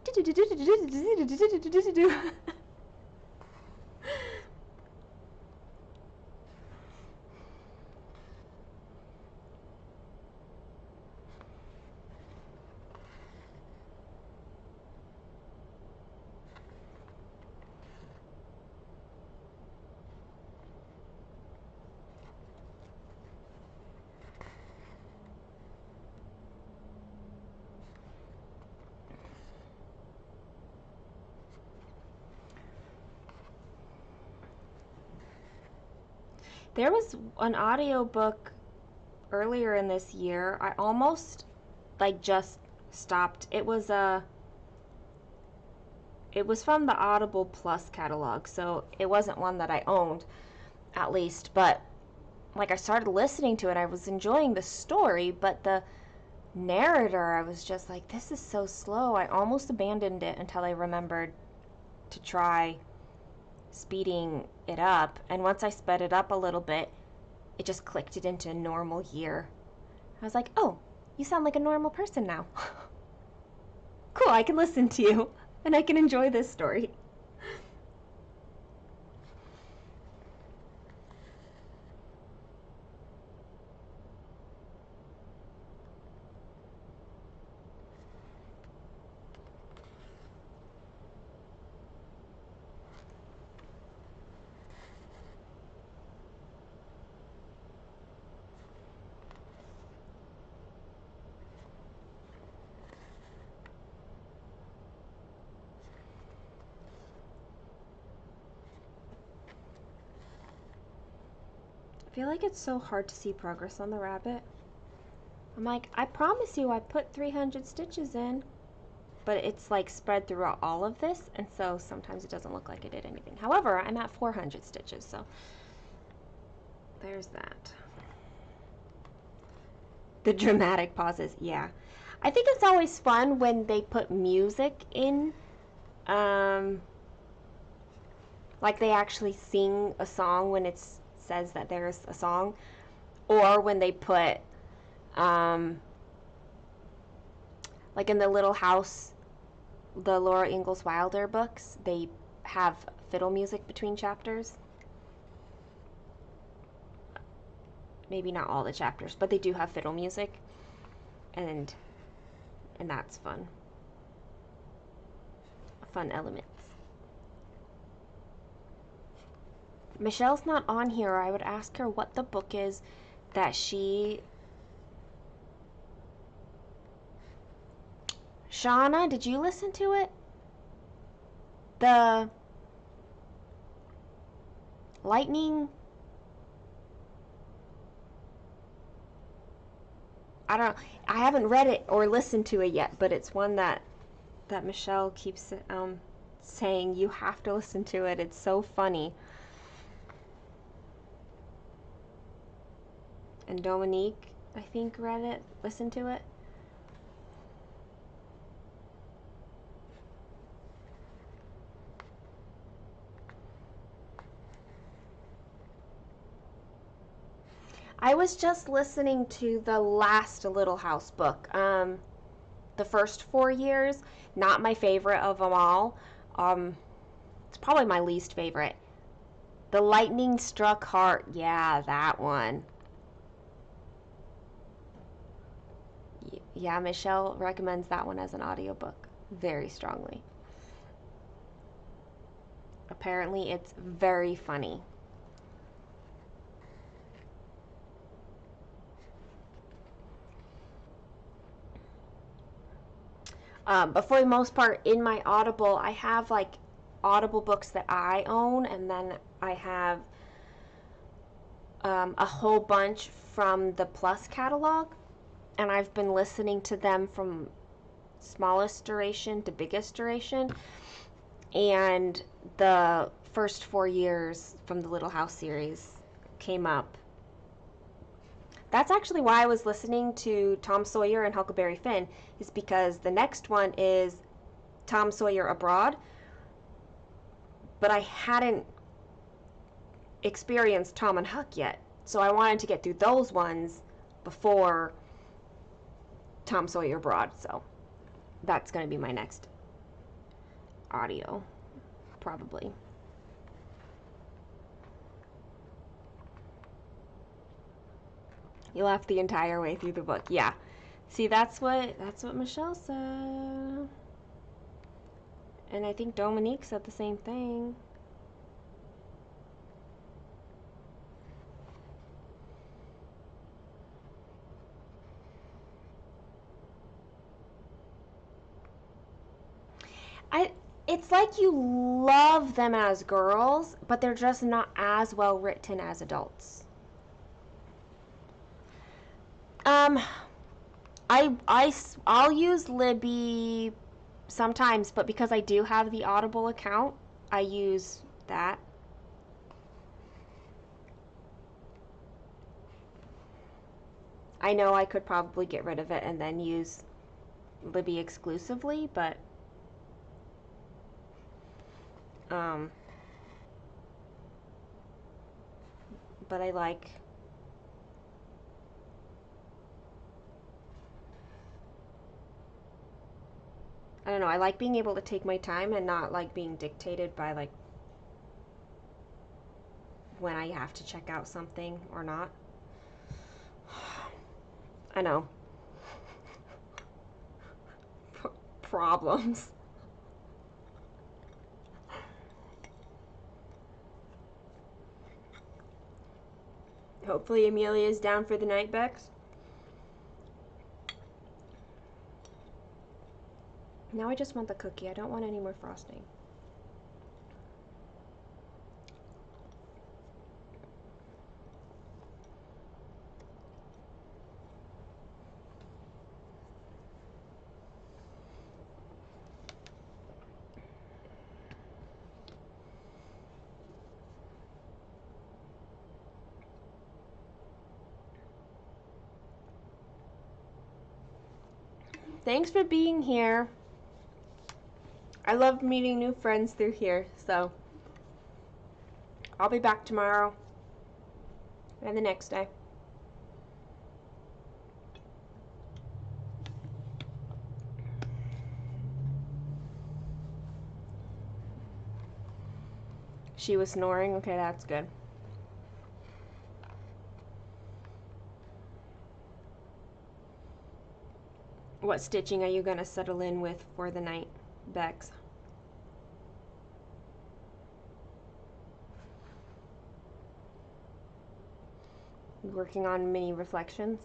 there was an audiobook earlier in this year. I almost like just stopped. It was from the Audible Plus catalog, so it wasn't one that I owned, at least, but like I started listening to it, I was enjoying the story, but the narrator, I was just like, this is so slow. I almost abandoned it until I remembered to try speeding it up, and once I sped it up a little bit, it just clicked it into normal gear. I was like, oh, you sound like a normal person now. Cool, I can listen to you, and I can enjoy this story. I feel like it's so hard to see progress on the rabbit. I'm like, I promise you I put 300 stitches in, but it's like spread throughout all of this, and so sometimes it doesn't look like I did anything. However, I'm at 400 stitches, so there's that. The dramatic pauses, yeah. I think it's always fun when they put music in, um, like they actually sing a song when it says that there's a song, or when they put, um, like in the Little House, the Laura Ingalls Wilder books, they have fiddle music between chapters. Maybe not all the chapters, but they do have fiddle music, and that's fun. Fun elements. Michelle's not on here. I would ask her what the book is that she... Shauna, did you listen to it? The lightning... I don't know. I haven't read it or listened to it yet, but it's one that Michelle keeps saying you have to listen to it. It's so funny. And Dominique, I think, read it, listened to it. I was just listening to the last Little House book, the first 4 years. Not my favorite of them all. It's probably my least favorite. The Lightning Struck Heart. Yeah, that one. Yeah, Michelle recommends that one as an audiobook very strongly. Apparently, it's very funny. But for the most part, in my Audible, I have like Audible books that I own, and then I have a whole bunch from the Plus catalog, and I've been listening to them from smallest duration to biggest duration. And the first 4 years from the Little House series came up. That's actually why I was listening to Tom Sawyer and Huckleberry Finn, is because the next one is Tom Sawyer Abroad, but I hadn't experienced Tom and Huck yet. So I wanted to get through those ones before Tom Sawyer Abroad. So that's going to be my next audio, probably. You laughed the entire way through the book. Yeah. See, that's what Michelle said. And I think Dominique said the same thing. It's like you love them as girls, but they're just not as well written as adults. Um, I'll use Libby sometimes, but because I do have the Audible account, I use that. I know I could probably get rid of it and then use Libby exclusively, um, but I like. I don't know, I like being able to take my time and not like being dictated by like when I have to check out something or not. I know. Problems. Hopefully Amelia's down for the night, Bex. Now I just want the cookie. I don't want any more frosting. Thanks for being here. I love meeting new friends through here, so I'll be back tomorrow and the next day. She was snoring? Okay, that's good. What stitching are you going to settle in with for the night, Bex? Working on mini reflections?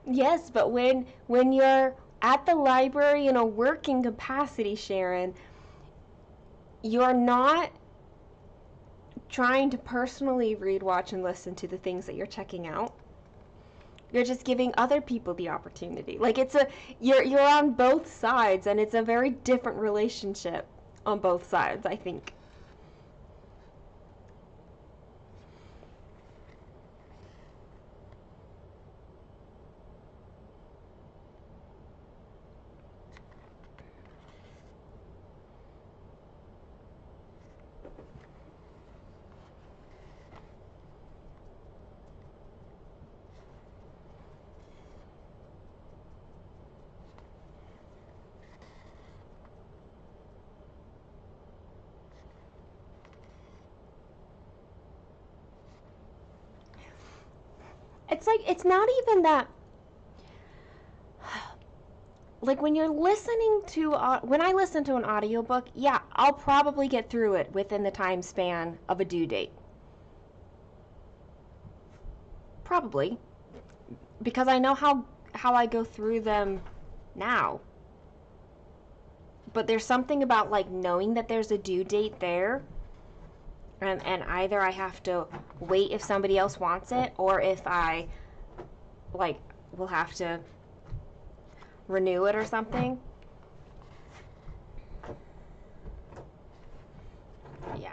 Yes, but when you're at the library in a working capacity, Sharon, you're not trying to personally read, watch, and listen to the things that you're checking out. You're just giving other people the opportunity. Like you're on both sides, and it's a very different relationship on both sides, I think. It's like, it's not even that, like when you're listening to, when I listen to an audiobook, yeah, I'll probably get through it within the time span of a due date. Probably. Because I know how I go through them now. But there's something about like knowing that there's a due date there, and either I have to wait if somebody else wants it, or if I like will have to renew it or something. Yeah.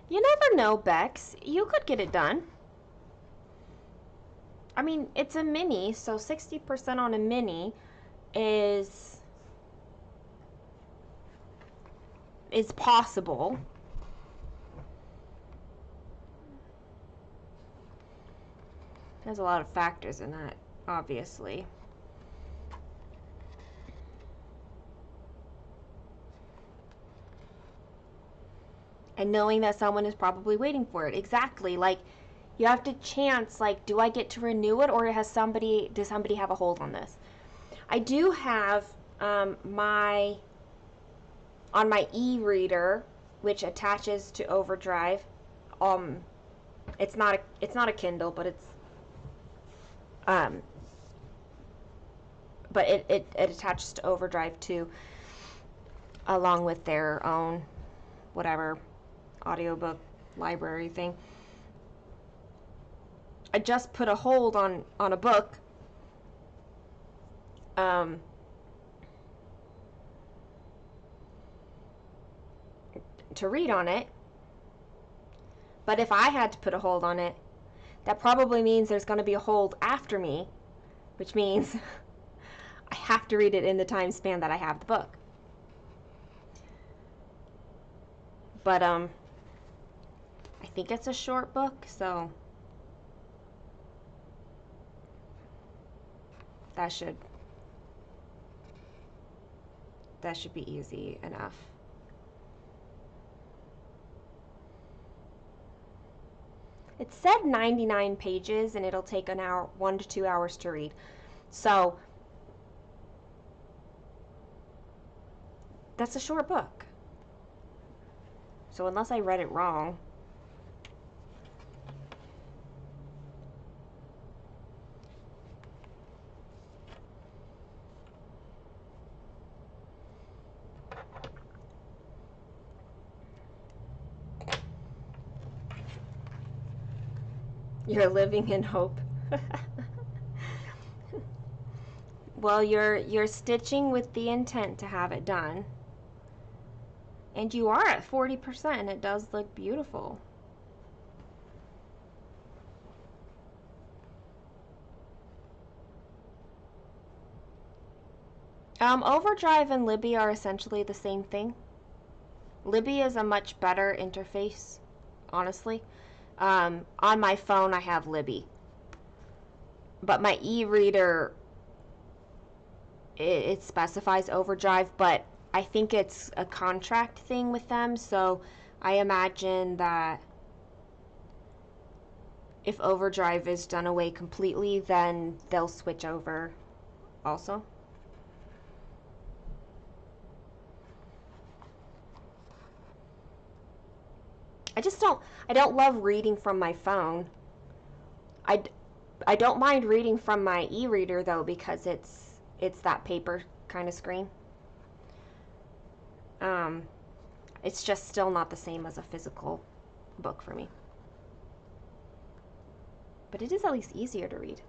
You never know, Bex. You could get it done. I mean, it's a mini, so 60% on a mini is possible. There's a lot of factors in that, obviously. And knowing that someone is probably waiting for it. Exactly. Like, you have to chance, like, do I get to renew it, or does somebody have a hold on this? I do have my on my e-reader, which attaches to Overdrive. Um, it's not a Kindle, but um, it attaches to Overdrive too, along with their own whatever audiobook library thing. I just put a hold on a book. Um, to read on it. But if I had to put a hold on it, that probably means there's going to be a hold after me, which means I have to read it in the time span that I have the book. But I think it's a short book, so that should be easy enough. It said 99 pages, and it'll take 1 to 2 hours to read. So that's a short book. So unless I read it wrong. You're living in hope. Well, you're stitching with the intent to have it done. And you are at 40%, and it does look beautiful. Overdrive and Libby are essentially the same thing. Libby is a much better interface, honestly. On my phone, I have Libby. But my e-reader, it specifies Overdrive, but I think it's a contract thing with them, so I imagine that if Overdrive is done away completely, then they'll switch over also. I don't love reading from my phone. I don't mind reading from my e-reader though, because it's that paper kind of screen. It's just still not the same as a physical book for me. But it is at least easier to read.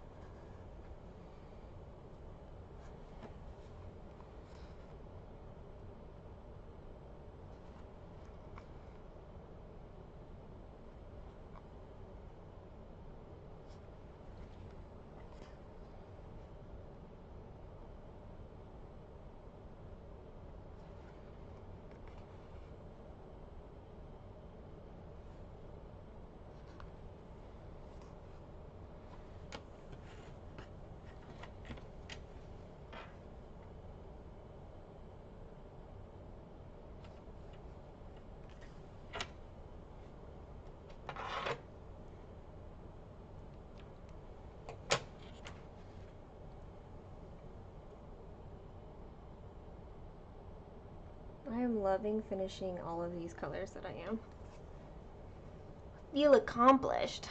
I'm loving finishing all of these colors that I am. Feel accomplished.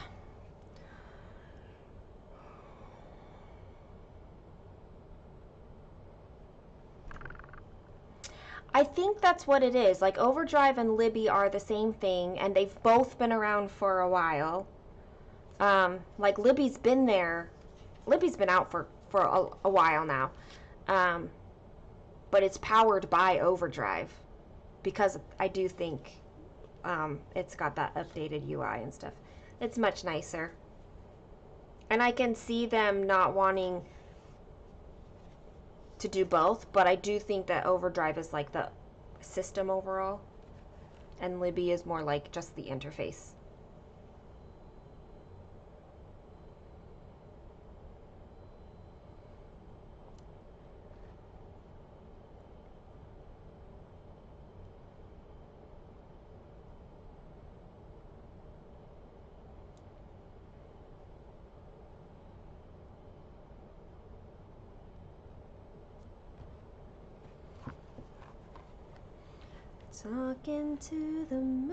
I think that's what it is. Like Overdrive and Libby are the same thing, and they've both been around for a while. Like Libby's been there. Libby's been out for a while now. But it's powered by Overdrive because I do think it's got that updated UI and stuff. It's much nicer. And I can see them not wanting to do both, but I do think that Overdrive is like the system overall, and Libby is more like just the interface. Talking to the moon,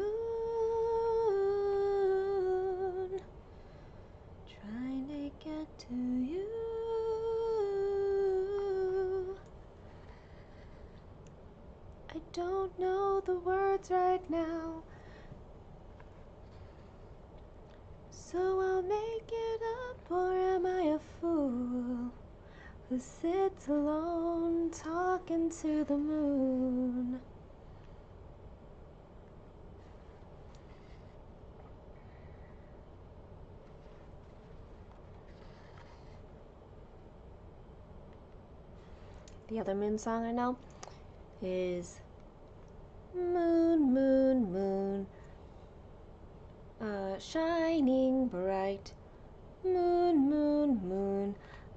trying to get to you. I don't know the words right now, so I'll make it up, or am I a fool who sits alone talking to the moon? The other moon song I know is Moon, moon, moon, shining bright. Moon, moon, moon,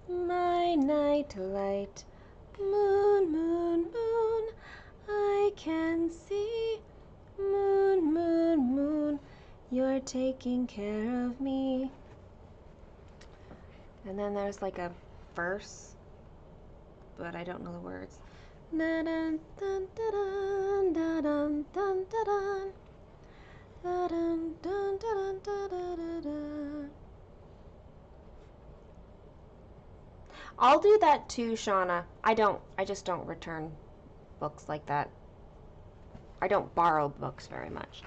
my night light. Moon, moon, moon, I can see. Moon, moon, moon, you're taking care of me. And then there's like a verse, but I don't know the words. Dun dun dun dun dun dun dun dun dun dun dun. I'll do that too, Shauna. I just don't return books like that. I don't borrow books very much,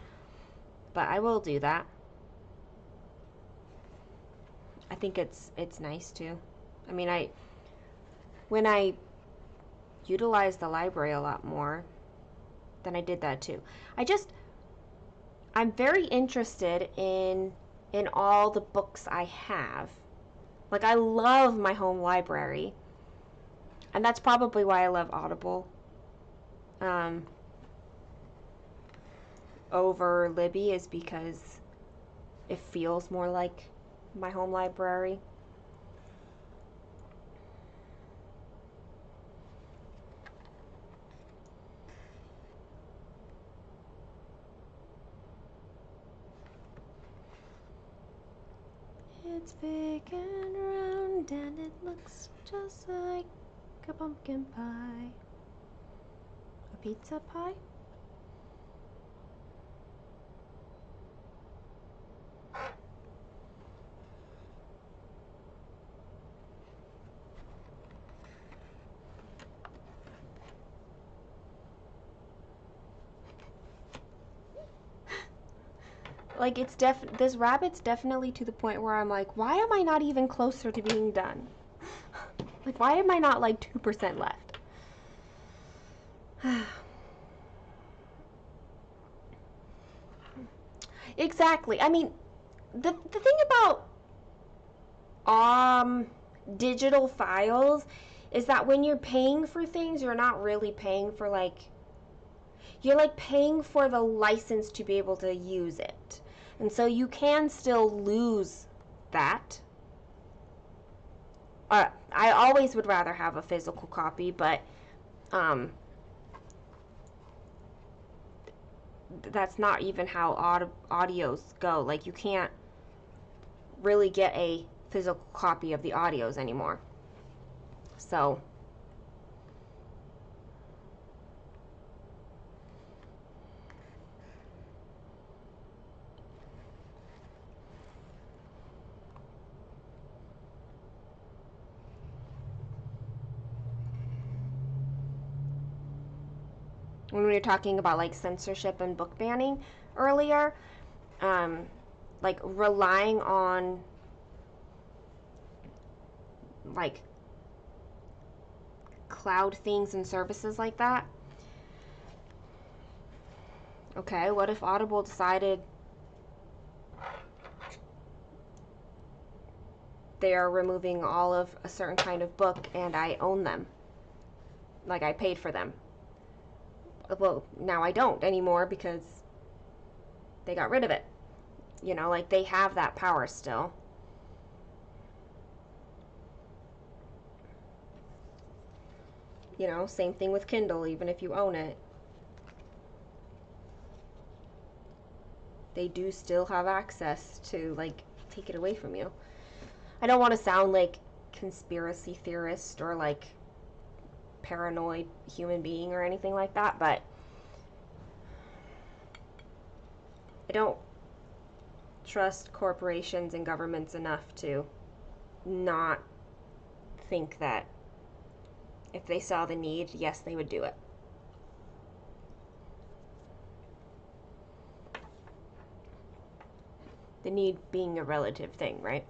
but I will do that. I think it's nice too. I mean, when I utilize the library a lot more, then I did that too. I'm very interested in all the books I have. Like, I love my home library, and that's probably why I love Audible over Libby, is because it feels more like my home library. It's big and round and it looks just like a pumpkin pie. A pizza pie? Like, this rabbit's definitely to the point where I'm like, why am I not even closer to being done? Like, why am I not like 2% left? Exactly. I mean, the thing about digital files is that when you're paying for things, you're not really paying for you're like paying for the license to be able to use it. And so you can still lose that. I always would rather have a physical copy, but that's not even how audios go. Like, you can't really get a physical copy of the audios anymore. So when we were talking about like censorship and book banning earlier, um, like relying on like cloud things and services like that. Okay, what if Audible decided they are removing all of a certain kind of book and I own them? Like I paid for them. Well, now I don't anymore because they got rid of it. You know, like they have that power still. You know, same thing with Kindle, even if you own it. They do still have access to, like, take it away from you. I don't want to sound like conspiracy theorist or like paranoid human being or anything like that, but I don't trust corporations and governments enough to not think that if they saw the need, yes, they would do it. The need being a relative thing, right?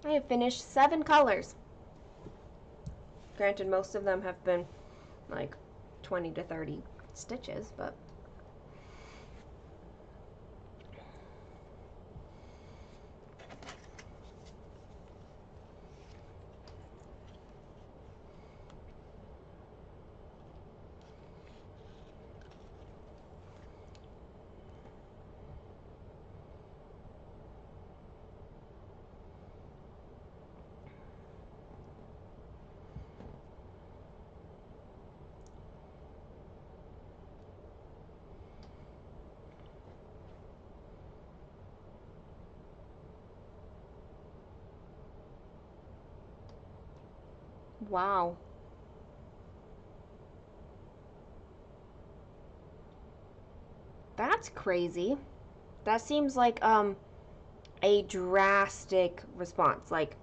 I have finished 7 colors. Granted, most of them have been like 20 to 30 stitches, but wow. That's crazy. That seems like a drastic response. Like,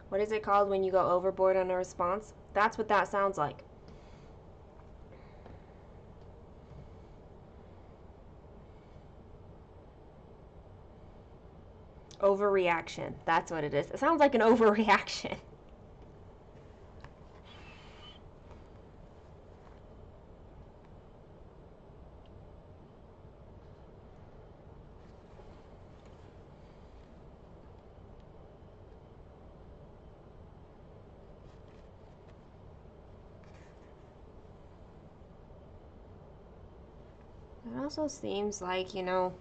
what is it called when you go overboard on a response? That's what that sounds like. Overreaction. That's what it is. It sounds like an overreaction. It also seems like, you know,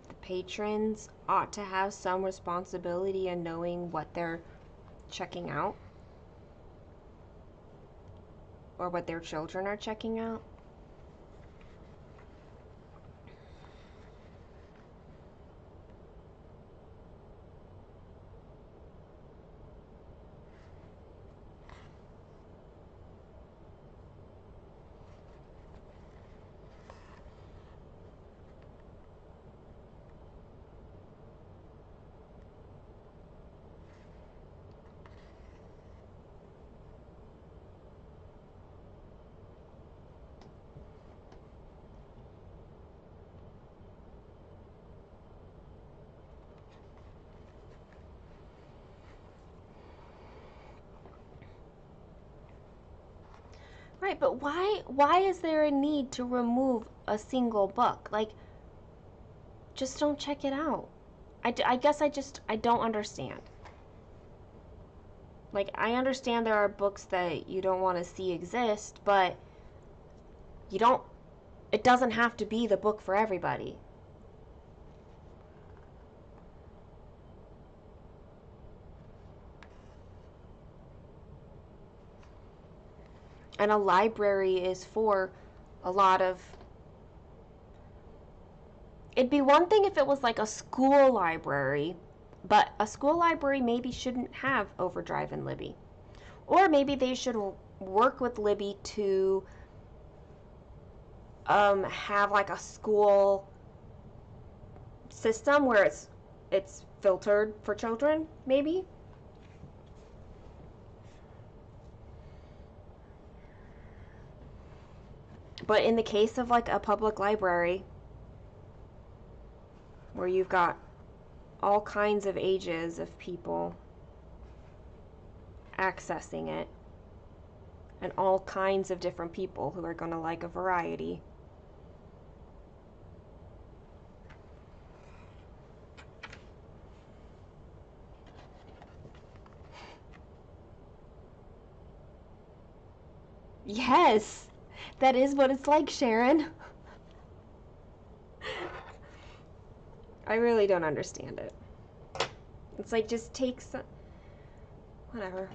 the patrons ought to have some responsibility in knowing what they're checking out or what their children are checking out. Right, but why is there a need to remove a single book? Like, just don't check it out. I guess I don't understand. Like, I understand there are books that you don't want to see exist, but you don't, it doesn't have to be the book for everybody. And a library is for a lot of, it'd be one thing if it was like a school library, but a school library maybe shouldn't have Overdrive and Libby. Or maybe they should work with Libby to have like a school system where it's filtered for children, maybe. But in the case of like a public library where you've got all kinds of ages of people accessing it and all kinds of different people who are going to like a variety. Yes, that is what it's like, Sharon. I really don't understand it. It's like, just take some. Whatever.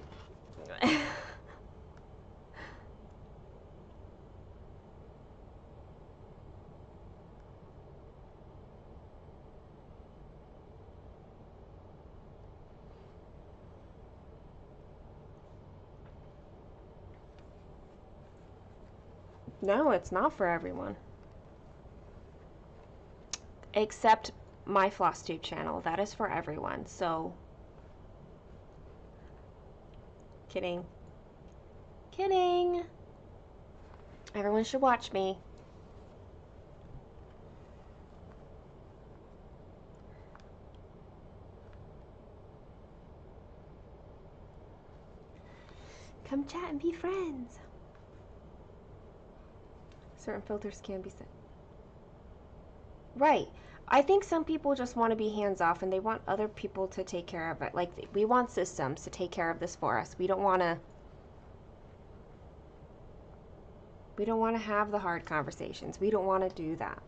No, it's not for everyone. Except my FlossTube channel. That is for everyone, so. Kidding. Kidding. Everyone should watch me. Come chat and be friends. Certain filters can be set. Right. I think some people just want to be hands off and they want other people to take care of it. Like, we want systems to take care of this for us. We don't want to have the hard conversations. We don't want to do that.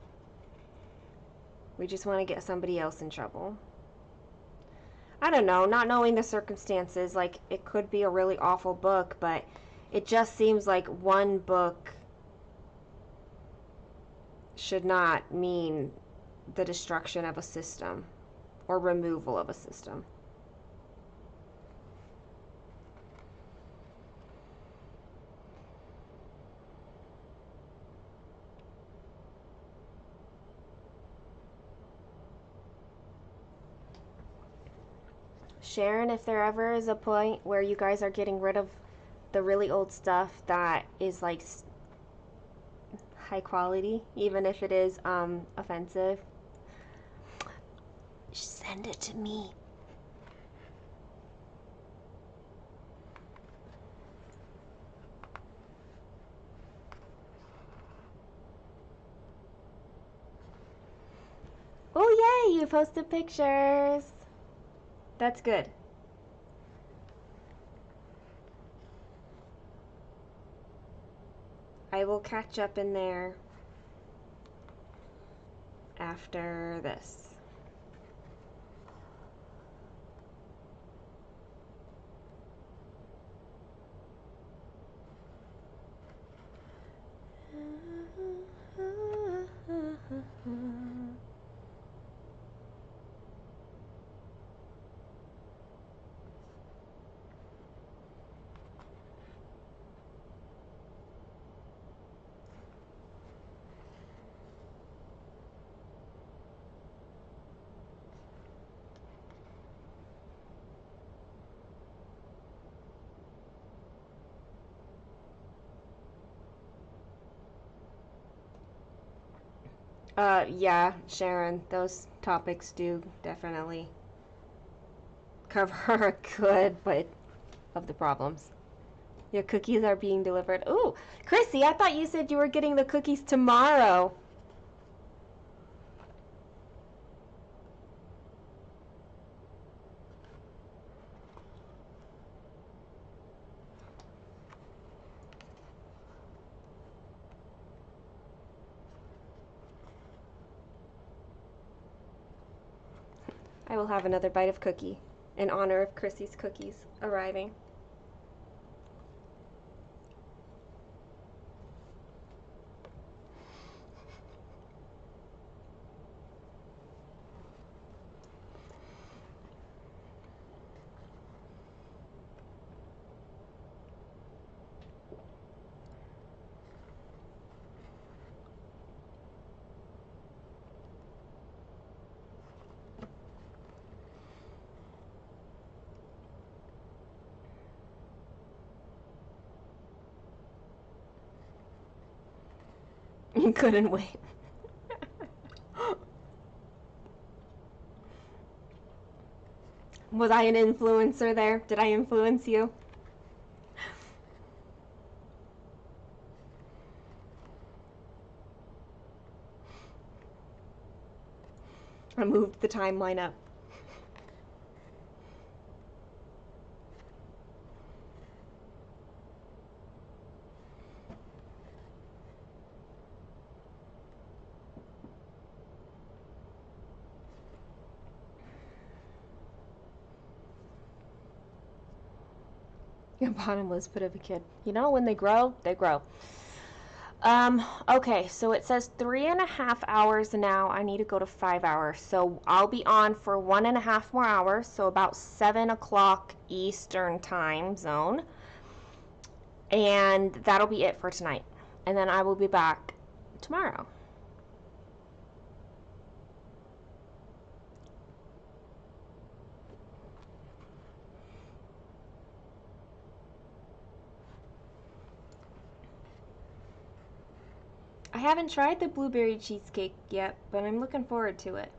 We just want to get somebody else in trouble. I don't know, not knowing the circumstances, like, it could be a really awful book, but it just seems like one book should not mean the destruction of a system or removal of a system. Sharon, if there ever is a point where you guys are getting rid of the really old stuff that is like high quality, even if it is offensive, send it to me. Oh yay, you posted pictures. That's good. I will catch up in there after this. Yeah, Sharon, those topics do definitely cover a good bit of the problems. Your cookies are being delivered. Ooh, Chrissy, I thought you said you were getting the cookies tomorrow. I will have another bite of cookie in honor of Chrissy's cookies arriving. You couldn't wait. Was I an influencer there? Did I influence you? I moved the timeline up. A bottomless pit of a kid. You know, when they grow, they grow. Okay, so it says 3.5 hours now. I need to go to 5 hours. So I'll be on for 1.5 more hours, so about 7 o'clock Eastern time zone. And that'll be it for tonight. And then I will be back tomorrow. I haven't tried the blueberry cheesecake yet, but I'm looking forward to it.